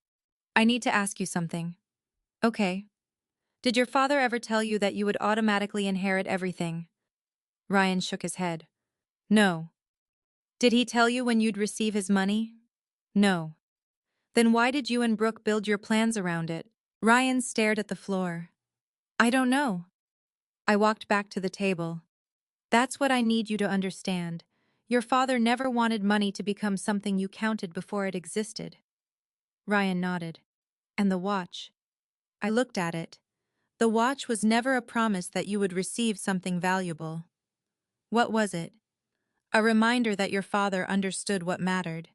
I need to ask you something. Okay. Did your father ever tell you that you would automatically inherit everything? Ryan shook his head. No. Did he tell you when you'd receive his money? No. Then why did you and Brooke build your plans around it? Ryan stared at the floor. I don't know. I walked back to the table. That's what I need you to understand. Your father never wanted money to become something you counted before it existed. Ryan nodded. And the watch? I looked at it. The watch was never a promise that you would receive something valuable. What was it? A reminder that your father understood what mattered.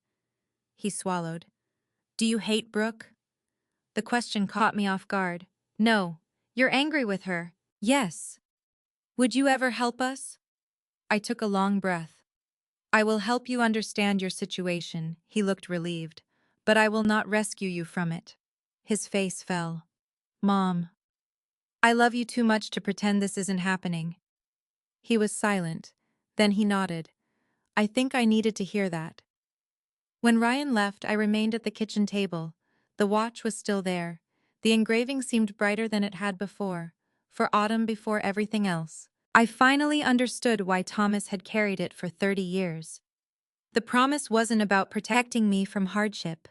He swallowed. Do you hate Brooke? The question caught me off guard. No. You're angry with her. Yes. Would you ever help us? I took a long breath. I will help you understand your situation, he looked relieved, but I will not rescue you from it. His face fell. Mom. I love you too much to pretend this isn't happening. He was silent. Then he nodded. I think I needed to hear that. When Ryan left, I remained at the kitchen table. The watch was still there. The engraving seemed brighter than it had before, for autumn before everything else. I finally understood why Thomas had carried it for 30 years. The promise wasn't about protecting me from hardship.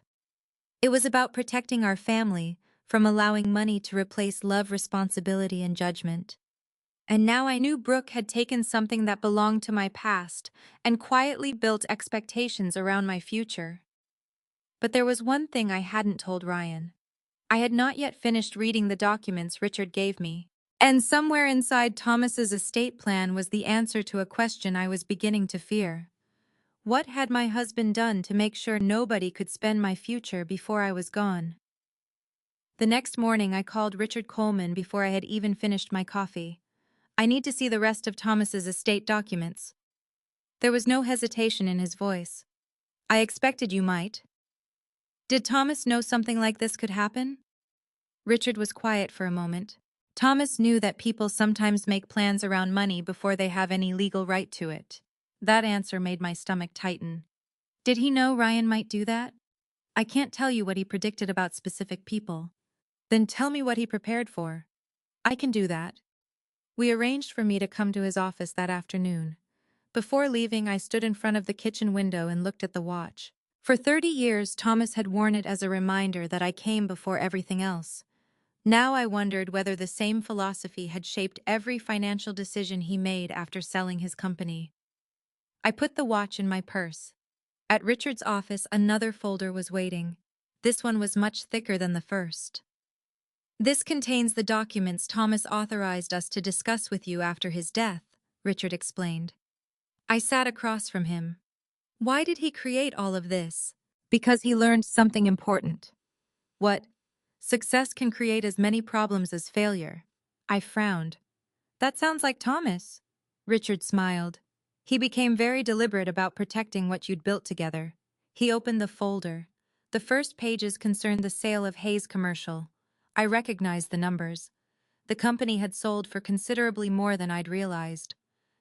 It was about protecting our family from allowing money to replace love, responsibility, and judgment. And now I knew Brooke had taken something that belonged to my past and quietly built expectations around my future. But there was one thing I hadn't told Ryan. I had not yet finished reading the documents Richard gave me. And somewhere inside Thomas's estate plan was the answer to a question I was beginning to fear. What had my husband done to make sure nobody could spend my future before I was gone? The next morning I called Richard Coleman before I had even finished my coffee. I need to see the rest of Thomas's estate documents. There was no hesitation in his voice. I expected you might. Did Thomas know something like this could happen? Richard was quiet for a moment. Thomas knew that people sometimes make plans around money before they have any legal right to it. That answer made my stomach tighten. Did he know Ryan might do that? I can't tell you what he predicted about specific people. Then tell me what he prepared for. I can do that. We arranged for me to come to his office that afternoon. Before leaving, I stood in front of the kitchen window and looked at the watch. For 30 years, Thomas had worn it as a reminder that I came before everything else. Now I wondered whether the same philosophy had shaped every financial decision he made after selling his company. I put the watch in my purse. At Richard's office, another folder was waiting. This one was much thicker than the first. This contains the documents Thomas authorized us to discuss with you after his death, Richard explained. I sat across from him. Why did he create all of this? Because he learned something important. What? Success can create as many problems as failure. I frowned. That sounds like Thomas. Richard smiled. He became very deliberate about protecting what you'd built together. He opened the folder. The first pages concerned the sale of Hayes Commercial. I recognized the numbers. The company had sold for considerably more than I'd realized.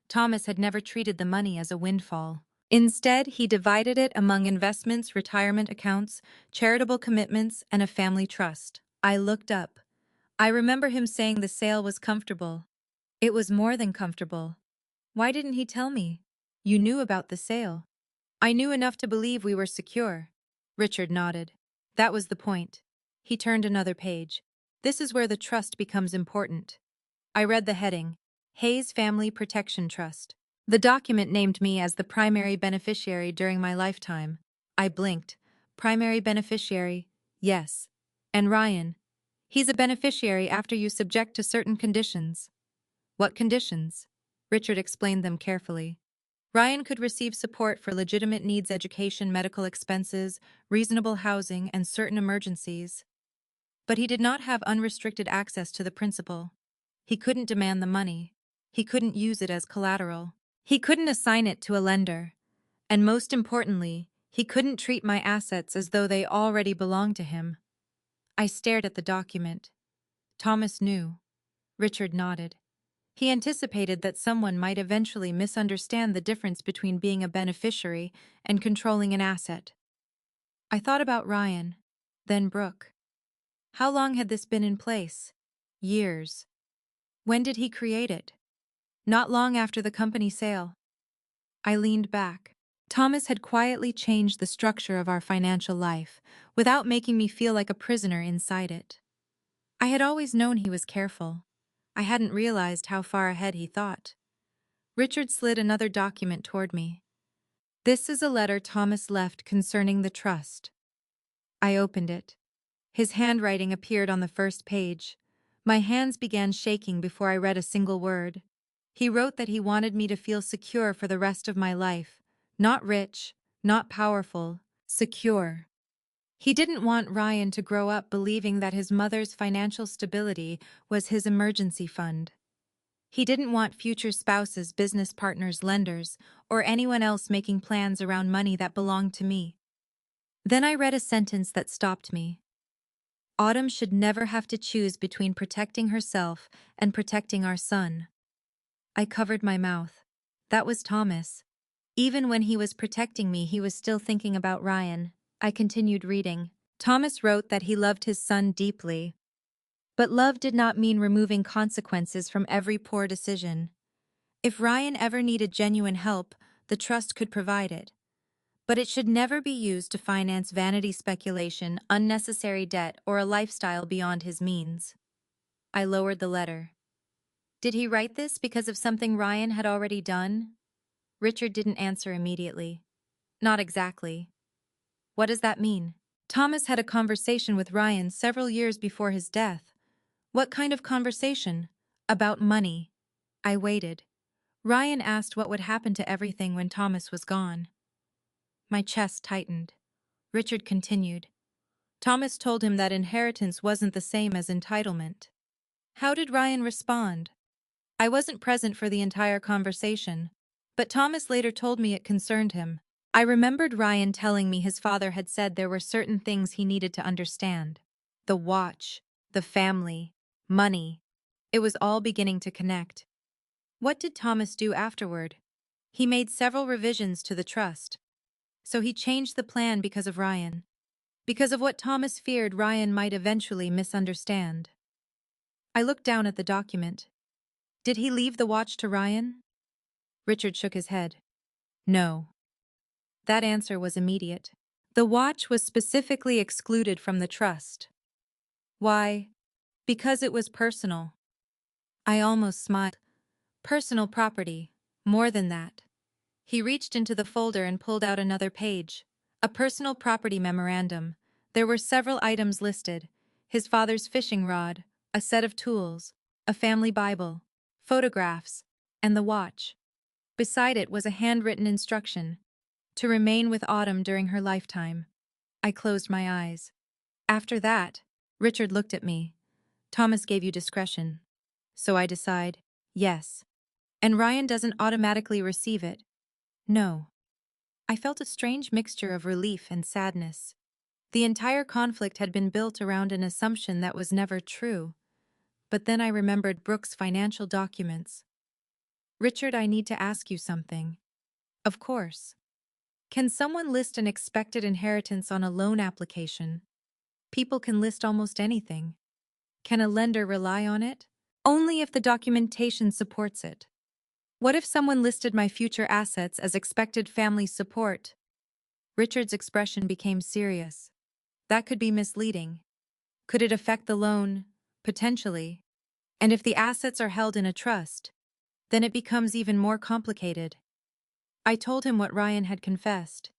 Thomas had never treated the money as a windfall. Instead, he divided it among investments, retirement accounts, charitable commitments, and a family trust. I looked up. I remember him saying the sale was comfortable. It was more than comfortable. Why didn't he tell me? You knew about the sale. I knew enough to believe we were secure. Richard nodded. That was the point. He turned another page. This is where the trust becomes important. I read the heading, Hayes Family Protection Trust. The document named me as the primary beneficiary during my lifetime. I blinked. Primary beneficiary, yes. And Ryan. He's a beneficiary after you subject to certain conditions. What conditions? Richard explained them carefully. Ryan could receive support for legitimate needs, education, medical expenses, reasonable housing, and certain emergencies. But he did not have unrestricted access to the principal. He couldn't demand the money. He couldn't use it as collateral. He couldn't assign it to a lender. And most importantly, he couldn't treat my assets as though they already belonged to him. I stared at the document. Thomas knew. Richard nodded. He anticipated that someone might eventually misunderstand the difference between being a beneficiary and controlling an asset. I thought about Ryan, then Brooke. How long had this been in place? Years. When did he create it? Not long after the company sale. I leaned back. Thomas had quietly changed the structure of our financial life, without making me feel like a prisoner inside it. I had always known he was careful. I hadn't realized how far ahead he thought. Richard slid another document toward me. This is a letter Thomas left concerning the trust. I opened it. His handwriting appeared on the first page. My hands began shaking before I read a single word. He wrote that he wanted me to feel secure for the rest of my life. Not rich, not powerful, secure. He didn't want Ryan to grow up believing that his mother's financial stability was his emergency fund. He didn't want future spouses, business partners, lenders, or anyone else making plans around money that belonged to me. Then I read a sentence that stopped me. Autumn should never have to choose between protecting herself and protecting our son. I covered my mouth. That was Thomas. Even when he was protecting me, he was still thinking about Ryan. I continued reading. Thomas wrote that he loved his son deeply. But love did not mean removing consequences from every poor decision. If Ryan ever needed genuine help, the trust could provide it. But it should never be used to finance vanity speculation, unnecessary debt, or a lifestyle beyond his means. I lowered the letter. Did he write this because of something Ryan had already done? Richard didn't answer immediately. Not exactly. What does that mean? Thomas had a conversation with Ryan several years before his death. What kind of conversation? About money. I waited. Ryan asked what would happen to everything when Thomas was gone. My chest tightened. Richard continued. Thomas told him that inheritance wasn't the same as entitlement. How did Ryan respond? I wasn't present for the entire conversation, but Thomas later told me it concerned him. I remembered Ryan telling me his father had said there were certain things he needed to understand. The watch, the family, money. It was all beginning to connect. What did Thomas do afterward? He made several revisions to the trust. So he changed the plan because of Ryan. Because of what Thomas feared Ryan might eventually misunderstand. I looked down at the document. Did he leave the watch to Ryan? Richard shook his head. No. That answer was immediate. The watch was specifically excluded from the trust. Why? Because it was personal. I almost smiled. Personal property. More than that. He reached into the folder and pulled out another page. A personal property memorandum. There were several items listed. His father's fishing rod, a set of tools, a family Bible, photographs, and the watch. Beside it was a handwritten instruction. To remain with Autumn during her lifetime. I closed my eyes. After that, Richard looked at me. Thomas gave you discretion. So I decide, yes. And Ryan doesn't automatically receive it. No. I felt a strange mixture of relief and sadness. The entire conflict had been built around an assumption that was never true. But then I remembered Brooke's financial documents. Richard, I need to ask you something. Of course. Can someone list an expected inheritance on a loan application? People can list almost anything. Can a lender rely on it? Only if the documentation supports it. What if someone listed my future assets as expected family support? Richard's expression became serious. That could be misleading. Could it affect the loan? Potentially. And if the assets are held in a trust, Then it becomes even more complicated. I told him what Ryan had confessed.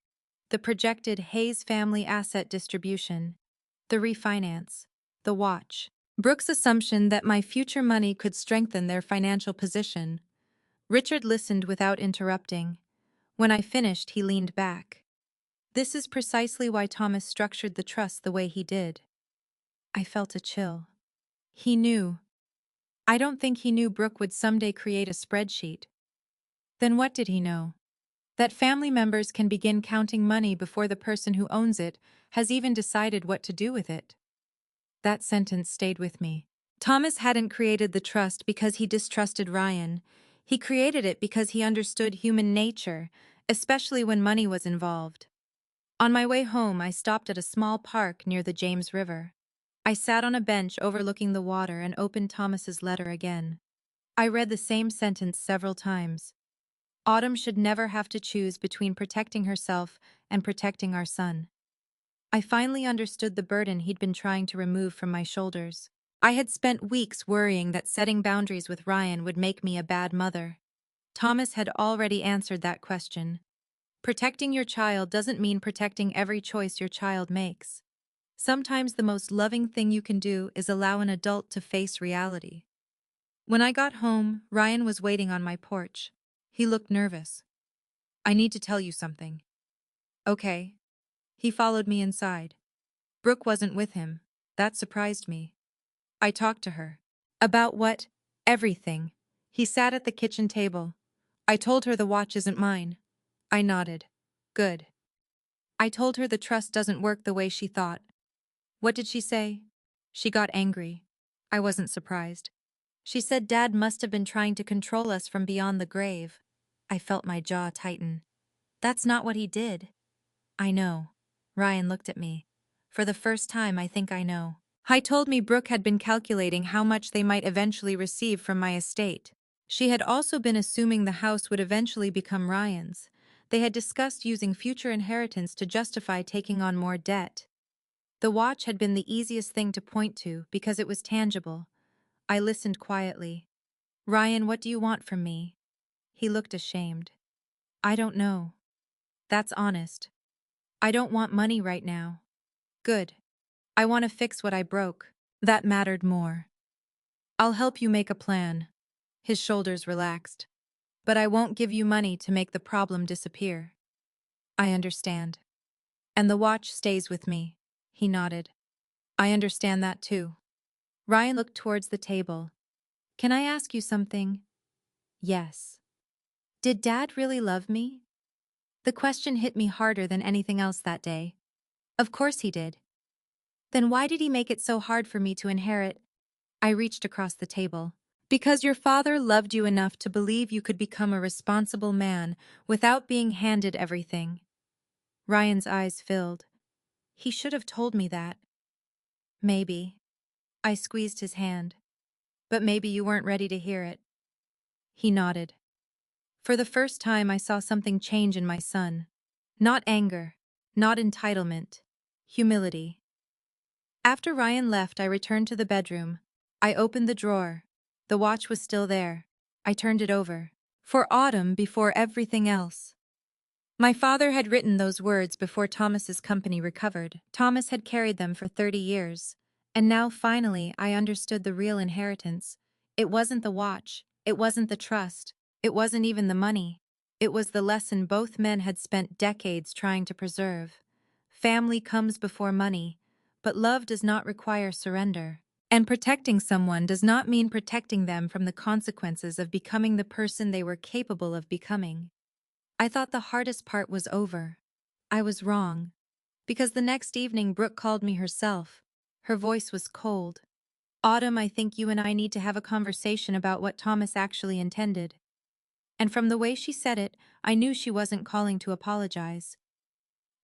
The projected Hayes family asset distribution, the refinance, the watch. Brooke's assumption that my future money could strengthen their financial position. Richard listened without interrupting. When I finished, he leaned back. This is precisely why Thomas structured the trust the way he did. I felt a chill. He knew. I don't think he knew Brooke would someday create a spreadsheet. Then what did he know? That family members can begin counting money before the person who owns it has even decided what to do with it. That sentence stayed with me. Thomas hadn't created the trust because he distrusted Ryan. He created it because he understood human nature, especially when money was involved. On my way home, I stopped at a small park near the James River. I sat on a bench overlooking the water and opened Thomas's letter again. I read the same sentence several times. Autumn should never have to choose between protecting herself and protecting our son. I finally understood the burden he'd been trying to remove from my shoulders. I had spent weeks worrying that setting boundaries with Ryan would make me a bad mother. Thomas had already answered that question. Protecting your child doesn't mean protecting every choice your child makes. Sometimes the most loving thing you can do is allow an adult to face reality. When I got home, Ryan was waiting on my porch. He looked nervous. I need to tell you something. Okay. He followed me inside. Brooke wasn't with him. That surprised me. I talked to her. About what? Everything. He sat at the kitchen table. I told her the watch isn't mine. I nodded. Good. I told her the trust doesn't work the way she thought. What did she say? She got angry. I wasn't surprised. She said Dad must have been trying to control us from beyond the grave. I felt my jaw tighten. That's not what he did. I know. Ryan looked at me. For the first time, I think I know. He told me Brooke had been calculating how much they might eventually receive from my estate. She had also been assuming the house would eventually become Ryan's. They had discussed using future inheritance to justify taking on more debt. The watch had been the easiest thing to point to because it was tangible. I listened quietly. Ryan, what do you want from me? He looked ashamed. I don't know. That's honest. I don't want money right now. Good. I want to fix what I broke. That mattered more. I'll help you make a plan. His shoulders relaxed. But I won't give you money to make the problem disappear. I understand. And the watch stays with me. He nodded. I understand that too. Ryan looked towards the table. Can I ask you something? Yes. Did Dad really love me? The question hit me harder than anything else that day. Of course he did. Then why did he make it so hard for me to inherit? I reached across the table. Because your father loved you enough to believe you could become a responsible man without being handed everything. Ryan's eyes filled. He should have told me that. Maybe. I squeezed his hand. But maybe you weren't ready to hear it. He nodded. For the first time, I saw something change in my son. Not anger, not entitlement, humility. After Ryan left, I returned to the bedroom. I opened the drawer. The watch was still there. I turned it over. For Autumn before everything else. My father had written those words before Thomas's company recovered. Thomas had carried them for 30 years. And now finally I understood the real inheritance. It wasn't the watch. It wasn't the trust. It wasn't even the money. It was the lesson both men had spent decades trying to preserve. Family comes before money, but love does not require surrender. And protecting someone does not mean protecting them from the consequences of becoming the person they were capable of becoming. I thought the hardest part was over. I was wrong. Because the next evening Brooke called me herself. Her voice was cold. Autumn, I think you and I need to have a conversation about what Thomas actually intended. And from the way she said it, I knew she wasn't calling to apologize.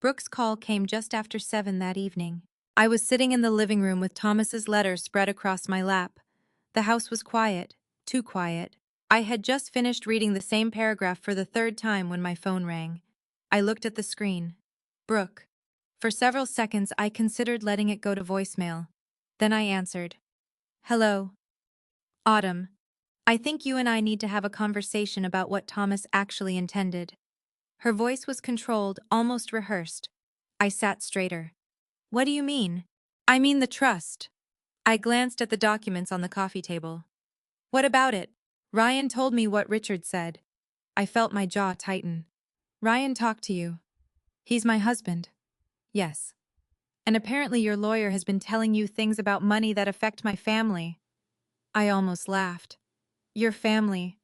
Brooke's call came just after 7 that evening. I was sitting in the living room with Thomas's letter spread across my lap. The house was quiet, too quiet. I had just finished reading the same paragraph for the 3rd time when my phone rang. I looked at the screen. Brooke. For several seconds, I considered letting it go to voicemail. Then I answered. Hello. Autumn. I think you and I need to have a conversation about what Thomas actually intended. Her voice was controlled, almost rehearsed. I sat straighter. What do you mean? I mean the trust. I glanced at the documents on the coffee table. What about it? Ryan told me what Richard said. I felt my jaw tighten. Ryan talked to you. He's my husband. Yes. And apparently your lawyer has been telling you things about money that affect my family. I almost laughed. Your family.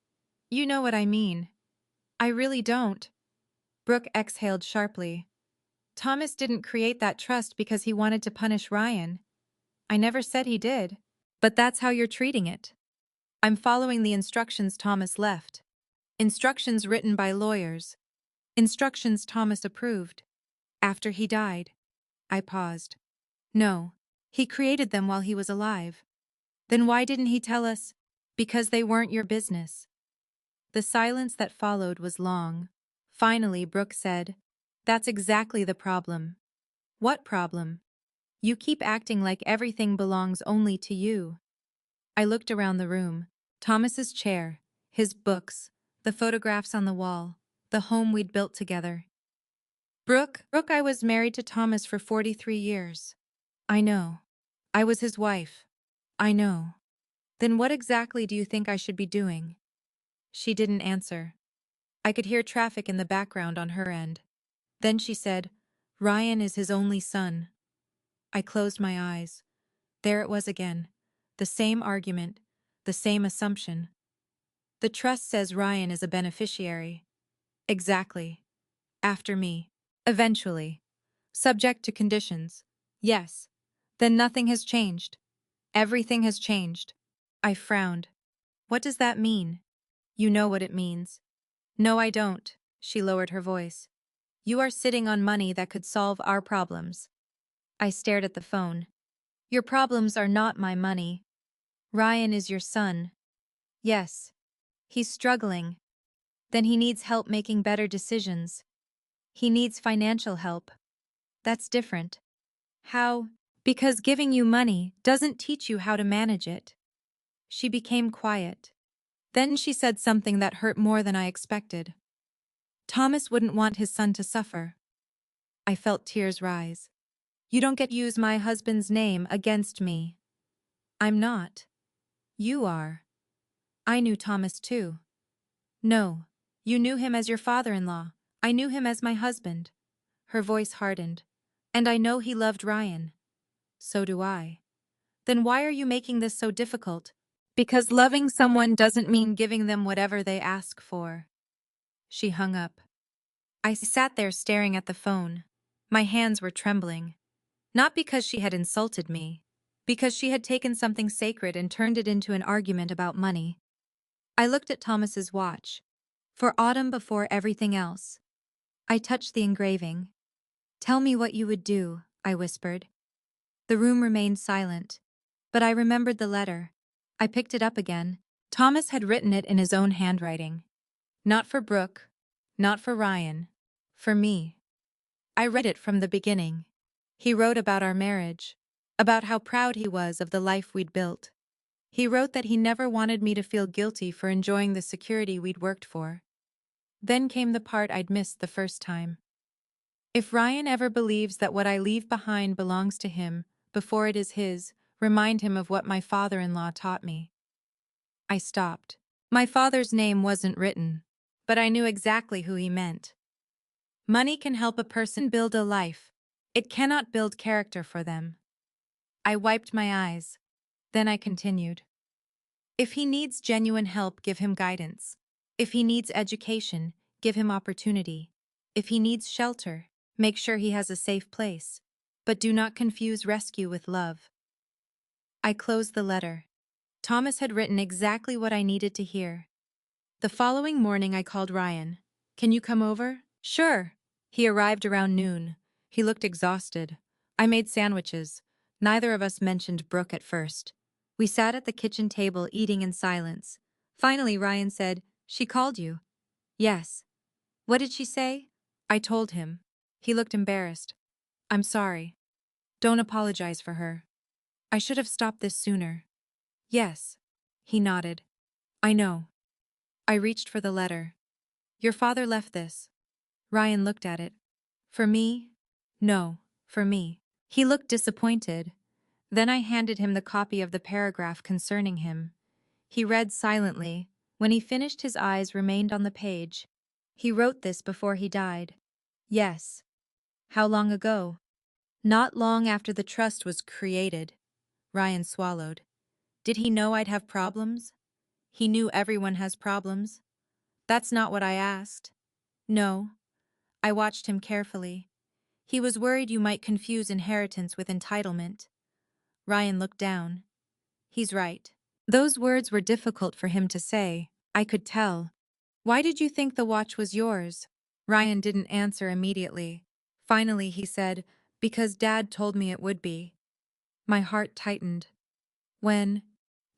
You know what I mean. I really don't. Brooke exhaled sharply. Thomas didn't create that trust because he wanted to punish Ryan. I never said he did. But that's how you're treating it. I'm following the instructions Thomas left. Instructions written by lawyers. Instructions Thomas approved. After he died. I paused. No. He created them while he was alive. Then why didn't he tell us? Because they weren't your business. The silence that followed was long. Finally, Brooke said, "That's exactly the problem." What problem? You keep acting like everything belongs only to you. I looked around the room. Thomas's chair, his books, the photographs on the wall, the home we'd built together. Brooke, I was married to Thomas for 43 years. I know. I was his wife. I know. Then what exactly do you think I should be doing? She didn't answer. I could hear traffic in the background on her end. Then she said, "Ryan is his only son." I closed my eyes. There it was again. The same argument, the same assumption. The trust says Ryan is a beneficiary. Exactly. After me. Eventually. Subject to conditions. Yes. Then nothing has changed. Everything has changed. I frowned. What does that mean? You know what it means. No, I don't. She lowered her voice. You are sitting on money that could solve our problems. I stared at the phone. Your problems are not my money. Ryan is your son. Yes. He's struggling. Then he needs help making better decisions. He needs financial help. That's different. How? Because giving you money doesn't teach you how to manage it. She became quiet. Then she said something that hurt more than I expected. Thomas wouldn't want his son to suffer. I felt tears rise. You don't get to use my husband's name against me. I'm not. You are. I knew Thomas too. No, you knew him as your father-in-law. I knew him as my husband. Her voice hardened. And I know he loved Ryan. So do I. Then why are you making this so difficult? Because loving someone doesn't mean giving them whatever they ask for. She hung up. I sat there staring at the phone. My hands were trembling. Not because she had insulted me. Because she had taken something sacred and turned it into an argument about money. I looked at Thomas's watch. For autumn before everything else. I touched the engraving. Tell me what you would do, I whispered. The room remained silent. But I remembered the letter. I picked it up again. Thomas had written it in his own handwriting. Not for Brooke. Not for Ryan. For me. I read it from the beginning. He wrote about our marriage. About how proud he was of the life we'd built. He wrote that he never wanted me to feel guilty for enjoying the security we'd worked for. Then came the part I'd missed the first time. If Ryan ever believes that what I leave behind belongs to him, before it is his, remind him of what my father-in-law taught me. I stopped. My father's name wasn't written, but I knew exactly who he meant. Money can help a person build a life. It cannot build character for them. I wiped my eyes. Then I continued. If he needs genuine help, give him guidance. If he needs education, give him opportunity. If he needs shelter, make sure he has a safe place. But do not confuse rescue with love. I closed the letter. Thomas had written exactly what I needed to hear. The following morning I called Ryan. Can you come over? Sure. He arrived around noon. He looked exhausted. I made sandwiches. Neither of us mentioned Brooke at first. We sat at the kitchen table eating in silence. Finally Ryan said, "She called you." Yes. What did she say? I told him. He looked embarrassed. I'm sorry. Don't apologize for her. I should have stopped this sooner. Yes. He nodded. I know. I reached for the letter. Your father left this. Ryan looked at it. For me? No, for me. He looked disappointed. Then I handed him the copy of the paragraph concerning him. He read silently. When he finished, his eyes remained on the page. He wrote this before he died. Yes. How long ago? Not long after the trust was created. Ryan swallowed. Did he know I'd have problems? He knew everyone has problems. That's not what I asked. No. I watched him carefully. He was worried you might confuse inheritance with entitlement. Ryan looked down. He's right. Those words were difficult for him to say. I could tell. Why did you think the watch was yours? Ryan didn't answer immediately. Finally, he said, because Dad told me it would be. My heart tightened. When?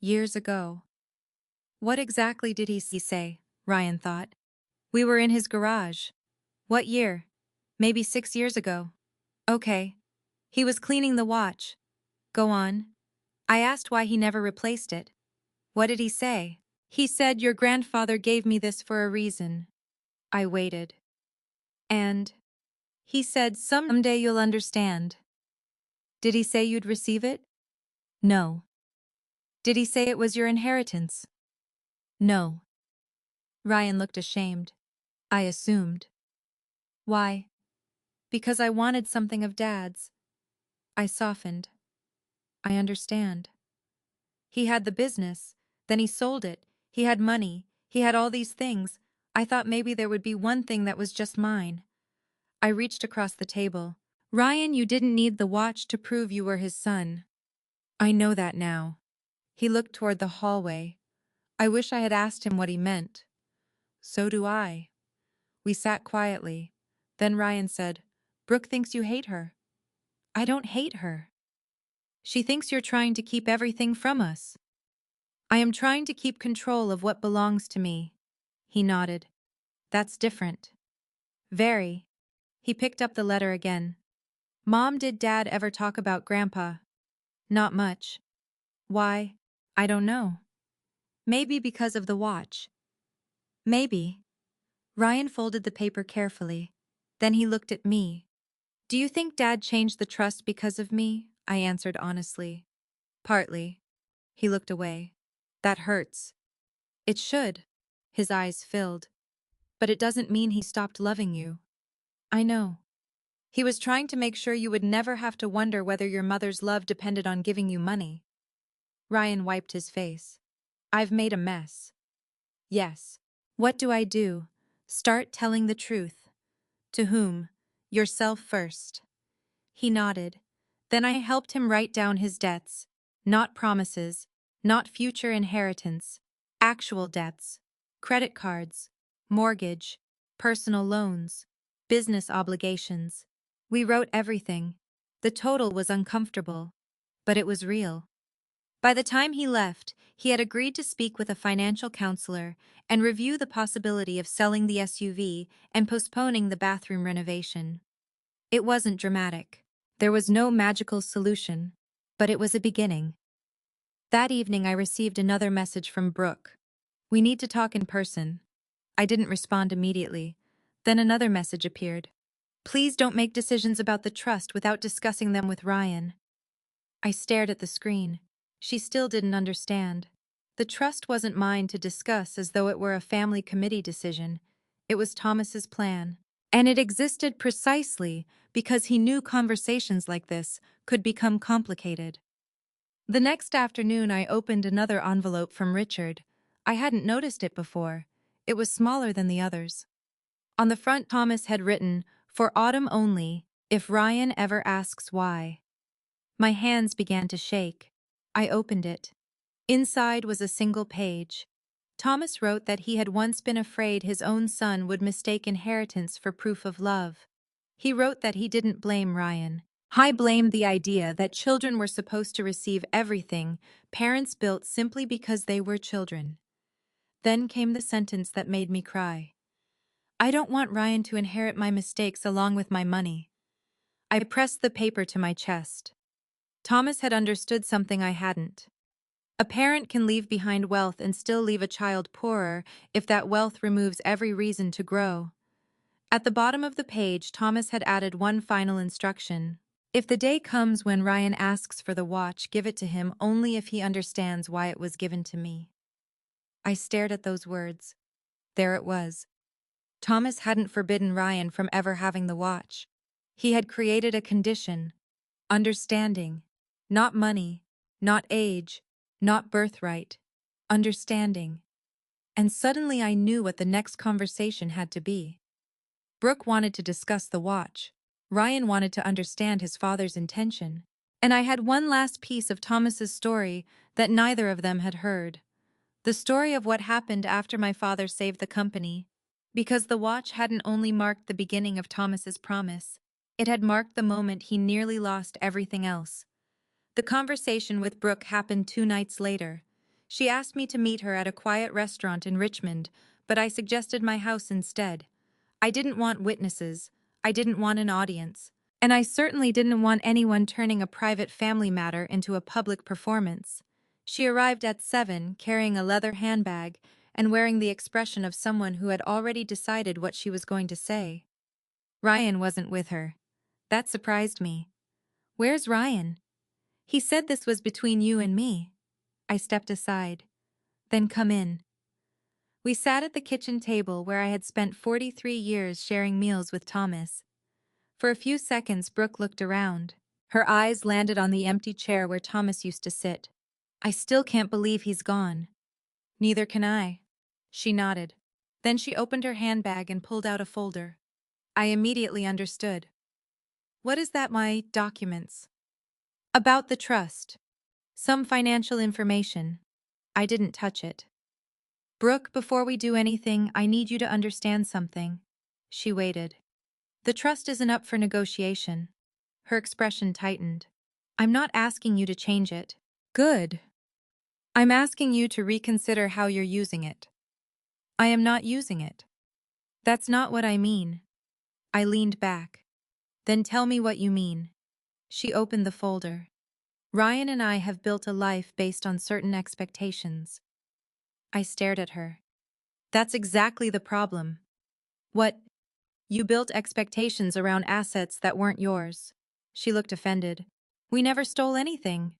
Years ago. What exactly did he say? Ryan thought. We were in his garage. What year? Maybe 6 years ago. Okay. He was cleaning the watch. Go on. I asked why he never replaced it. What did he say? He said your grandfather gave me this for a reason. I waited. And? He said someday you'll understand. Did he say you'd receive it? No. Did he say it was your inheritance? No. Ryan looked ashamed. I assumed. Why? Because I wanted something of Dad's. I softened. I understand. He had the business, then he sold it, he had money, he had all these things. I thought maybe there would be one thing that was just mine. I reached across the table. Ryan, you didn't need the watch to prove you were his son. I know that now. He looked toward the hallway. I wish I had asked him what he meant. So do I. We sat quietly. Then Ryan said, Brooke thinks you hate her. I don't hate her. She thinks you're trying to keep everything from us. I am trying to keep control of what belongs to me. He nodded. That's different. Very. He picked up the letter again. Mom, did Dad ever talk about Grandpa? Not much. Why? I don't know. Maybe because of the watch. Maybe. Ryan folded the paper carefully. Then he looked at me. Do you think Dad changed the trust because of me? I answered honestly. Partly. He looked away. That hurts. It should. His eyes filled. But it doesn't mean he stopped loving you. I know. He was trying to make sure you would never have to wonder whether your mother's love depended on giving you money. Ryan wiped his face. I've made a mess. Yes. What do I do? Start telling the truth. To whom? Yourself first. He nodded. Then I helped him write down his debts. Not promises, not future inheritance. Actual debts. Credit cards, mortgage, personal loans, business obligations. We wrote everything. The total was uncomfortable, but it was real. By the time he left, he had agreed to speak with a financial counselor and review the possibility of selling the SUV and postponing the bathroom renovation. It wasn't dramatic. There was no magical solution, but it was a beginning. That evening I received another message from Brooke. We need to talk in person. I didn't respond immediately. Then another message appeared. Please don't make decisions about the trust without discussing them with Ryan. I stared at the screen. She still didn't understand. The trust wasn't mine to discuss as though it were a family committee decision. It was Thomas's plan. And it existed precisely because he knew conversations like this could become complicated. The next afternoon I opened another envelope from Richard. I hadn't noticed it before. It was smaller than the others. On the front, Thomas had written, "For autumn only, if Ryan ever asks why." My hands began to shake. I opened it. Inside was a single page. Thomas wrote that he had once been afraid his own son would mistake inheritance for proof of love. He wrote that he didn't blame Ryan. He blamed the idea that children were supposed to receive everything parents built simply because they were children. Then came the sentence that made me cry. I don't want Ryan to inherit my mistakes along with my money. I pressed the paper to my chest. Thomas had understood something I hadn't. A parent can leave behind wealth and still leave a child poorer if that wealth removes every reason to grow. At the bottom of the page, Thomas had added one final instruction. If the day comes when Ryan asks for the watch, give it to him only if he understands why it was given to me. I stared at those words. There it was. Thomas hadn't forbidden Ryan from ever having the watch. He had created a condition. Understanding. Not money. Not age. Not birthright. Understanding. And suddenly I knew what the next conversation had to be. Brooke wanted to discuss the watch. Ryan wanted to understand his father's intention. And I had one last piece of Thomas's story that neither of them had heard. The story of what happened after my father saved the company. Because the watch hadn't only marked the beginning of Thomas's promise, it had marked the moment he nearly lost everything else. The conversation with Brooke happened 2 nights later. She asked me to meet her at a quiet restaurant in Richmond, but I suggested my house instead. I didn't want witnesses, I didn't want an audience, and I certainly didn't want anyone turning a private family matter into a public performance. She arrived at 7, carrying a leather handbag and wearing the expression of someone who had already decided what she was going to say. Ryan wasn't with her. That surprised me. Where's Ryan? He said this was between you and me. I stepped aside. Then come in. We sat at the kitchen table where I had spent 43 years sharing meals with Thomas. For a few seconds, Brooke looked around. Her eyes landed on the empty chair where Thomas used to sit. I still can't believe he's gone. Neither can I. She nodded. Then she opened her handbag and pulled out a folder. I immediately understood. What is that, my documents? About the trust. Some financial information. I didn't touch it. Brooke, before we do anything, I need you to understand something. She waited. The trust isn't up for negotiation. Her expression tightened. I'm not asking you to change it. Good. I'm asking you to reconsider how you're using it. I am not using it. That's not what I mean. I leaned back. Then tell me what you mean. She opened the folder. Ryan and I have built a life based on certain expectations. I stared at her. That's exactly the problem. What? You built expectations around assets that weren't yours. She looked offended. We never stole anything.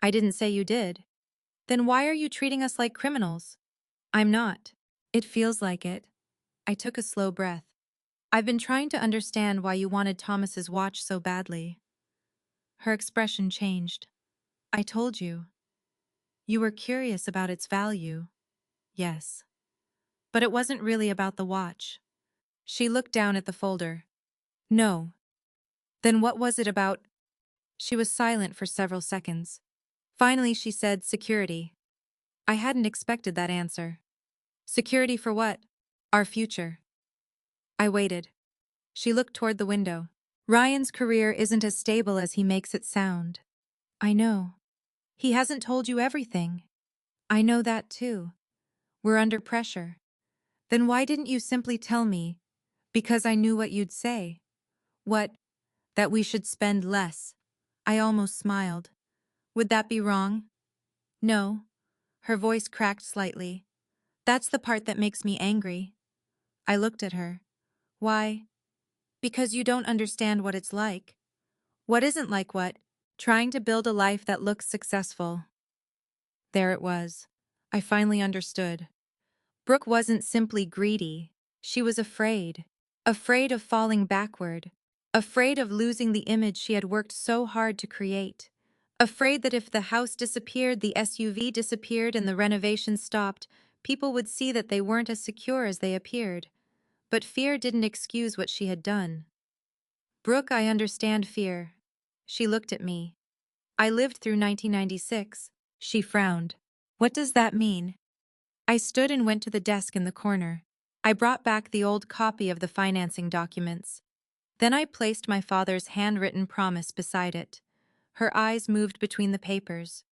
I didn't say you did. Then why are you treating us like criminals? I'm not. It feels like it. I took a slow breath. I've been trying to understand why you wanted Thomas's watch so badly. Her expression changed. I told you. You were curious about its value. Yes. But it wasn't really about the watch. She looked down at the folder. No. Then what was it about? She was silent for several seconds. Finally, she said, security. I hadn't expected that answer. Security for what? Our future. I waited. She looked toward the window. Ryan's career isn't as stable as he makes it sound. I know. He hasn't told you everything. I know that too. We're under pressure. Then why didn't you simply tell me? Because I knew what you'd say. What? That we should spend less. I almost smiled. Would that be wrong? No. Her voice cracked slightly. That's the part that makes me angry. I looked at her. Why? Because you don't understand what it's like. What isn't like what? Trying to build a life that looks successful. There it was. I finally understood. Brooke wasn't simply greedy. She was afraid. Afraid of falling backward. Afraid of losing the image she had worked so hard to create. Afraid that if the house disappeared, the SUV disappeared, and the renovations stopped, people would see that they weren't as secure as they appeared. But fear didn't excuse what she had done. Brooke, I understand fear. She looked at me. I lived through 1996. She frowned. What does that mean? I stood and went to the desk in the corner. I brought back the old copy of the financing documents. Then I placed my father's handwritten promise beside it. Her eyes moved between the papers.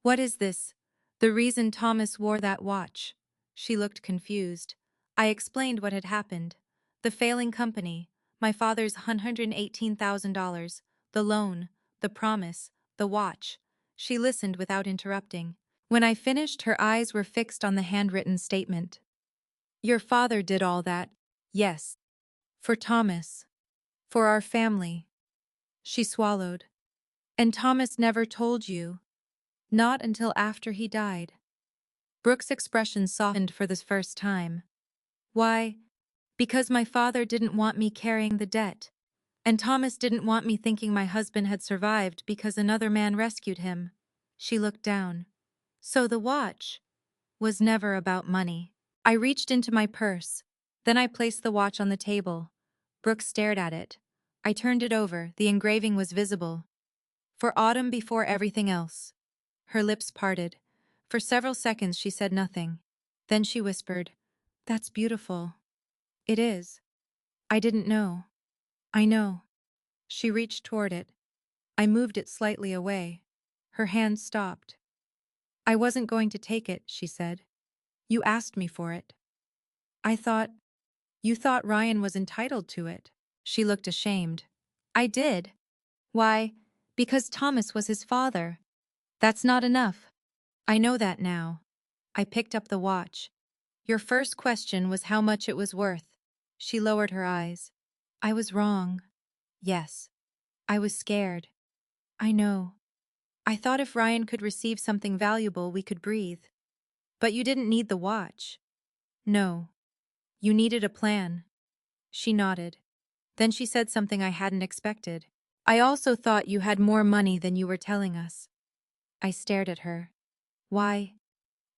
What is this? The reason Thomas wore that watch. She looked confused. I explained what had happened. The failing company, my father's $118,000, the loan, the promise, the watch. She listened without interrupting. When I finished, her eyes were fixed on the handwritten statement. Your father did all that. Yes. For Thomas. For our family. She swallowed. And Thomas never told you. Not until after he died. Brooke's expression softened for the first time. Why? Because my father didn't want me carrying the debt. And Thomas didn't want me thinking my husband had survived because another man rescued him. She looked down. So the watch was never about money. I reached into my purse. Then I placed the watch on the table. Brooke stared at it. I turned it over. The engraving was visible. For autumn before everything else. Her lips parted. For several seconds she said nothing. Then she whispered, That's beautiful. It is. I didn't know. I know. She reached toward it. I moved it slightly away. Her hand stopped. I wasn't going to take it, she said. You asked me for it. You thought Ryan was entitled to it. She looked ashamed. I did. Why? Because Thomas was his father. That's not enough. I know that now. I picked up the watch. Your first question was how much it was worth. She lowered her eyes. I was wrong. Yes. I was scared. I know. I thought if Ryan could receive something valuable, we could breathe. But you didn't need the watch. No. You needed a plan. She nodded. Then she said something I hadn't expected. I also thought you had more money than you were telling us. I stared at her. Why?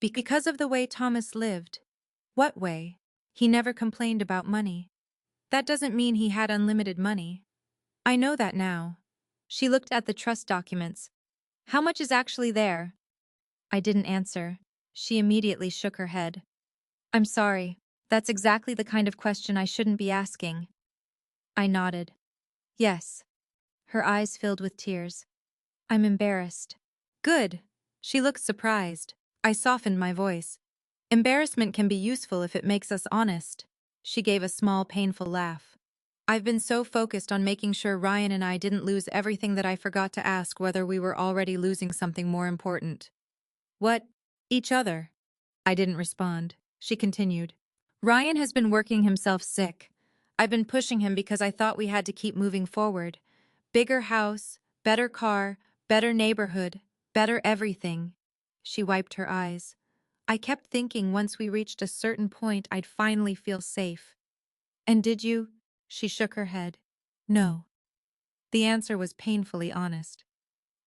Because of the way Thomas lived. What way? He never complained about money. That doesn't mean he had unlimited money. I know that now. She looked at the trust documents. How much is actually there? I didn't answer. She immediately shook her head. I'm sorry. That's exactly the kind of question I shouldn't be asking. I nodded. Yes. Her eyes filled with tears. I'm embarrassed. Good. She looked surprised. I softened my voice. Embarrassment can be useful if it makes us honest. She gave a small, painful laugh. I've been so focused on making sure Ryan and I didn't lose everything that I forgot to ask whether we were already losing something more important. What? Each other. I didn't respond. She continued. Ryan has been working himself sick. I've been pushing him because I thought we had to keep moving forward. Bigger house, better car, better neighborhood, better everything. She wiped her eyes. I kept thinking once we reached a certain point I'd finally feel safe. And did you? She shook her head. No. The answer was painfully honest.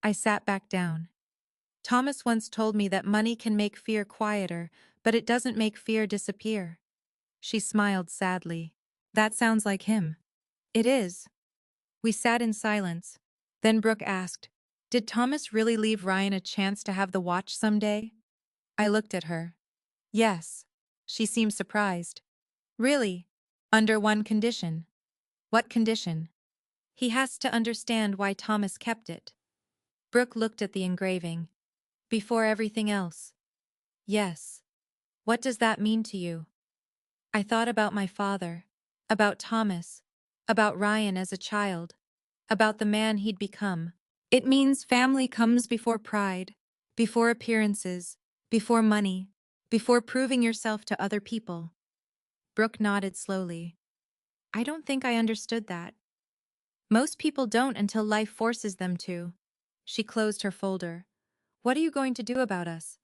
I sat back down. Thomas once told me that money can make fear quieter, but it doesn't make fear disappear. She smiled sadly. That sounds like him. It is. We sat in silence. Then Brooke asked, Did Thomas really leave Ryan a chance to have the watch someday? I looked at her. Yes. She seemed surprised. Really? Under one condition. What condition? He has to understand why Thomas kept it. Brooke looked at the engraving. Before everything else. Yes. What does that mean to you? I thought about my father, about Thomas, about Ryan as a child, about the man he'd become. It means family comes before pride, before appearances, before money, before proving yourself to other people. Brooke nodded slowly. I don't think I understood that. Most people don't until life forces them to. She closed her folder. What are you going to do about us?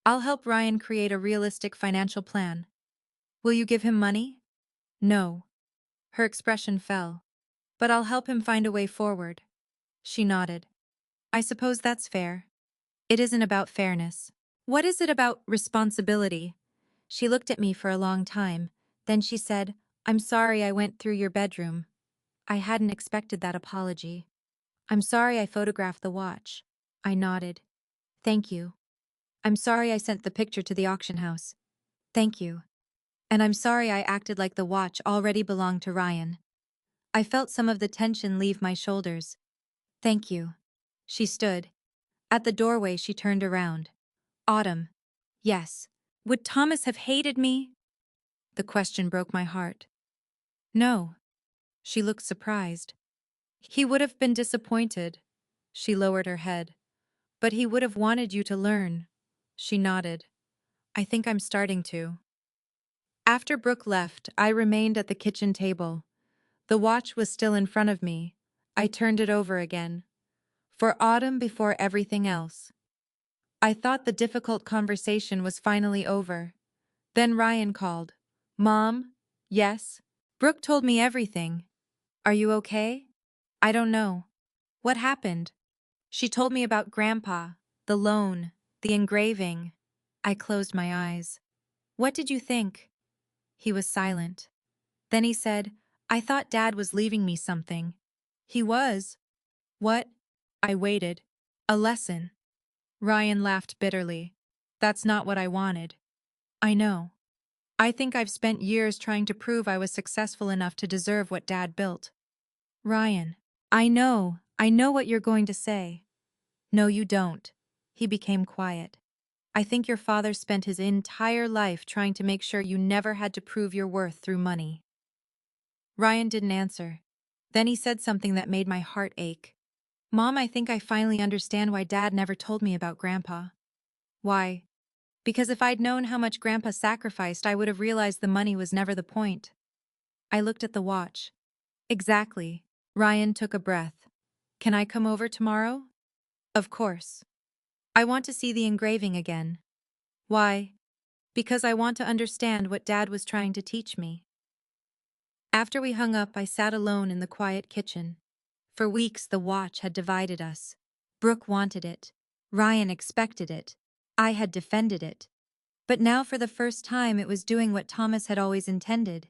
I'll help Ryan create a realistic financial plan. Will you give him money? No. Her expression fell. But I'll help him find a way forward. She nodded. I suppose that's fair. It isn't about fairness. What is it about responsibility? She looked at me for a long time. Then she said, I'm sorry I went through your bedroom. I hadn't expected that apology. I'm sorry I photographed the watch. I nodded. Thank you. I'm sorry I sent the picture to the auction house. Thank you. And I'm sorry I acted like the watch already belonged to Ryan. I felt some of the tension leave my shoulders. Thank you. She stood. At the doorway she turned around. Autumn. Yes. Would Thomas have hated me? The question broke my heart. No. She looked surprised. He would have been disappointed. She lowered her head. But he would have wanted you to learn. She nodded. I think I'm starting to. After Brooke left, I remained at the kitchen table. The watch was still in front of me. I turned it over again. For autumn before everything else. I thought the difficult conversation was finally over. Then Ryan called. Mom? Yes? Brooke told me everything. Are you okay? I don't know. What happened? She told me about Grandpa, the loan, the engraving. I closed my eyes. What did you think? He was silent. Then he said, I thought Dad was leaving me something. He was. What? I waited. A lesson. Ryan laughed bitterly. That's not what I wanted. I know. I think I've spent years trying to prove I was successful enough to deserve what Dad built. Ryan, I know what you're going to say. No, you don't. He became quiet. I think your father spent his entire life trying to make sure you never had to prove your worth through money. Ryan didn't answer. Then he said something that made my heart ache. Mom, I think I finally understand why Dad never told me about Grandpa. Why? Because if I'd known how much Grandpa sacrificed, I would have realized the money was never the point. I looked at the watch. Exactly. Ryan took a breath. Can I come over tomorrow? Of course. I want to see the engraving again. Why? Because I want to understand what Dad was trying to teach me. After we hung up, I sat alone in the quiet kitchen. For weeks, the watch had divided us. Brooke wanted it. Ryan expected it. I had defended it. But now, for the first time, it was doing what Thomas had always intended.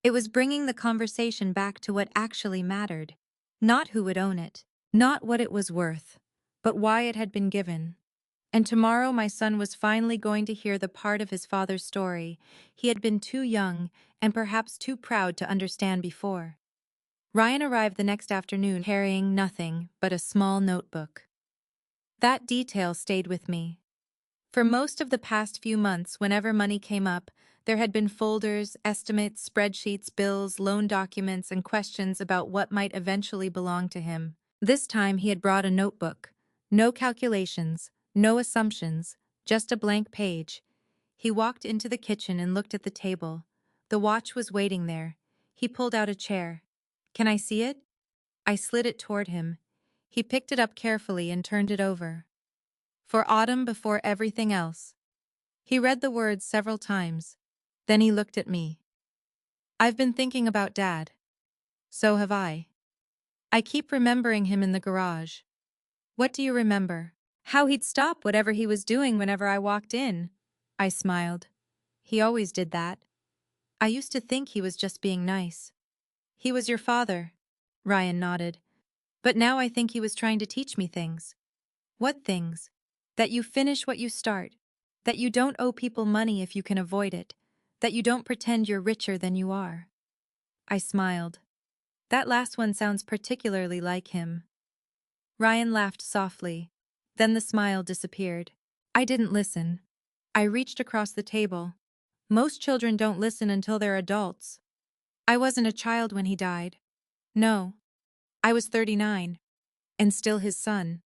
It was bringing the conversation back to what actually mattered. Not who would own it, not what it was worth, but why it had been given. And tomorrow my son was finally going to hear the part of his father's story he had been too young and perhaps too proud to understand before. Ryan arrived the next afternoon carrying nothing but a small notebook. That detail stayed with me. For most of the past few months, whenever money came up, there had been folders, estimates, spreadsheets, bills, loan documents, and questions about what might eventually belong to him. This time he had brought a notebook. No calculations, no assumptions, just a blank page. He walked into the kitchen and looked at the table. The watch was waiting there. He pulled out a chair. Can I see it? I slid it toward him. He picked it up carefully and turned it over. For autumn before everything else. He read the words several times. Then he looked at me. I've been thinking about Dad. So have I. I keep remembering him in the garage. What do you remember? How he'd stop whatever he was doing whenever I walked in. I smiled. He always did that. I used to think he was just being nice. He was your father. Ryan nodded. But now I think he was trying to teach me things. What things? That you finish what you start. That you don't owe people money if you can avoid it. That you don't pretend you're richer than you are. I smiled. That last one sounds particularly like him. Ryan laughed softly. Then the smile disappeared. I didn't listen. I reached across the table. Most children don't listen until they're adults. I wasn't a child when he died. No. I was 39. And still his son.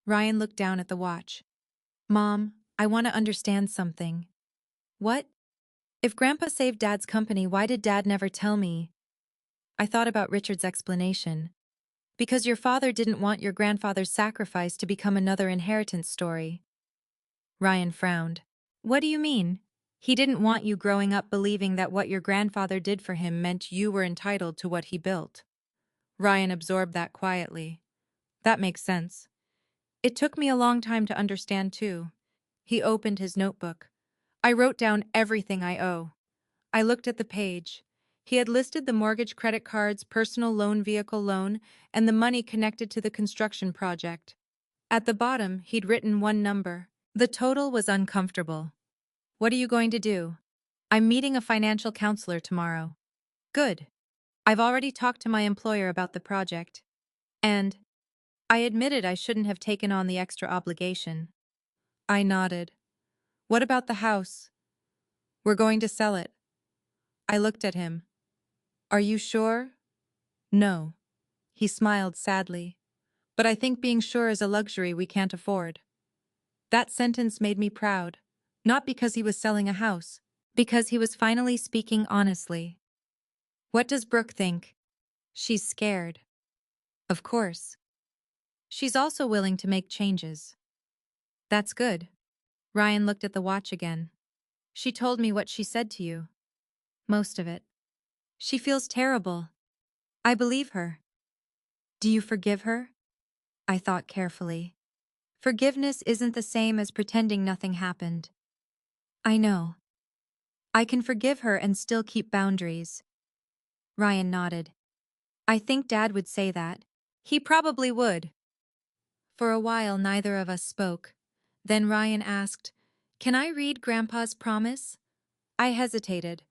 Ryan looked down at the watch. Mom, I want to understand something. What? If Grandpa saved Dad's company, why did Dad never tell me? I thought about Richard's explanation. Because your father didn't want your grandfather's sacrifice to become another inheritance story. Ryan frowned. What do you mean? He didn't want you growing up believing that what your grandfather did for him meant you were entitled to what he built. Ryan absorbed that quietly. That makes sense. It took me a long time to understand, too. He opened his notebook. I wrote down everything I owe. I looked at the page. He had listed the mortgage, credit cards, personal loan, vehicle loan, and the money connected to the construction project. At the bottom, he'd written one number. The total was uncomfortable. What are you going to do? I'm meeting a financial counselor tomorrow. Good. I've already talked to my employer about the project. And I admitted I shouldn't have taken on the extra obligation. I nodded. What about the house? We're going to sell it. I looked at him. Are you sure? No. He smiled sadly. But I think being sure is a luxury we can't afford. That sentence made me proud. Not because he was selling a house, because he was finally speaking honestly. What does Brooke think? She's scared. Of course. She's also willing to make changes. That's good. Ryan looked at the watch again. She told me what she said to you. Most of it. She feels terrible. I believe her. Do you forgive her? I thought carefully. Forgiveness isn't the same as pretending nothing happened. I know. I can forgive her and still keep boundaries. Ryan nodded. I think Dad would say that. He probably would. For a while, neither of us spoke. Then Ryan asked, "Can I read Grandpa's promise?" I hesitated.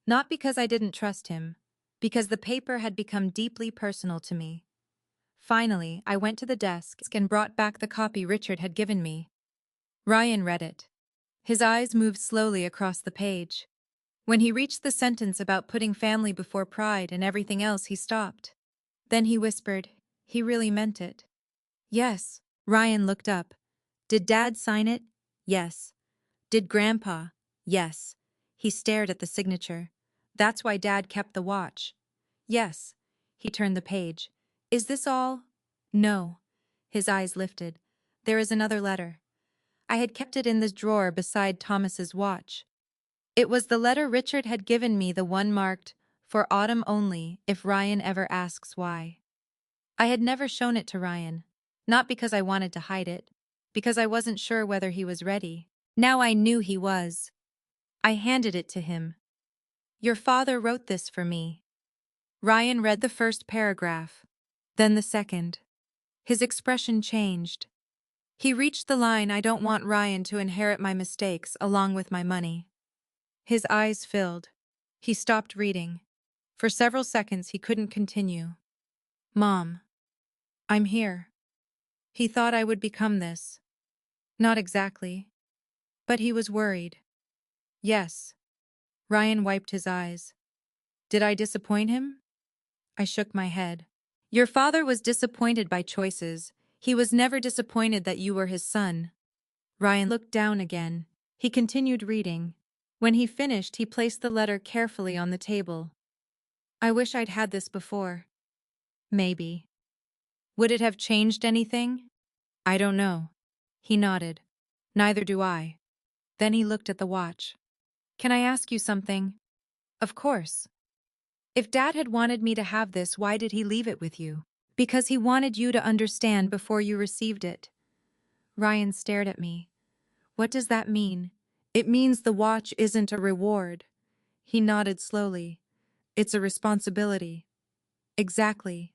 Not because I didn't trust him, because the paper had become deeply personal to me. Finally, I went to the desk and brought back the copy Richard had given me. Ryan read it. His eyes moved slowly across the page. When he reached the sentence about putting family before pride and everything else, he stopped. Then he whispered, he really meant it. Yes. Ryan looked up. Did Dad sign it? Yes. Did Grandpa? Yes. He stared at the signature. That's why Dad kept the watch. Yes. He turned the page. Is this all? No. His eyes lifted. There is another letter. I had kept it in this drawer beside Thomas's watch. It was the letter Richard had given me, the one marked, "For Autumn only, if Ryan ever asks why." I had never shown it to Ryan. Not because I wanted to hide it, because I wasn't sure whether he was ready. Now I knew he was. I handed it to him. Your father wrote this for me. Ryan read the first paragraph, then the second. His expression changed. He reached the line, "I don't want Ryan to inherit my mistakes along with my money." His eyes filled. He stopped reading. For several seconds he couldn't continue. Mom, I'm here. He thought I would become this. Not exactly. But he was worried. Yes. Ryan wiped his eyes. Did I disappoint him? I shook my head. Your father was disappointed by choices. He was never disappointed that you were his son. Ryan looked down again. He continued reading. When he finished, he placed the letter carefully on the table. I wish I'd had this before. Maybe. Would it have changed anything? I don't know. He nodded. Neither do I. Then he looked at the watch. Can I ask you something? Of course. If Dad had wanted me to have this, why did he leave it with you? Because he wanted you to understand before you received it. Ryan stared at me. What does that mean? It means the watch isn't a reward. He nodded slowly. It's a responsibility. Exactly.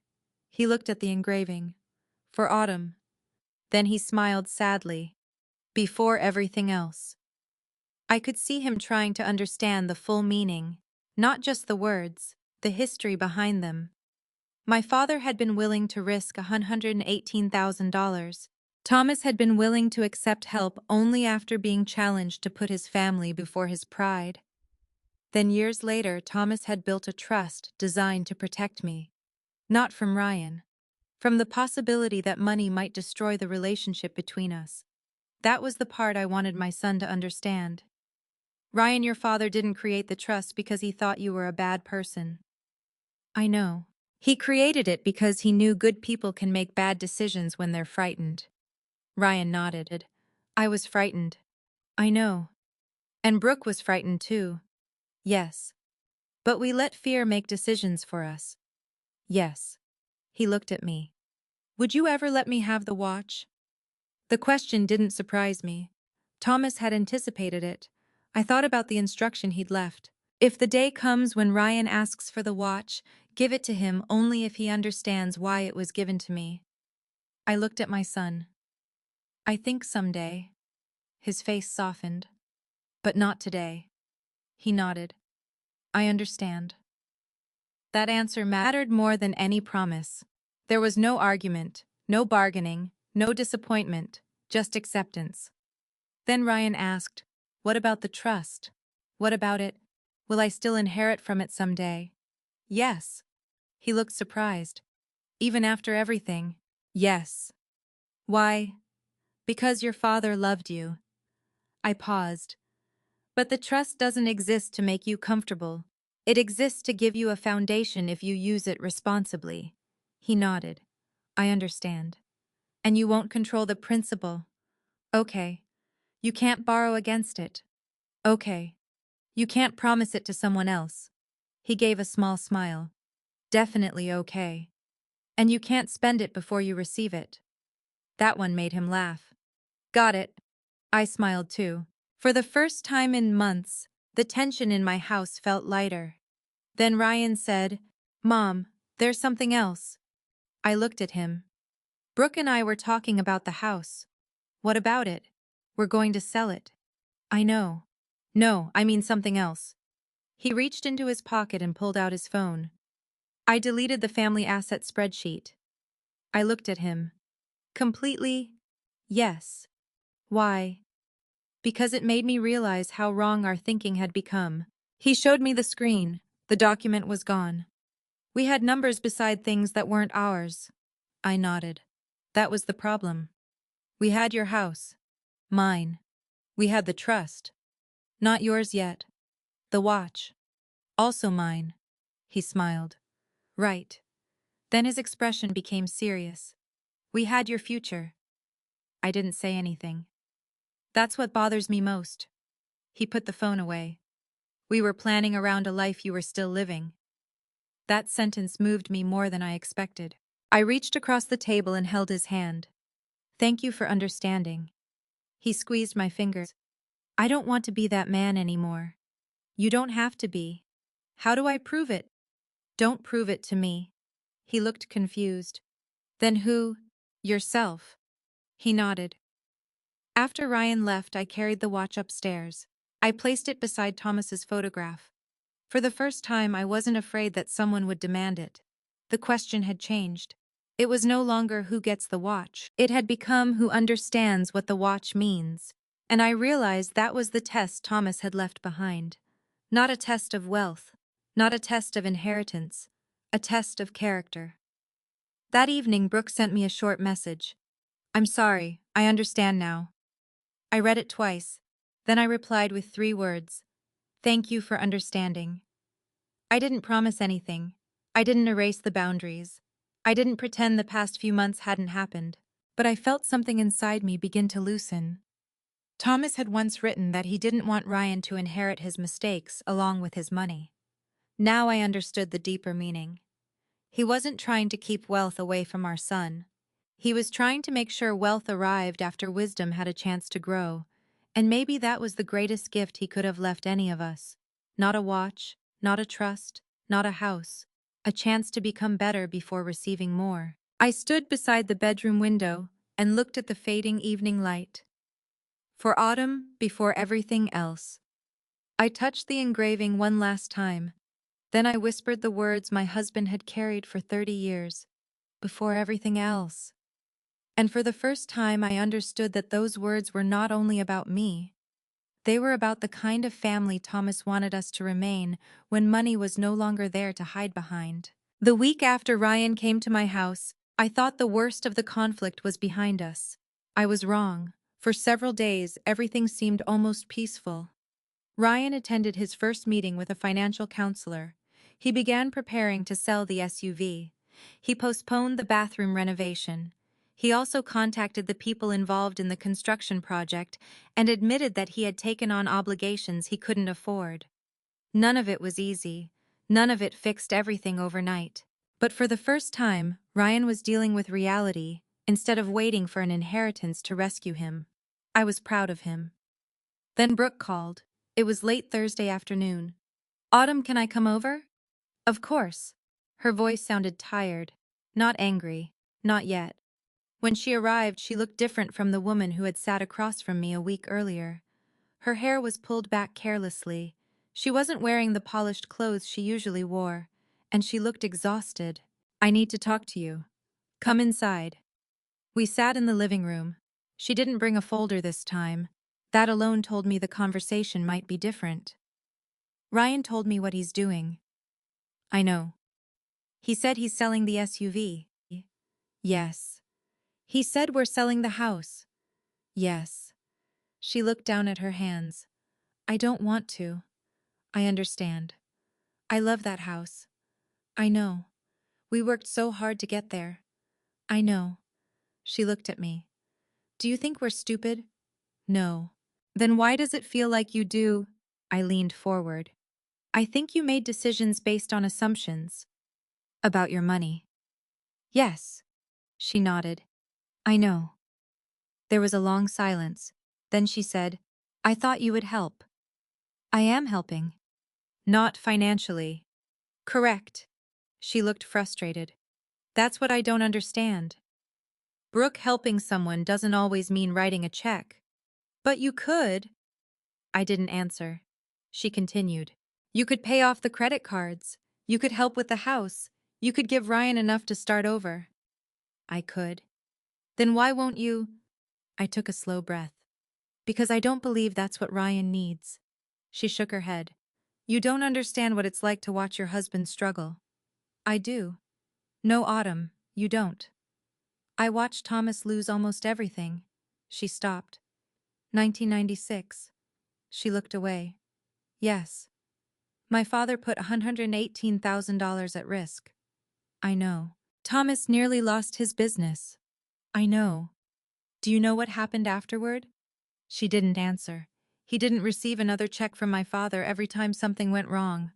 He looked at the engraving. For Autumn. Then he smiled sadly. Before everything else. I could see him trying to understand the full meaning, not just the words, the history behind them. My father had been willing to risk $118,000. Thomas had been willing to accept help only after being challenged to put his family before his pride. Then years later, Thomas had built a trust designed to protect me. Not from Ryan. From the possibility that money might destroy the relationship between us. That was the part I wanted my son to understand. Ryan, your father didn't create the trust because he thought you were a bad person. I know. He created it because he knew good people can make bad decisions when they're frightened. Ryan nodded. I was frightened. I know. And Brooke was frightened too. Yes. But we let fear make decisions for us. Yes. He looked at me. Would you ever let me have the watch? The question didn't surprise me. Thomas had anticipated it. I thought about the instruction he'd left. If the day comes when Ryan asks for the watch, give it to him only if he understands why it was given to me. I looked at my son. I think someday. His face softened. But not today. He nodded. I understand. That answer mattered more than any promise. There was no argument, no bargaining, no disappointment, just acceptance. Then Ryan asked, what about the trust? What about it? Will I still inherit from it someday? Yes. He looked surprised. Even after everything? Yes. Why? Because your father loved you. I paused. But the trust doesn't exist to make you comfortable. It exists to give you a foundation if you use it responsibly. He nodded. I understand. And you won't control the principal. Okay. You can't borrow against it. Okay. You can't promise it to someone else. He gave a small smile. Definitely okay. And you can't spend it before you receive it. That one made him laugh. Got it. I smiled too. For the first time in months, the tension in my house felt lighter. Then Ryan said, Mom, there's something else. I looked at him. Brooke and I were talking about the house. What about it? We're going to sell it. I know. No, I mean something else. He reached into his pocket and pulled out his phone. I deleted the family asset spreadsheet. I looked at him. Completely, yes. Why? Because it made me realize how wrong our thinking had become. He showed me the screen. The document was gone. We had numbers beside things that weren't ours. I nodded. That was the problem. We had your house. Mine. We had the trust. Not yours yet. The watch. Also mine. He smiled. Right. Then his expression became serious. We had your future. I didn't say anything. That's what bothers me most. He put the phone away. We were planning around a life you were still living. That sentence moved me more than I expected. I reached across the table and held his hand. Thank you for understanding. He squeezed my fingers. I don't want to be that man anymore. You don't have to be. How do I prove it? Don't prove it to me. He looked confused. Then who? Yourself. He nodded. After Ryan left, I carried the watch upstairs. I placed it beside Thomas's photograph. For the first time, I wasn't afraid that someone would demand it. The question had changed. It was no longer who gets the watch. It had become who understands what the watch means. And I realized that was the test Thomas had left behind. Not a test of wealth, not a test of inheritance, a test of character. That evening, Brooke sent me a short message. I'm sorry, I understand now. I read it twice. Then I replied with 3 words. Thank you for understanding. I didn't promise anything. I didn't erase the boundaries. I didn't pretend the past few months hadn't happened. But I felt something inside me begin to loosen. Thomas had once written that he didn't want Ryan to inherit his mistakes along with his money. Now I understood the deeper meaning. He wasn't trying to keep wealth away from our son. He was trying to make sure wealth arrived after wisdom had a chance to grow. And maybe that was the greatest gift he could have left any of us. Not a watch, not a trust, not a house. A chance to become better before receiving more. I stood beside the bedroom window and looked at the fading evening light. For autumn, before everything else. I touched the engraving one last time. Then I whispered the words my husband had carried for 30 years. Before everything else. And for the first time I understood that those words were not only about me. They were about the kind of family Thomas wanted us to remain when money was no longer there to hide behind. The week after Ryan came to my house, I thought the worst of the conflict was behind us. I was wrong. For several days, everything seemed almost peaceful. Ryan attended his first meeting with a financial counselor. He began preparing to sell the SUV. He postponed the bathroom renovation. He also contacted the people involved in the construction project and admitted that he had taken on obligations he couldn't afford. None of it was easy. None of it fixed everything overnight. But for the first time, Ryan was dealing with reality instead of waiting for an inheritance to rescue him. I was proud of him. Then Brooke called. It was late Thursday afternoon. Autumn, can I come over? Of course. Her voice sounded tired. Not angry. Not yet. When she arrived, she looked different from the woman who had sat across from me a week earlier. Her hair was pulled back carelessly. She wasn't wearing the polished clothes she usually wore, and she looked exhausted. I need to talk to you. Come inside. We sat in the living room. She didn't bring a folder this time. That alone told me the conversation might be different. Ryan told me what he's doing. I know. He said he's selling the SUV. Yes. He said we're selling the house. Yes. She looked down at her hands. I don't want to. I understand. I love that house. I know. We worked so hard to get there. I know. She looked at me. Do you think we're stupid? No. Then why does it feel like you do? I leaned forward. I think you made decisions based on assumptions. About your money. Yes. She nodded. I know. There was a long silence. Then she said, I thought you would help. I am helping. Not financially. Correct. She looked frustrated. That's what I don't understand. Brooke, helping someone doesn't always mean writing a check. But you could. I didn't answer. She continued. You could pay off the credit cards. You could help with the house. You could give Ryan enough to start over. I could. Then why won't you? I took a slow breath. Because I don't believe that's what Ryan needs. She shook her head. You don't understand what it's like to watch your husband struggle. I do. No, Autumn, you don't. I watched Thomas lose almost everything. She stopped. 1996. She looked away. Yes. My father put $118,000 at risk. I know. Thomas nearly lost his business. I know. Do you know what happened afterward? She didn't answer. He didn't receive another check from my father every time something went wrong.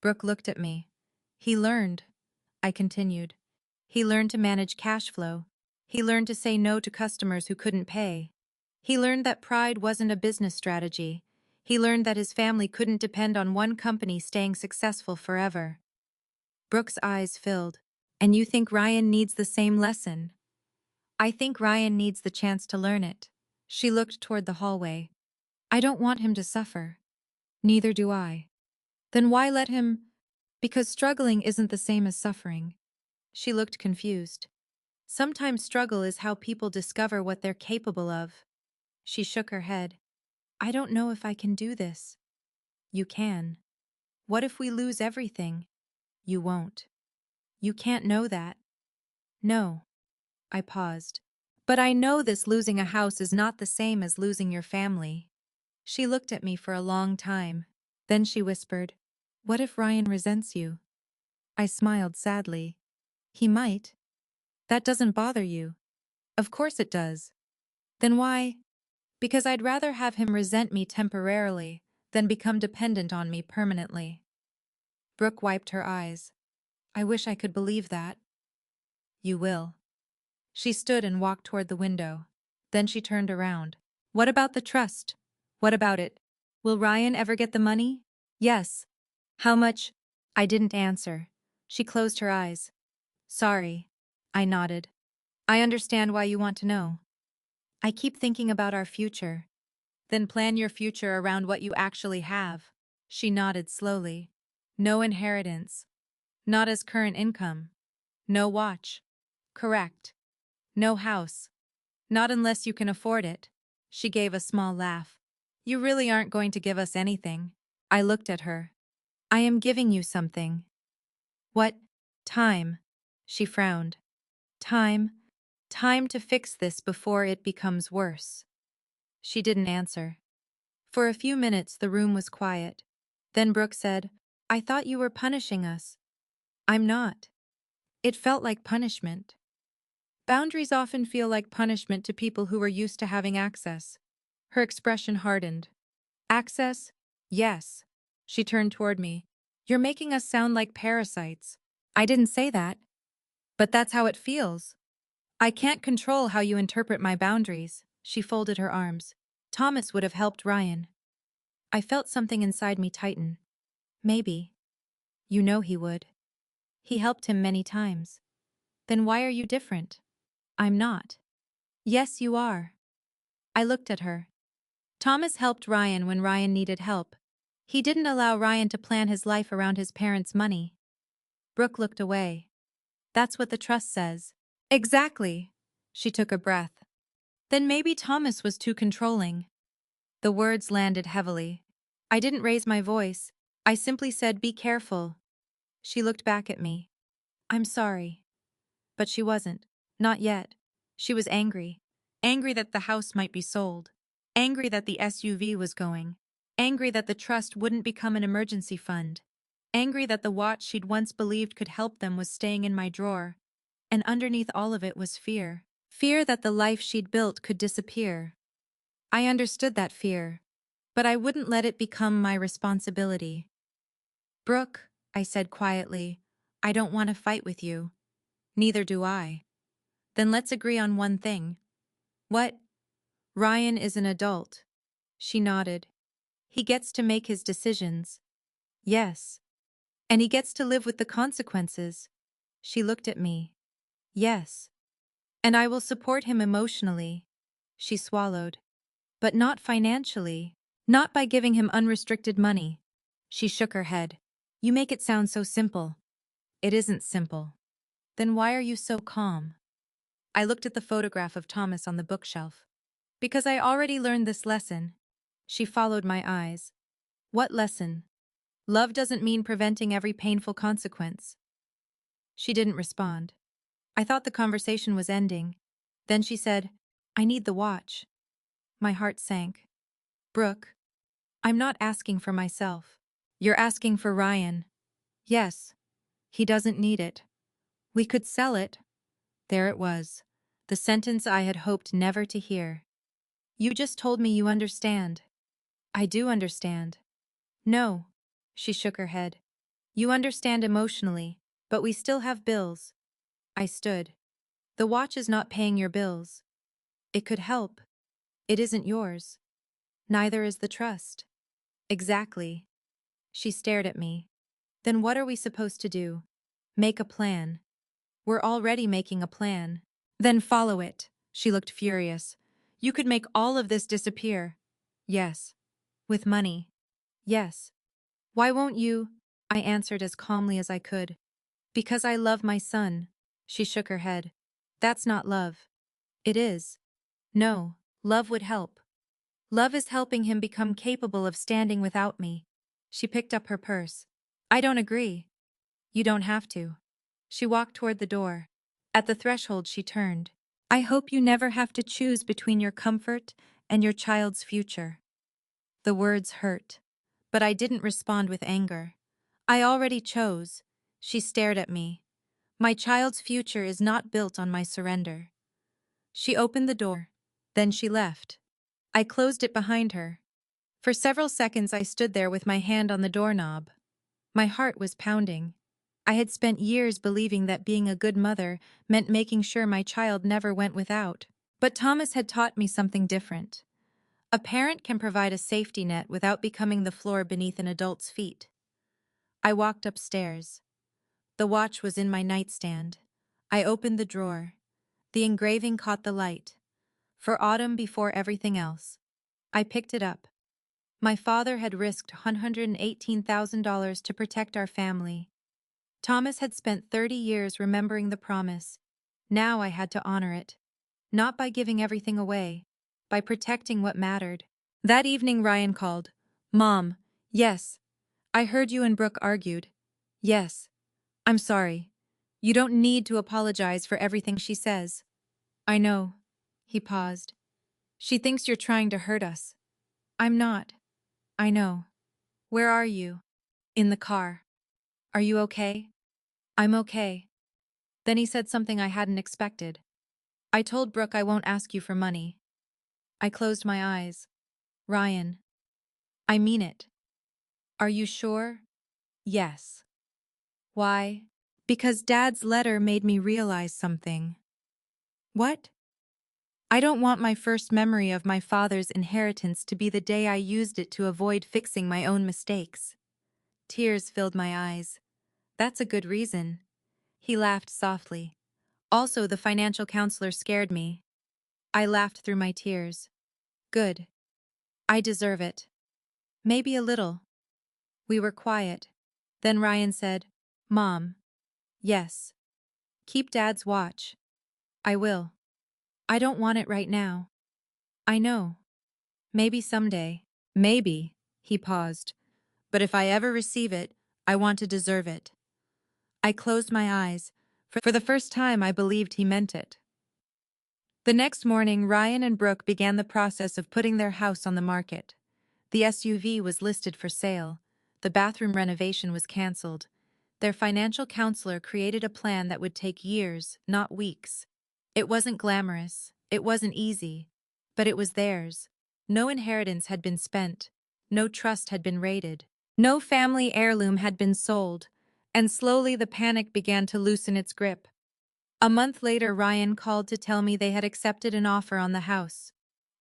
Brooke looked at me. He learned. I continued. He learned to manage cash flow. He learned to say no to customers who couldn't pay. He learned that pride wasn't a business strategy. He learned that his family couldn't depend on one company staying successful forever. Brooke's eyes filled. And you think Ryan needs the same lesson? I think Ryan needs the chance to learn it. She looked toward the hallway. I don't want him to suffer. Neither do I. Then why let him? Because struggling isn't the same as suffering. She looked confused. Sometimes struggle is how people discover what they're capable of. She shook her head. I don't know if I can do this. You can. What if we lose everything? You won't. You can't know that. No. I paused. But I know this losing a house is not the same as losing your family. She looked at me for a long time. Then she whispered, What if Ryan resents you? I smiled sadly. He might. That doesn't bother you. Of course it does. Then why? Because I'd rather have him resent me temporarily than become dependent on me permanently. Brooke wiped her eyes. I wish I could believe that. You will. She stood and walked toward the window. Then she turned around. What about the trust? What about it? Will Ryan ever get the money? Yes. How much? I didn't answer. She closed her eyes. Sorry. I nodded. I understand why you want to know. I keep thinking about our future. Then plan your future around what you actually have. She nodded slowly. No inheritance. Not as current income. No watch. Correct. No house. Not unless you can afford it. She gave a small laugh. You really aren't going to give us anything. I looked at her. I am giving you something. What? Time. She frowned. Time. Time to fix this before it becomes worse. She didn't answer. For a few minutes the room was quiet. Then Brooke said, I thought you were punishing us. I'm not. It felt like punishment. Boundaries often feel like punishment to people who are used to having access. Her expression hardened. Access? Yes. She turned toward me. You're making us sound like parasites. I didn't say that. But that's how it feels. I can't control how you interpret my boundaries. She folded her arms. Thomas would have helped Ryan. I felt something inside me tighten. Maybe. You know he would. He helped him many times. Then why are you different? I'm not. Yes, you are. I looked at her. Thomas helped Ryan when Ryan needed help. He didn't allow Ryan to plan his life around his parents' money. Brooke looked away. That's what the trust says. Exactly. She took a breath. Then maybe Thomas was too controlling. The words landed heavily. I didn't raise my voice. I simply said, be careful. She looked back at me. I'm sorry. But she wasn't. Not yet. She was angry. Angry that the house might be sold. Angry that the SUV was going. Angry that the trust wouldn't become an emergency fund. Angry that the watch she'd once believed could help them was staying in my drawer. And underneath all of it was fear. Fear that the life she'd built could disappear. I understood that fear, but I wouldn't let it become my responsibility. Brooke, I said quietly, I don't want to fight with you. Neither do I. Then let's agree on one thing. What? Ryan is an adult. She nodded. He gets to make his decisions. Yes. And he gets to live with the consequences. She looked at me. Yes. And I will support him emotionally. She swallowed. But not financially. Not by giving him unrestricted money. She shook her head. You make it sound so simple. It isn't simple. Then why are you so calm? I looked at the photograph of Thomas on the bookshelf. Because I already learned this lesson. She followed my eyes. What lesson? Love doesn't mean preventing every painful consequence. She didn't respond. I thought the conversation was ending. Then she said, I need the watch. My heart sank. Brooke, I'm not asking for myself. You're asking for Ryan. Yes. He doesn't need it. We could sell it. There it was. The sentence I had hoped never to hear. You just told me you understand. I do understand. No. She shook her head. You understand emotionally, but we still have bills. I stood. The watch is not paying your bills. It could help. It isn't yours. Neither is the trust. Exactly. She stared at me. Then what are we supposed to do? Make a plan. We're already making a plan. Then follow it. She looked furious. You could make all of this disappear. Yes. With money. Yes. Why won't you? I answered as calmly as I could. Because I love my son. She shook her head. That's not love. It is. No, love would help. Love is helping him become capable of standing without me. She picked up her purse. I don't agree. You don't have to. She walked toward the door. At the threshold she turned. I hope you never have to choose between your comfort and your child's future. The words hurt. But I didn't respond with anger. I already chose. She stared at me. My child's future is not built on my surrender. She opened the door. Then she left. I closed it behind her. For several seconds I stood there with my hand on the doorknob. My heart was pounding. I had spent years believing that being a good mother meant making sure my child never went without. But Thomas had taught me something different. A parent can provide a safety net without becoming the floor beneath an adult's feet. I walked upstairs. The watch was in my nightstand. I opened the drawer. The engraving caught the light. For autumn before everything else. I picked it up. My father had risked $118,000 to protect our family. Thomas had spent 30 years remembering the promise. Now I had to honor it. Not by giving everything away, by protecting what mattered. That evening Ryan called. Mom, yes. I heard you and Brooke argued. Yes. I'm sorry. You don't need to apologize for everything she says. I know. He paused. She thinks you're trying to hurt us. I'm not. I know. Where are you? In the car. Are you okay? I'm okay. Then he said something I hadn't expected. I told Brooke I won't ask you for money. I closed my eyes. Ryan. I mean it. Are you sure? Yes. Why? Because Dad's letter made me realize something. What? I don't want my first memory of my father's inheritance to be the day I used it to avoid fixing my own mistakes. Tears filled my eyes. That's a good reason. He laughed softly. Also, the financial counselor scared me. I laughed through my tears. Good. I deserve it. Maybe a little. We were quiet. Then Ryan said, Mom. Yes. Keep Dad's watch. I will. I don't want it right now. I know. Maybe someday. Maybe. He paused. But if I ever receive it, I want to deserve it. I closed my eyes. For the first time, I believed he meant it. The next morning, Ryan and Brooke began the process of putting their house on the market. The SUV was listed for sale. The bathroom renovation was canceled. Their financial counselor created a plan that would take years, not weeks. It wasn't glamorous, it wasn't easy, but it was theirs. No inheritance had been spent, no trust had been raided, no family heirloom had been sold, and slowly the panic began to loosen its grip. A month later, Ryan called to tell me they had accepted an offer on the house.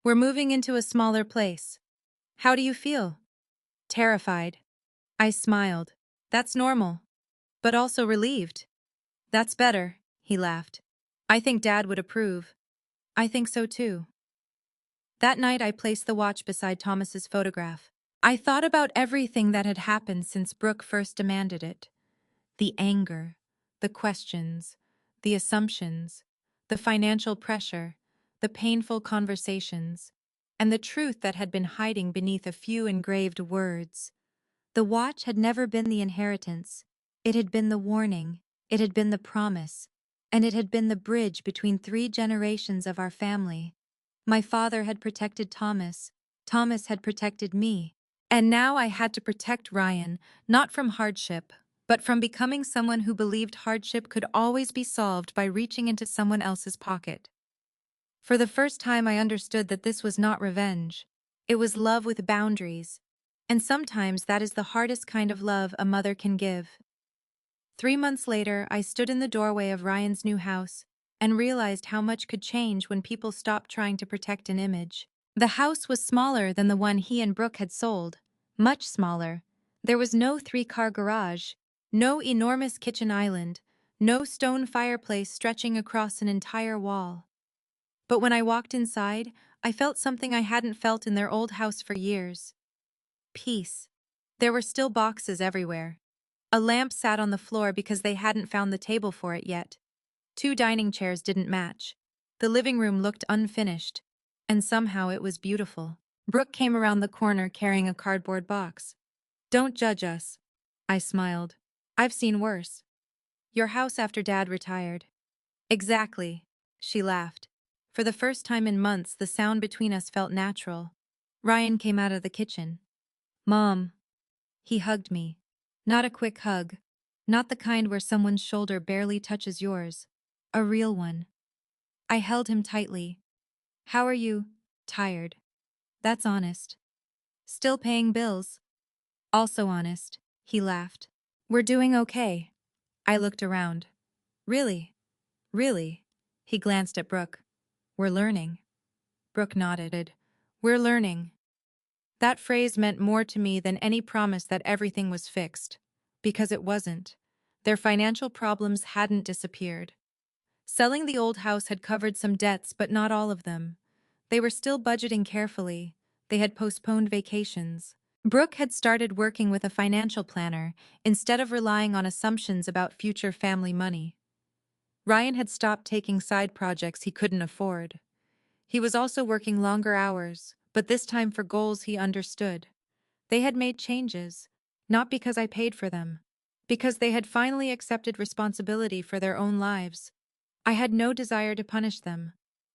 "We're moving into a smaller place. How do you feel?" "Terrified." I smiled. "That's normal." "But also relieved." "That's better," he laughed. "I think Dad would approve." "I think so too." That night I placed the watch beside Thomas's photograph. I thought about everything that had happened since Brooke first demanded it. The anger, the questions, the assumptions, the financial pressure, the painful conversations, and the truth that had been hiding beneath a few engraved words. The watch had never been the inheritance. It had been the warning, it had been the promise, and it had been the bridge between 3 generations of our family. My father had protected Thomas, Thomas had protected me, and now I had to protect Ryan, not from hardship, but from becoming someone who believed hardship could always be solved by reaching into someone else's pocket. For the first time I understood that this was not revenge. It was love with boundaries. And sometimes that is the hardest kind of love a mother can give. 3 months later, I stood in the doorway of Ryan's new house and realized how much could change when people stopped trying to protect an image. The house was smaller than the one he and Brooke had sold, much smaller. There was no 3-car garage, no enormous kitchen island, no stone fireplace stretching across an entire wall. But when I walked inside, I felt something I hadn't felt in their old house for years. Peace. There were still boxes everywhere. A lamp sat on the floor because they hadn't found the table for it yet. 2 dining chairs didn't match. The living room looked unfinished. And somehow it was beautiful. Brooke came around the corner carrying a cardboard box. "Don't judge us." I smiled. "I've seen worse." "Your house after Dad retired." "Exactly." She laughed. For the first time in months, the sound between us felt natural. Ryan came out of the kitchen. "Mom." He hugged me. Not a quick hug. Not the kind where someone's shoulder barely touches yours. A real one. I held him tightly. "How are you?" "Tired." "That's honest." "Still paying bills." "Also honest." He laughed. "We're doing okay." I looked around. "Really? Really?" He glanced at Brooke. "We're learning." Brooke nodded. "We're learning." That phrase meant more to me than any promise that everything was fixed. Because it wasn't. Their financial problems hadn't disappeared. Selling the old house had covered some debts, but not all of them. They were still budgeting carefully. They had postponed vacations. Brooke had started working with a financial planner instead of relying on assumptions about future family money. Ryan had stopped taking side projects he couldn't afford. He was also working longer hours, but this time for goals he understood. They had made changes, not because I paid for them, because they had finally accepted responsibility for their own lives. I had no desire to punish them.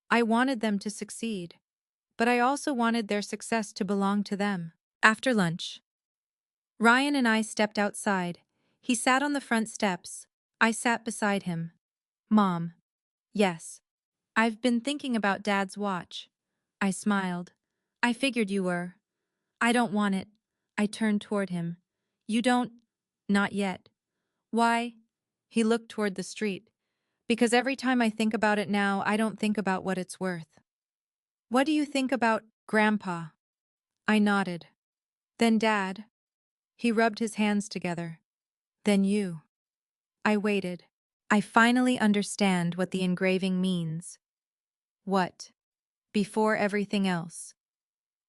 I wanted them to succeed, but I also wanted their success to belong to them. After lunch, Ryan and I stepped outside. He sat on the front steps. I sat beside him. "Mom." "Yes." "I've been thinking about Dad's watch." I smiled. "I figured you were." "I don't want it." I turned toward him. "You don't?" "Not yet." "Why?" He looked toward the street. "Because every time I think about it now, I don't think about what it's worth." "What do you think about Grandpa?" I nodded. "Then Dad." He rubbed his hands together. "Then you." I waited. I finally understand what the engraving means. "What?" "Before everything else."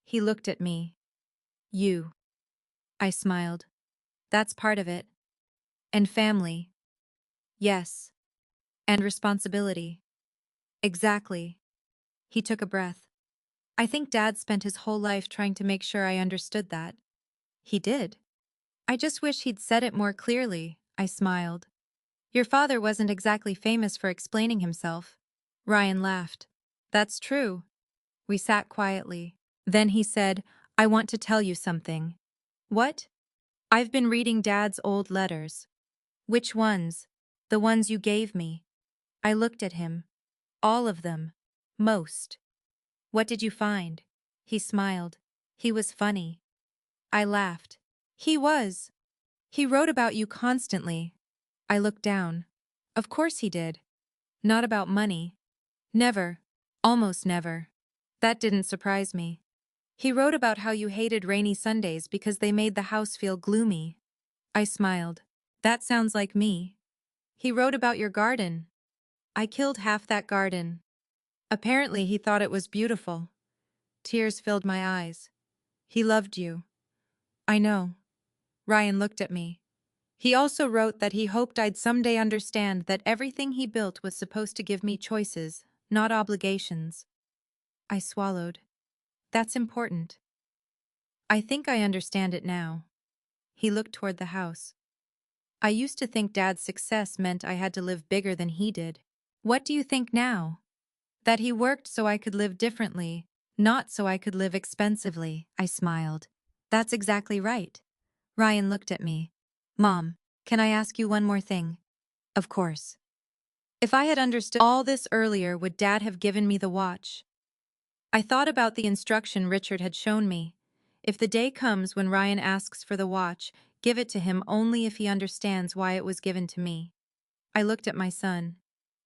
He looked at me. "You." I smiled. "That's part of it." "And family." "Yes." "And responsibility." "Exactly." He took a breath. "I think Dad spent his whole life trying to make sure I understood that." "He did." "I just wish he'd said it more clearly." I smiled. "Your father wasn't exactly famous for explaining himself." Ryan laughed. That's true. We sat quietly. Then he said, I want to tell you something. What? I've been reading Dad's old letters. Which ones? The ones you gave me. I looked at him. All of them. Most. What did you find? He smiled. He was funny. I laughed. He was. He wrote about you constantly. I looked down. Of course he did. Not about money. Never. Almost never. That didn't surprise me. He wrote about how you hated rainy Sundays because they made the house feel gloomy. I smiled. That sounds like me. He wrote about your garden. I killed half that garden. Apparently he thought it was beautiful. Tears filled my eyes. He loved you. I know. Ryan looked at me. He also wrote that he hoped I'd someday understand that everything he built was supposed to give me choices, not obligations. I swallowed. That's important. I think I understand it now. He looked toward the house. I used to think Dad's success meant I had to live bigger than he did. What do you think now? That he worked so I could live differently, not so I could live expensively, I smiled. That's exactly right. Ryan looked at me. Mom, can I ask you one more thing? Of course. If I had understood all this earlier, would Dad have given me the watch? I thought about the instruction Richard had shown me. If the day comes when Ryan asks for the watch, give it to him only if he understands why it was given to me. I looked at my son.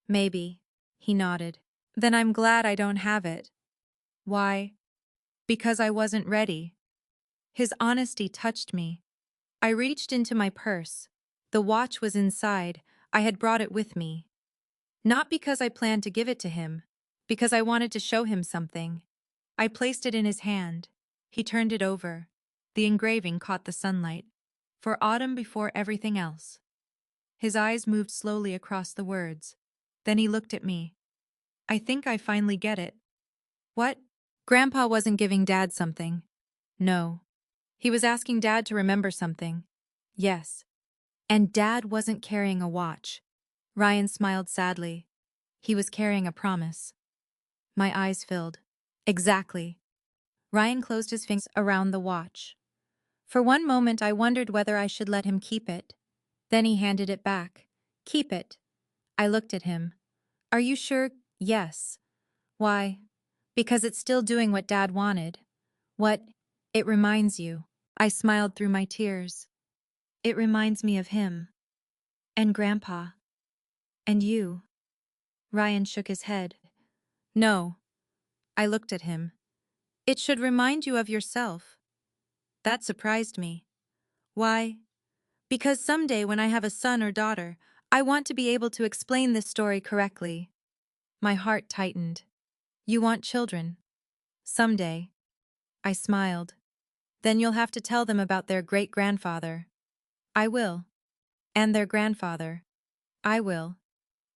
Maybe. He nodded. Then I'm glad I don't have it. Why? Because I wasn't ready. His honesty touched me. I reached into my purse. The watch was inside. I had brought it with me. Not because I planned to give it to him, because I wanted to show him something. I placed it in his hand. He turned it over. The engraving caught the sunlight. For autumn before everything else. His eyes moved slowly across the words. Then he looked at me. I think I finally get it. What? Grandpa wasn't giving Dad something. No. He was asking Dad to remember something. Yes. And Dad wasn't carrying a watch. Ryan smiled sadly. He was carrying a promise. My eyes filled. Exactly. Ryan closed his fingers around the watch. For one moment I wondered whether I should let him keep it. Then he handed it back. Keep it. I looked at him. Are you sure? Yes. Why? Because it's still doing what Dad wanted. What? It reminds you. I smiled through my tears. It reminds me of him. And Grandpa. And you. Ryan shook his head. No. I looked at him. It should remind you of yourself. That surprised me. Why? Because someday when I have a son or daughter, I want to be able to explain this story correctly. My heart tightened. You want children? Someday. I smiled. Then you'll have to tell them about their great-grandfather. I will. And their grandfather. I will.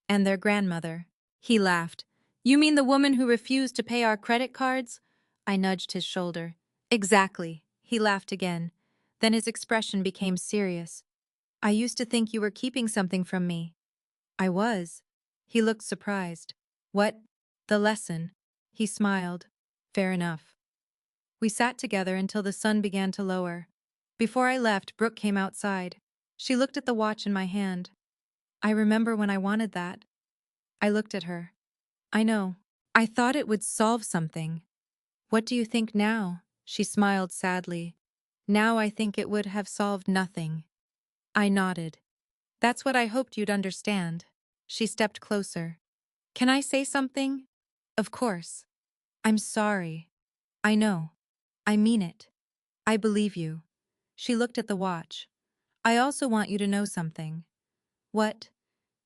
And their grandmother. He laughed. You mean the woman who refused to pay our credit cards? I nudged his shoulder. Exactly. He laughed again. Then his expression became serious. I used to think you were keeping something from me. I was. He looked surprised. What? The lesson. He smiled. Fair enough. We sat together until the sun began to lower. Before I left, Brooke came outside. She looked at the watch in my hand. I remember when I wanted that. I looked at her. I know. I thought it would solve something. What do you think now? She smiled sadly. Now I think it would have solved nothing. I nodded. That's what I hoped you'd understand. She stepped closer. Can I say something? Of course. I'm sorry. I know. I mean it. I believe you. She looked at the watch. I also want you to know something. What?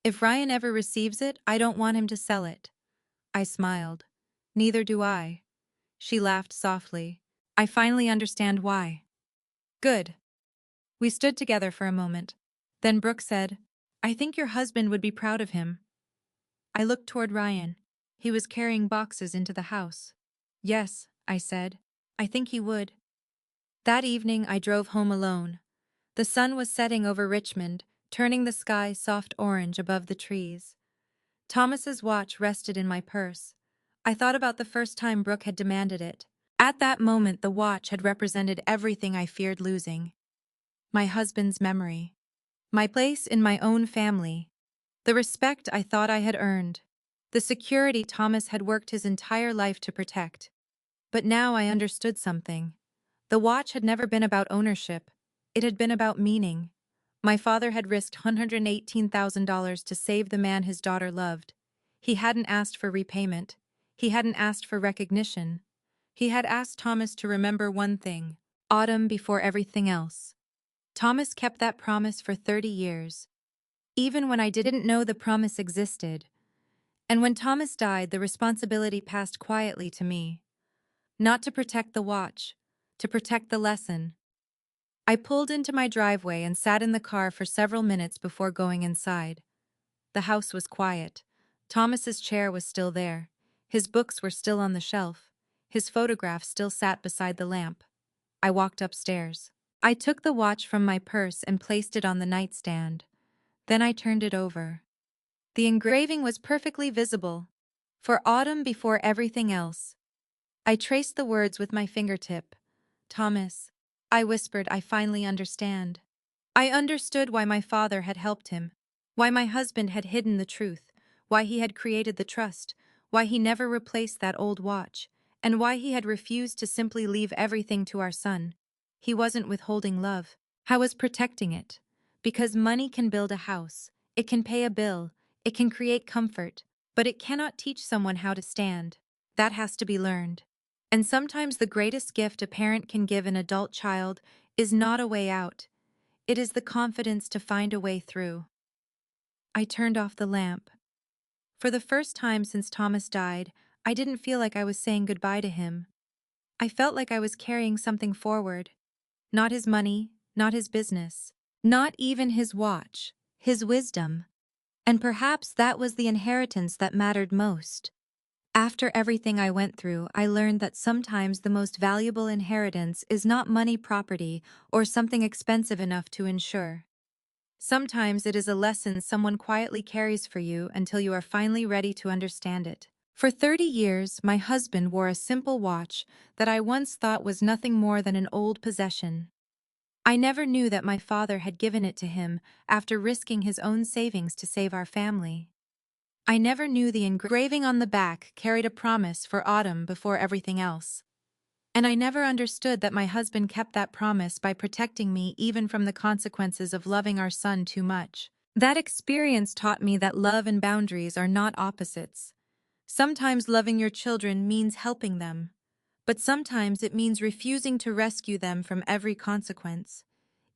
If Ryan ever receives it, I don't want him to sell it. I smiled. Neither do I. She laughed softly. I finally understand why. Good. We stood together for a moment. Then Brooke said, I think your husband would be proud of him. I looked toward Ryan. He was carrying boxes into the house. Yes, I said. I think he would. That evening I drove home alone. The sun was setting over Richmond, turning the sky soft orange above the trees. Thomas's watch rested in my purse. I thought about the first time Brooke had demanded it. At that moment, the watch had represented everything I feared losing. My husband's memory. My place in my own family. The respect I thought I had earned. The security Thomas had worked his entire life to protect. But now I understood something. The watch had never been about ownership. It had been about meaning. My father had risked $118,000 to save the man his daughter loved. He hadn't asked for repayment. He hadn't asked for recognition. He had asked Thomas to remember one thing: autumn before everything else. Thomas kept that promise for 30 years, even when I didn't know the promise existed. And when Thomas died, the responsibility passed quietly to me. Not to protect the watch, to protect the lesson. I pulled into my driveway and sat in the car for several minutes before going inside. The house was quiet. Thomas's chair was still there. His books were still on the shelf. His photograph still sat beside the lamp. I walked upstairs. I took the watch from my purse and placed it on the nightstand. Then I turned it over. The engraving was perfectly visible. For autumn before everything else. I traced the words with my fingertip. Thomas, I whispered, I finally understand. I understood why my father had helped him, why my husband had hidden the truth, why he had created the trust, why he never replaced that old watch, and why he had refused to simply leave everything to our son. He wasn't withholding love. I was protecting it. Because money can build a house, it can pay a bill, it can create comfort, but it cannot teach someone how to stand. That has to be learned. And sometimes the greatest gift a parent can give an adult child is not a way out. It is the confidence to find a way through. I turned off the lamp. For the first time since Thomas died, I didn't feel like I was saying goodbye to him. I felt like I was carrying something forward. Not his money, not his business, not even his watch, his wisdom. And perhaps that was the inheritance that mattered most. After everything I went through, I learned that sometimes the most valuable inheritance is not money, property, or something expensive enough to insure. Sometimes it is a lesson someone quietly carries for you until you are finally ready to understand it. For 30 years, my husband wore a simple watch that I once thought was nothing more than an old possession. I never knew that my father had given it to him after risking his own savings to save our family. I never knew the engraving on the back carried a promise for autumn before everything else. And I never understood that my husband kept that promise by protecting me even from the consequences of loving our son too much. That experience taught me that love and boundaries are not opposites. Sometimes loving your children means helping them, but sometimes it means refusing to rescue them from every consequence.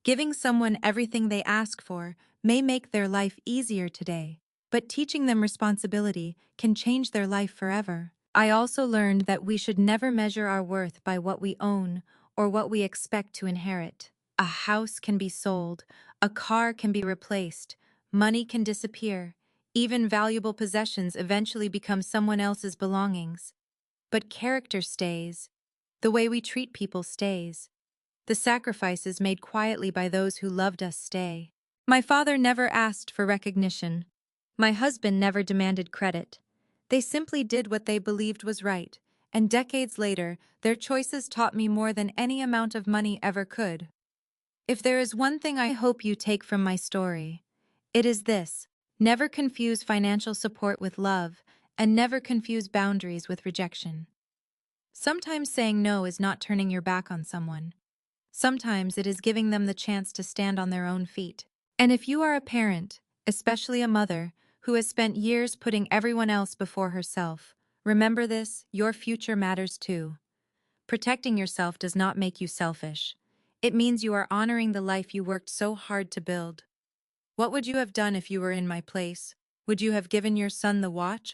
Giving someone everything they ask for may make their life easier today, but teaching them responsibility can change their life forever. I also learned that we should never measure our worth by what we own or what we expect to inherit. A house can be sold, a car can be replaced, money can disappear, even valuable possessions eventually become someone else's belongings. But character stays. The way we treat people stays. The sacrifices made quietly by those who loved us stay. My father never asked for recognition. My husband never demanded credit. They simply did what they believed was right, and decades later, their choices taught me more than any amount of money ever could. If there is one thing I hope you take from my story, it is this: never confuse financial support with love, and never confuse boundaries with rejection. Sometimes saying no is not turning your back on someone. Sometimes it is giving them the chance to stand on their own feet. And if you are a parent, especially a mother, who has spent years putting everyone else before herself, remember this: your future matters too. Protecting yourself does not make you selfish. It means you are honoring the life you worked so hard to build. What would you have done if you were in my place? Would you have given your son the watch,